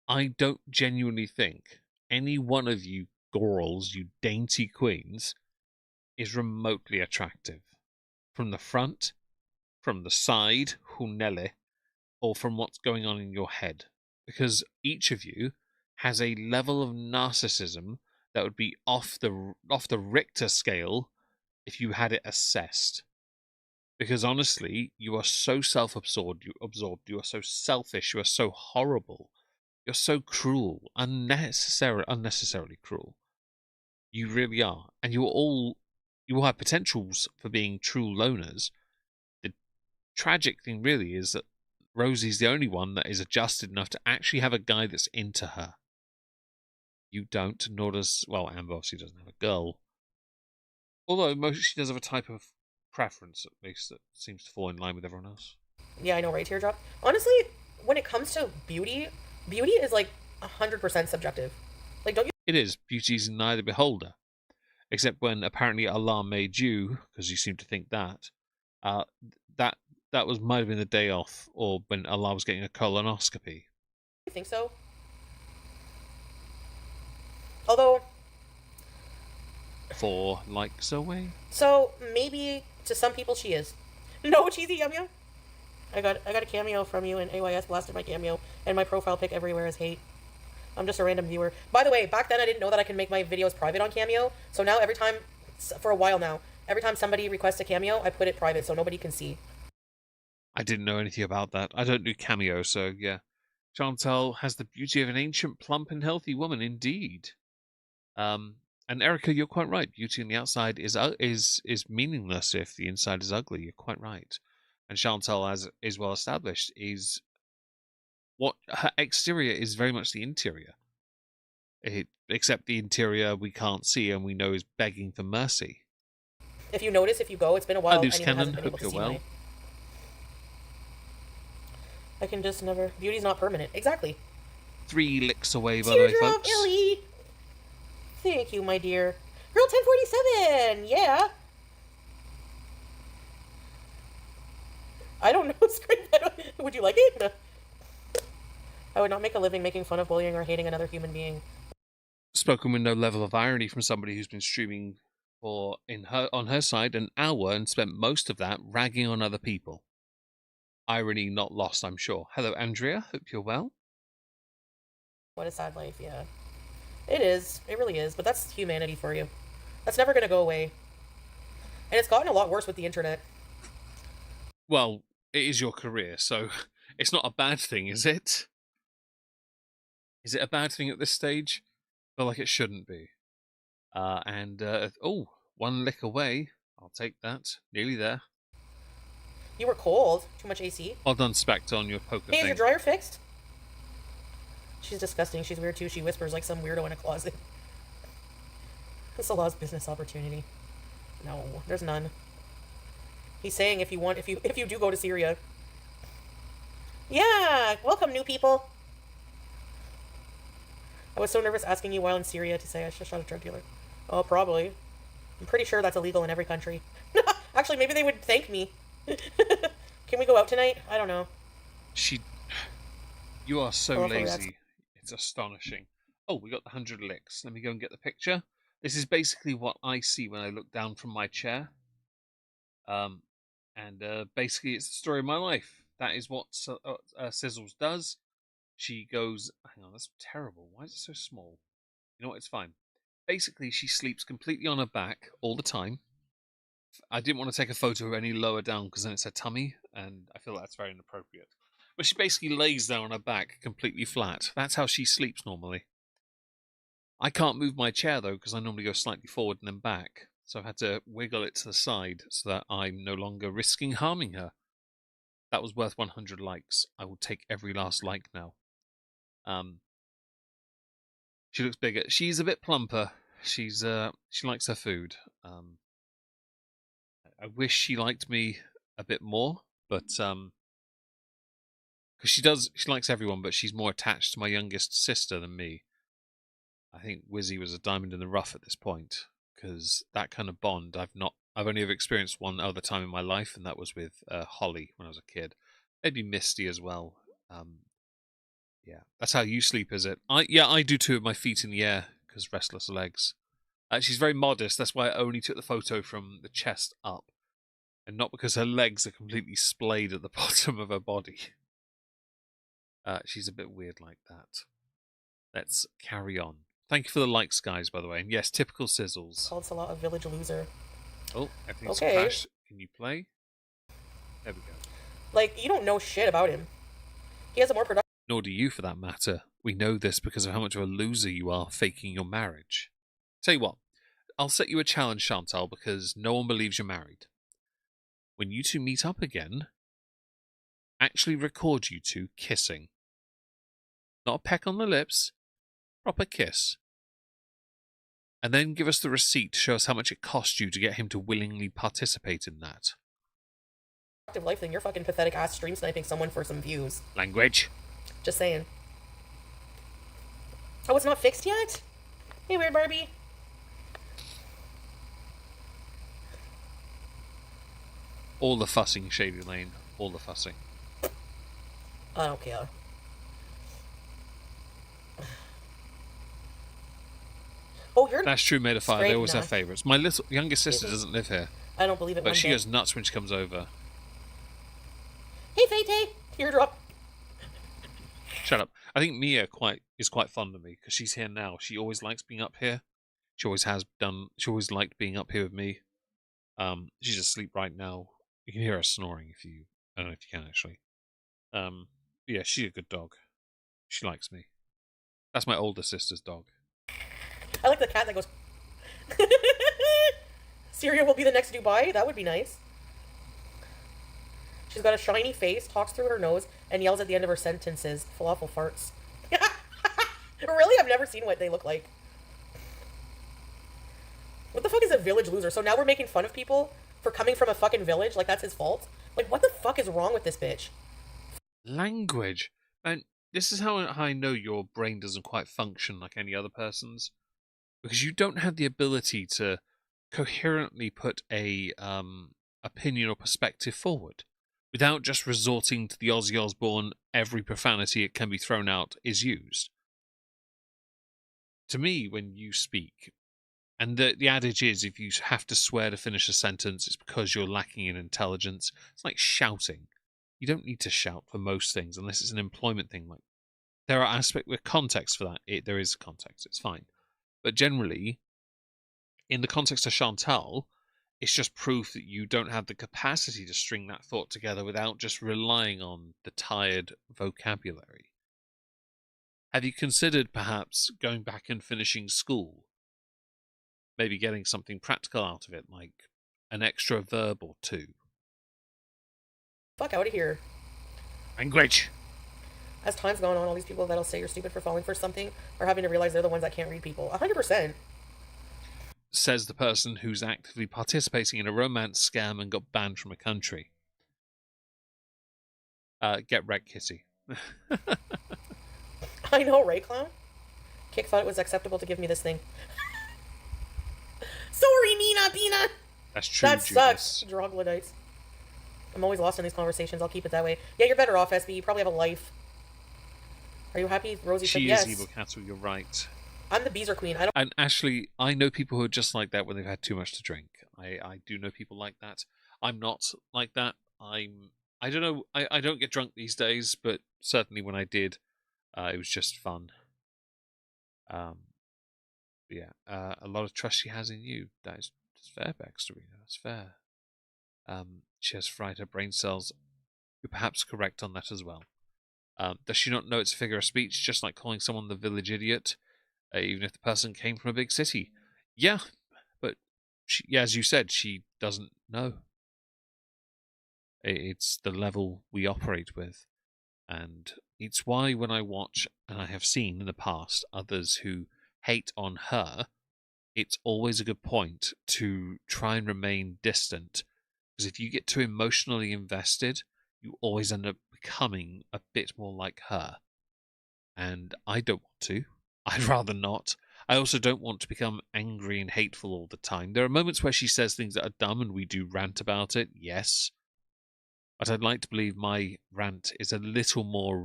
I don't genuinely think any one of you girls, you dainty queens, is remotely attractive. From the front, from the side, hunelle, or from what's going on in your head. Because each of you has a level of narcissism that would be off the Richter scale if you had it assessed. Because honestly, you are so self-absorbed, you are so selfish, you are so horrible, you're so cruel, unnecessarily cruel. You really are. And you all have potentials for being true loners. The tragic thing really is that Rosie's the only one that is adjusted enough to actually have a guy that's into her. You don't, nor does, well, Amber obviously doesn't have a girl. Although she does have a type of preference, at least, that seems to fall in line with everyone else. Yeah, I know, right? Teardrop. Honestly, when it comes to beauty is like 100% subjective. Like, don't you? It is. Beauty's in neither beholder. Except when apparently Allah made you, because you seem to think that, that might have been the day off, or when Allah was getting a colonoscopy. You think so? Although 4 likes away. So maybe to some people she is. No, cheesy yum yum. I got a cameo from you, and AYS blasted my cameo, and my profile pic everywhere is hate. I'm just a random viewer. By the way, back then I didn't know that I can make my videos private on Cameo. So now for a while now, every time somebody requests a cameo, I put it private so nobody can see. I didn't know anything about that. I don't do Cameo, so yeah. Chantal has the beauty of an ancient, plump, and healthy woman, indeed. And Erica, you're quite right. Beauty on the outside is meaningless if the inside is ugly. You're quite right. And Chantal, as is well established, is what her exterior is very much the interior. Except the interior we can't see and we know is begging for mercy. If you notice, if you go, it's been a Hi, while. Loose Anyone Cannon. hasn't been able Hope to you're see well. my... I can just never... Beauty's not permanent. Exactly. 3 licks away, by the way, Teardrop, folks. Illy! Thank you, my dear. Girl 1047! Yeah! I don't know, Scream. Would you like it? No. I would not make a living making fun of bullying or hating another human being. Spoken with no level of irony from somebody who's been streaming for on her side an hour and spent most of that ragging on other people. Irony not lost, I'm sure. Hello, Andrea. Hope you're well. What a sad life, yeah. It is. It really is. But that's humanity for you. That's never going to go away. And it's gotten a lot worse with the internet. Well, it is your career, so it's not a bad thing, is it? Is it a bad thing at this stage? I feel like it shouldn't be. Oh, 1 lick away. I'll take that. Nearly there. You were cold. Too much AC. Well done, Spectre, on your poker Hey, thing. is your dryer fixed? She's disgusting. She's weird too. She whispers like some weirdo in a closet. This allows business opportunity. No, there's none. He's saying if you do go to Syria. Yeah, welcome new people. I was so nervous asking you while in Syria to say I should shot a drug dealer. Oh, probably. I'm pretty sure that's illegal in every country. Actually, maybe they would thank me. Can we go out tonight? I don't know. You are so Colourful lazy. reacts. It's astonishing. Oh, we got the 100 licks. Let me go and get the picture. This is basically what I see when I look down from my chair. Basically, it's the story of my life. That is what Sizzles does. She goes, hang on, that's terrible. Why is it so small? You know what? It's fine. Basically, she sleeps completely on her back all the time. I didn't want to take a photo any lower down because then it's her tummy, and I feel that's very inappropriate. But she basically lays down on her back completely flat. That's how she sleeps normally. I can't move my chair though because I normally go slightly forward and then back. So I've had to wiggle it to the side so that I'm no longer risking harming her. That was worth 100 likes. I will take every last like now. She looks bigger. She's a bit plumper. She likes her food. I wish she liked me a bit more, but because she likes everyone, but she's more attached to my youngest sister than me. I think Wizzy was a diamond in the rough at this point because that kind of bond I've only ever experienced one other time in my life, and that was with Holly when I was a kid. Maybe Misty as well. Yeah, that's how you sleep, is it? I do too with my feet in the air because restless legs. She's very modest. That's why I only took the photo from the chest up, and not because her legs are completely splayed at the bottom of her body. She's a bit weird like that. Let's carry on. Thank you for the likes, guys, by the way. And yes, typical Sizzles. Called a lot of village loser. Oh, everything's Okay. crashed. Can you play? There we go. Like, you don't know shit about him. He has a more productive... Nor do you, for that matter. We know this because of how much of a loser you are faking your marriage. Tell you what, I'll set you a challenge, Chantal, because no one believes you're married. When you two meet up again, actually record you two kissing. Not a peck on the lips, proper kiss. And then give us the receipt to show us how much it cost you to get him to willingly participate in that. life than your fucking pathetic ass stream sniping someone for some views. Language. Just saying. Oh, it's not fixed yet? Hey, weird Barbie. All the fussing, Shady Lane. All the fussing. I don't care. Oh, you're... That's true, Made of Fire. Straight They always have enough. favourites. My little youngest sister doesn't live here, I don't believe it but one she bit. goes nuts when she comes over. Hey, Fate! Teardrop. Shut up. I think Mia is quite fond of me because she's here now. She always likes being up here. She always has done. She always liked being up here with me. She's asleep right now. You can hear her snoring if you. I don't know if you can actually. Yeah, she's a good dog. She likes me. That's my older sister's dog. I like the cat that goes... Syria will be the next Dubai? That would be nice. She's got a shiny face, talks through her nose, and yells at the end of her sentences. Falafel farts. Really? I've never seen what they look like. What the fuck is a village loser? So now we're making fun of people for coming from a fucking village? Like that's his fault? Like what the fuck is wrong with this bitch? Language. And this is how I know your brain doesn't quite function like any other person's. Because you don't have the ability to coherently put a opinion or perspective forward without just resorting to the Ozzy Osbourne, every profanity it can be thrown out is used. To me, when you speak, and the adage is if you have to swear to finish a sentence, it's because you're lacking in intelligence. It's like shouting. You don't need to shout for most things unless it's an employment thing. Like there are aspects with context for that. There is context. It's fine. But generally, in the context of Chantal, it's just proof that you don't have the capacity to string that thought together without just relying on the tired vocabulary. Have you considered perhaps going back and finishing school? Maybe getting something practical out of it, like an extra verb or two. Fuck out of here. Language. As time's going on, all these people that'll say you're stupid for falling for something are having to realize they're the ones that can't read people. 100%. Says the person who's actively participating in a romance scam and got banned from a country. Get wrecked, Kitty. I know, right, clown? Kick thought it was acceptable to give me this thing. Sorry, Nina, Pina! That's true, That sucks, Droglodytes. I'm always lost in these conversations. I'll keep it that way. Yeah, you're better off, SB. You probably have a life. Are you happy? Rosie said yes. She is evil cattle, you're right. I'm the Beezer Queen. I don't. And Ashley, I know people who are just like that when they've had too much to drink. I do know people like that. I'm not like that. I don't know. I don't get drunk these days, but certainly when I did, it was just fun. Yeah, a lot of trust she has in you. That's fair, Baxter. That's fair. She has fried her brain cells. You're perhaps correct on that as well. Does she not know it's a figure of speech, just like calling someone the village idiot, even if the person came from a big city? Yeah, but as you said, she doesn't know. It's the level we operate with. And it's why when I watch, and I have seen in the past, others who hate on her, it's always a good point to try and remain distant. Because if you get too emotionally invested, you always end up becoming a bit more like her. And I don't want to. I'd rather not. I also don't want to become angry and hateful all the time. There are moments where she says things that are dumb and we do rant about it, yes. But I'd like to believe my rant is a little more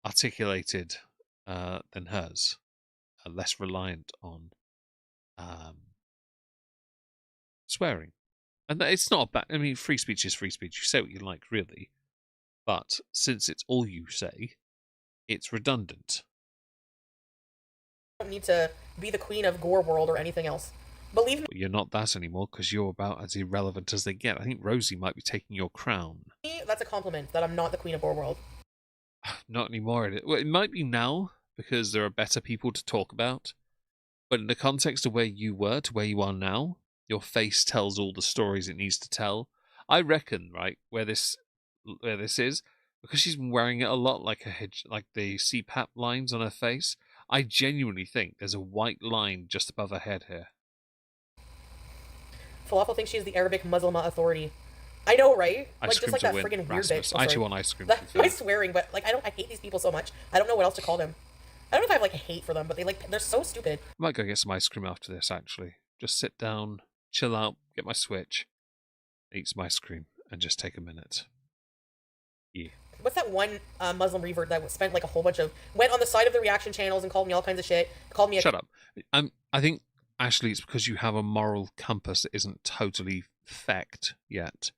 articulated than hers. Less reliant on swearing. And it's not bad. I mean, free speech is free speech. You say what you like, really. But since it's all you say, it's redundant. I don't need to be the queen of Gore World or anything else. Believe me, You're not that anymore because you're about as irrelevant as they get. I think Rosie might be taking your crown. that's a compliment that I'm not the queen of Gore World. Not anymore. Well, it might be now because there are better people to talk about. But in the context of where you were to where you are now, your face tells all the stories it needs to tell. I reckon, right, where this is, because she's been wearing it a lot, like the CPAP lines on her face. I genuinely think there's a white line just above her head here. Falafel thinks she's the Arabic Muslimah authority. I know, right? Ice Like just like that win, friggin' weird Rasmus. bitch. I actually want ice cream. My swearing, but like I hate these people so much. I don't know what else to call them. I don't know if I have like hate for them, but they're so stupid. I might go get some ice cream after this. Actually, just sit down, chill out, get my Switch, eat some ice cream, and just take a minute. Yeah. What's that one Muslim revert that spent like a whole bunch of went on the side of the reaction channels and called me all kinds of shit? Called me a Shut up. I think Ashley, it's because you have a moral compass that isn't totally fecked yet.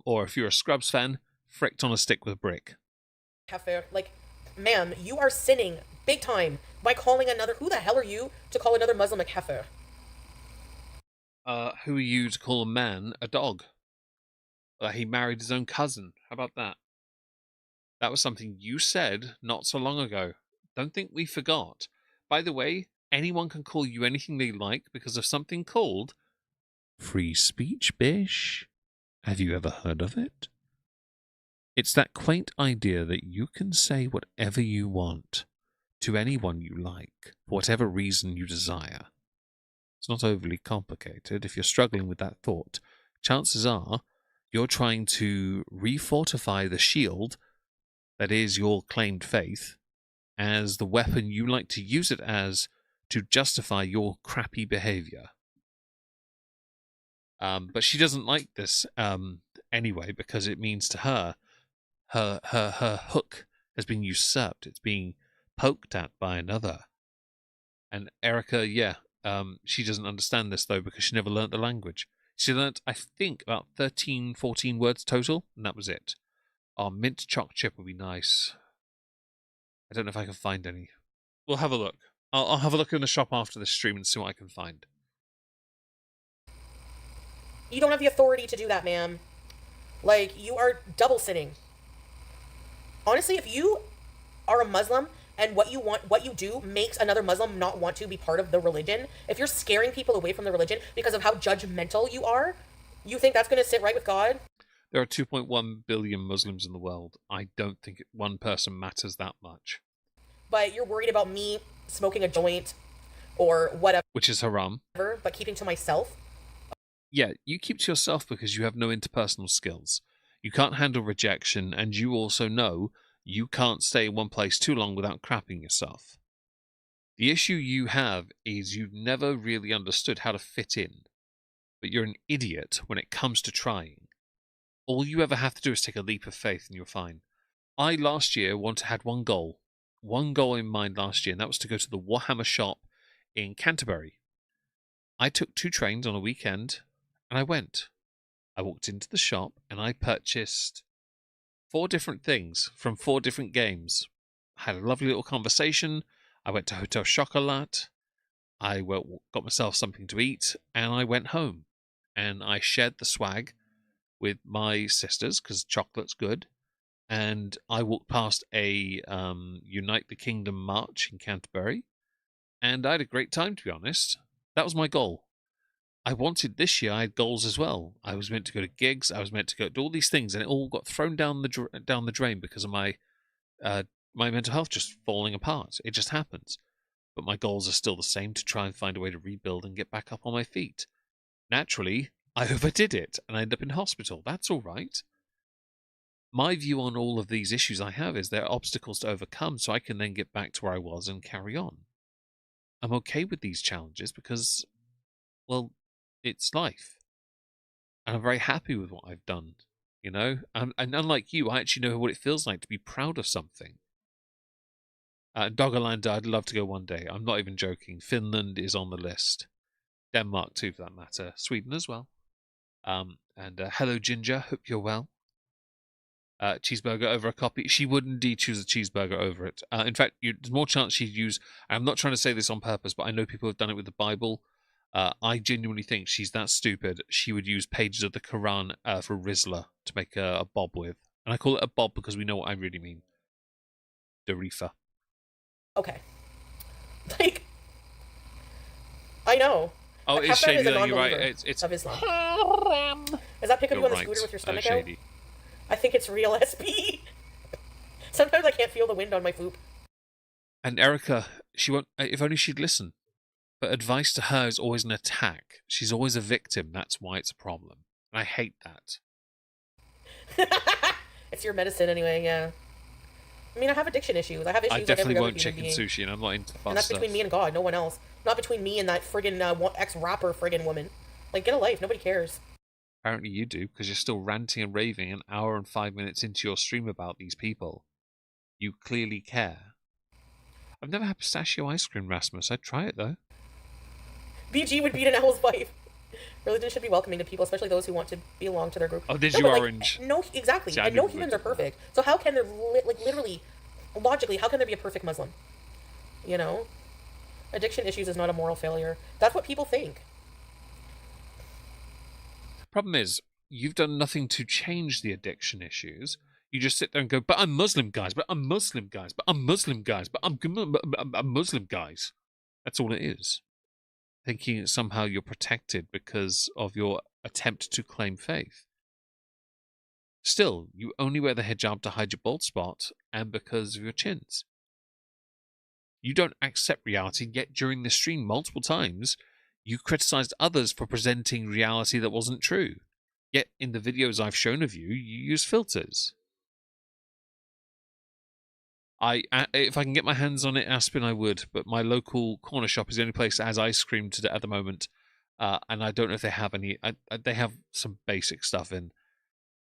Or if you're a Scrubs fan, fricked on a stick with a brick. kafir. Like, ma'am, you are sinning big time by calling another. Who the hell are you to call another Muslim a kafir? Who are you to call a man a dog? He married his own cousin. How about that? That was something you said not so long ago. Don't think we forgot. By the way, anyone can call you anything they like because of something called free speech, bish. Have you ever heard of it? It's that quaint idea that you can say whatever you want to anyone you like, for whatever reason you desire. It's not overly complicated. If you're struggling with that thought, chances are you're trying to refortify the shield that is your claimed faith as the weapon you like to use it as to justify your crappy behavior. But she doesn't like this anyway, because it means to her, her hook has been usurped. It's being poked at by another. And Erica, she doesn't understand this, though, because she never learnt the language. She learnt, I think, about 13, 14 words total, and that was it. Oh, mint choc chip would be nice. I don't know if I can find any. We'll have a look. I'll have a look in the shop after this stream and see what I can find. You don't have the authority to do that, ma'am. Like, you are double sinning. Honestly, if you are a Muslim and what you do makes another Muslim not want to be part of the religion, if you're scaring people away from the religion because of how judgmental you are, you think that's going to sit right with God? There are 2.1 billion Muslims in the world. I don't think one person matters that much. But you're worried about me smoking a joint or whatever. Which is haram. But keeping to myself. Yeah, you keep to yourself because you have no interpersonal skills. You can't handle rejection, and you also know you can't stay in one place too long without crapping yourself. The issue you have is you've never really understood how to fit in, but you're an idiot when it comes to trying. All you ever have to do is take a leap of faith and you're fine. I last year had one goal in mind last year, and that was to go to the Warhammer shop in Canterbury. I took 2 trains on a weekend, and I went. I walked into the shop, and I purchased 4 different things from 4 different games. I had a lovely little conversation. I went to Hotel Chocolat. I got myself something to eat, and I went home. And I shared the swag with my sisters, because chocolate's good. And I walked past a Unite the Kingdom march in Canterbury, and I had a great time, to be honest. That was my goal. I wanted this year, I had goals as well. I was meant to go to gigs, I was meant to go do all these things, and it all got thrown down the drain because of my mental health just falling apart. It just happens. But my goals are still the same, to try and find a way to rebuild and get back up on my feet. Naturally, I overdid it, and I ended up in hospital. That's all right. My view on all of these issues I have is there are obstacles to overcome, so I can then get back to where I was and carry on. I'm okay with these challenges because, well, it's life. And I'm very happy with what I've done, you know? And unlike you, I actually know what it feels like to be proud of something. Doggerland, I'd love to go one day. I'm not even joking. Finland is on the list. Denmark too, for that matter. Sweden as well. And hello, Ginger. Hope you're well. Cheeseburger over a copy. She would indeed choose a cheeseburger over it. In fact, there's more chance she'd use... I'm not trying to say this on purpose, but I know people have done it with the Bible. I genuinely think she's that stupid. She would use pages of the Quran for Rizla to make a bob with. And I call it a bob because we know what I really mean. Darifa. Okay. Like, I know. Oh, Like, it's Haftar shady is a though, you're right. non-believer It's of Islam. Is that pickup you on the scooter with your stomach out? shady. I think it's real SP. Sometimes I can't feel the wind on my poop. And Erica, she won't... If only she'd listen. But advice to her is always an attack. She's always a victim. That's why it's a problem. And I hate that. It's your medicine anyway, yeah. I mean, I have addiction issues. I have issues I like definitely every won't other chicken human being. sushi, and I'm not into fast And that's stuff. between me and God, no one else. Not between me and that friggin' ex-rapper friggin' woman. Like, get a life. Nobody cares. Apparently you do, because you're still ranting and raving an hour and 5 minutes into your stream about these people. You clearly care. I've never had pistachio ice cream, Rasmus. I'd try it, though. BG would beat an owl's wife. Religion should be welcoming to people, especially those who want to belong to their group. Oh, did No, you but, like, orange? No, exactly. See, I and no didn't humans really are do that. perfect. So how can there, literally, logically, how can there be a perfect Muslim? You know? Addiction issues is not a moral failure. That's what people think. Problem is, you've done nothing to change the addiction issues. You just sit there and go, but I'm Muslim, guys, but I'm Muslim, guys, but I'm Muslim, guys, but I'm Muslim, guys. That's all it is. Thinking somehow you're protected because of your attempt to claim faith. Still, you only wear the hijab to hide your bald spot and because of your chins. You don't accept reality, yet during the stream multiple times, you criticized others for presenting reality that wasn't true. Yet in the videos I've shown of you, you use filters. If I can get my hands on it, Aspen, I would. But my local corner shop is the only place that has ice cream at the moment, and I don't know if they have any. They have some basic stuff in.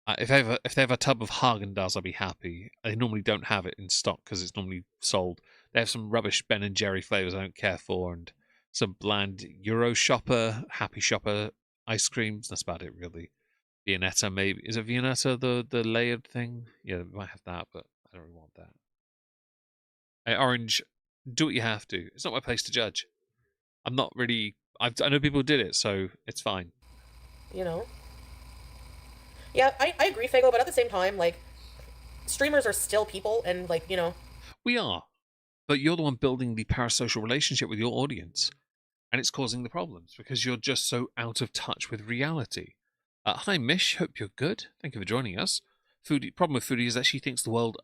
If they have a tub of Haagen-Dazs, I'll be happy. They normally don't have it in stock because it's normally sold. They have some rubbish Ben and Jerry flavors I don't care for, and some bland Euro Shopper, Happy Shopper ice creams. That's about it, really. Viennetta, maybe. Is it Viennetta, the layered thing? Yeah, we might have that, but I don't really want that. Hey, Orange, do what you have to. It's not my place to judge. I'm not really. I know people did it, so it's fine. You know? Yeah, I agree, Fago, but at the same time, like, streamers are still people, and, like, you know. We are. But you're the one building the parasocial relationship with your audience. And it's causing the problems because you're just so out of touch with reality. Hi, Mish. Hope you're good. Thank you for joining us. Foodie, problem with Foodie is that she thinks the world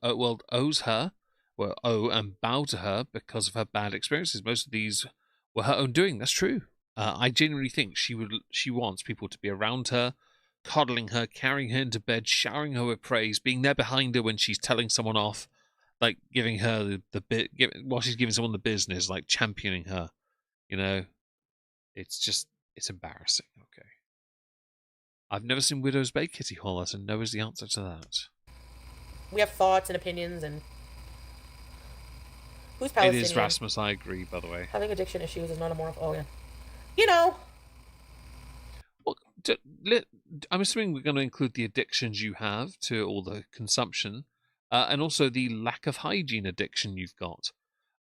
owes her, owe and bow to her because of her bad experiences. Most of these were her own doing. That's true. I genuinely think she wants people to be around her, coddling her, carrying her into bed, showering her with praise, being there behind her when she's telling someone off, like giving her the bit while she's giving someone the business, like championing her. You know, it's embarrassing. Okay. I've never seen Widow's Bay, Kitty Hollett, and no is the answer to that. We have thoughts and opinions, and who's Palestinian? It is Rasmus, I agree, by the way. Having addiction issues is not a moral. Oh, yeah. You know! Well, I'm assuming we're going to include the addictions you have to all the consumption, and also the lack of hygiene addiction you've got.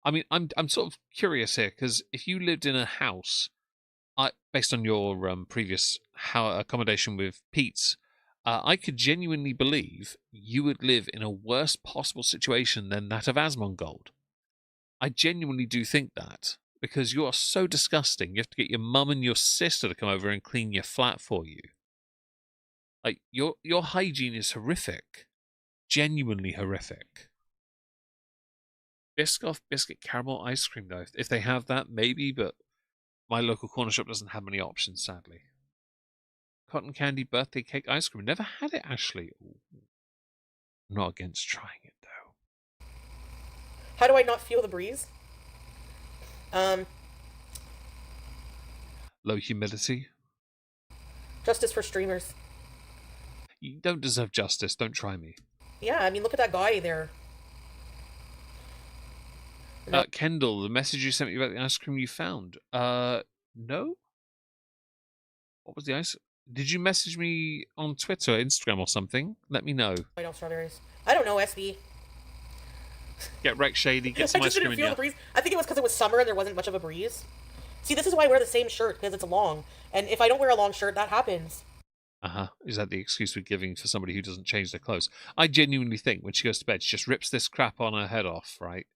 I mean, I'm sort of curious here, because if you lived in a house, based on your previous accommodation with Pete's, I could genuinely believe you would live in a worse possible situation than that of Asmongold. I genuinely do think that, because you are so disgusting. You have to get your mum and your sister to come over and clean your flat for you. Like, your hygiene is horrific. Genuinely horrific. Biscoff biscuit caramel ice cream, though. If they have that, maybe, but my local corner shop doesn't have many options, sadly. Cotton candy birthday cake ice cream. Never had it, Ashley. Ooh. I'm not against trying it, though. How do I not feel the breeze? Low humidity. Justice for streamers. You don't deserve justice. Don't try me. Yeah, I mean, look at that guy there. Kendall, the message you sent me about the ice cream you found. No? What was the ice? Did you message me on Twitter, Instagram, or something? Let me know. I don't strawberries. I don't know, SB. Get wrecked, Shady. Get some I ice just cream didn't in feel you. the breeze. I think it was because it was summer and there wasn't much of a breeze. See, this is why I wear the same shirt, because it's long. And if I don't wear a long shirt, that happens. Is that the excuse we're giving for somebody who doesn't change their clothes? I genuinely think when she goes to bed, she just rips this crap on her head off, right?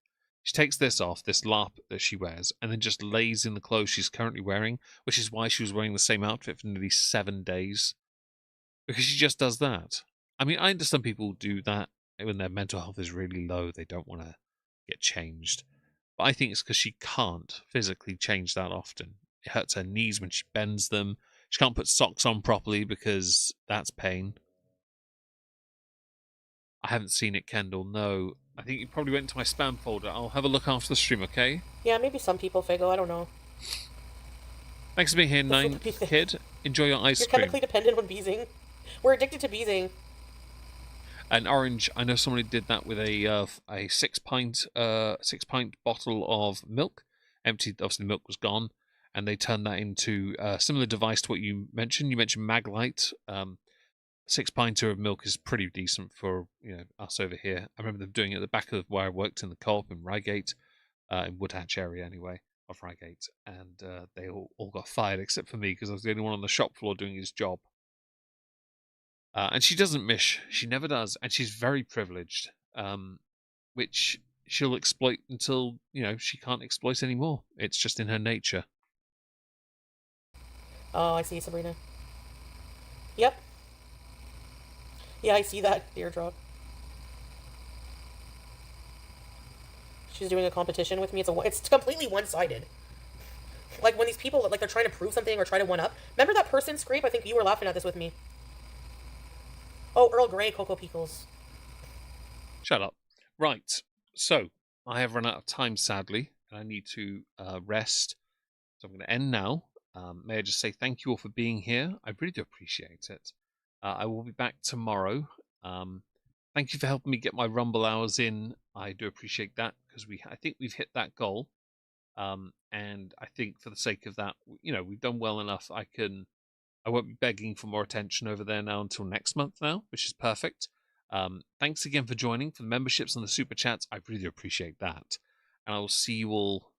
She takes this off, this LARP that she wears, and then just lays in the clothes she's currently wearing, which is why she was wearing the same outfit for nearly 7 days. Because she just does that. I mean, I understand people do that when their mental health is really low. They don't want to get changed. But I think it's because she can't physically change that often. It hurts her knees when she bends them. She can't put socks on properly because that's pain. I haven't seen it, Kendall. No. I think you probably went to my spam folder. I'll have a look after the stream, okay? Yeah, maybe some people, Fago. I don't know. Thanks for being here, Nine Kid. Enjoy your ice You're cream. chemically dependent on beezing. We're addicted to beezing. And Orange, I know someone who did that with a 6-pint bottle of milk. Emptied, obviously the milk was gone, and they turned that into a similar device to what you mentioned. You mentioned Maglite. 6-pinter of milk is pretty decent for us over here. I remember them doing it at the back of where I worked in the co-op in Reigate, in Woodhatch area anyway, of Reigate, and they all got fired except for me because I was the only one on the shop floor doing his job. And she doesn't mish. She never does. And she's very privileged, which she'll exploit until, she can't exploit anymore. It's just in her nature. Oh, I see, Sabrina. Yep. Yeah, I see that teardrop. She's doing a competition with me. It's completely one-sided. Like when these people like they're trying to prove something or try to one up. Remember that person scrape? I think you were laughing at this with me. Oh, Earl Grey Cocoa Pickles. Shut up. Right. So I have run out of time, sadly, and I need to rest. So I'm going to end now. May I just say thank you all for being here. I really do appreciate it. I will be back tomorrow. Thank you for helping me get my Rumble hours in. I do appreciate that because I think we've hit that goal. And I think for the sake of that, we've done well enough. I won't be begging for more attention over there now until next month now, which is perfect. Thanks again for joining, for the memberships and the super chats. I really do appreciate that. And I will see you all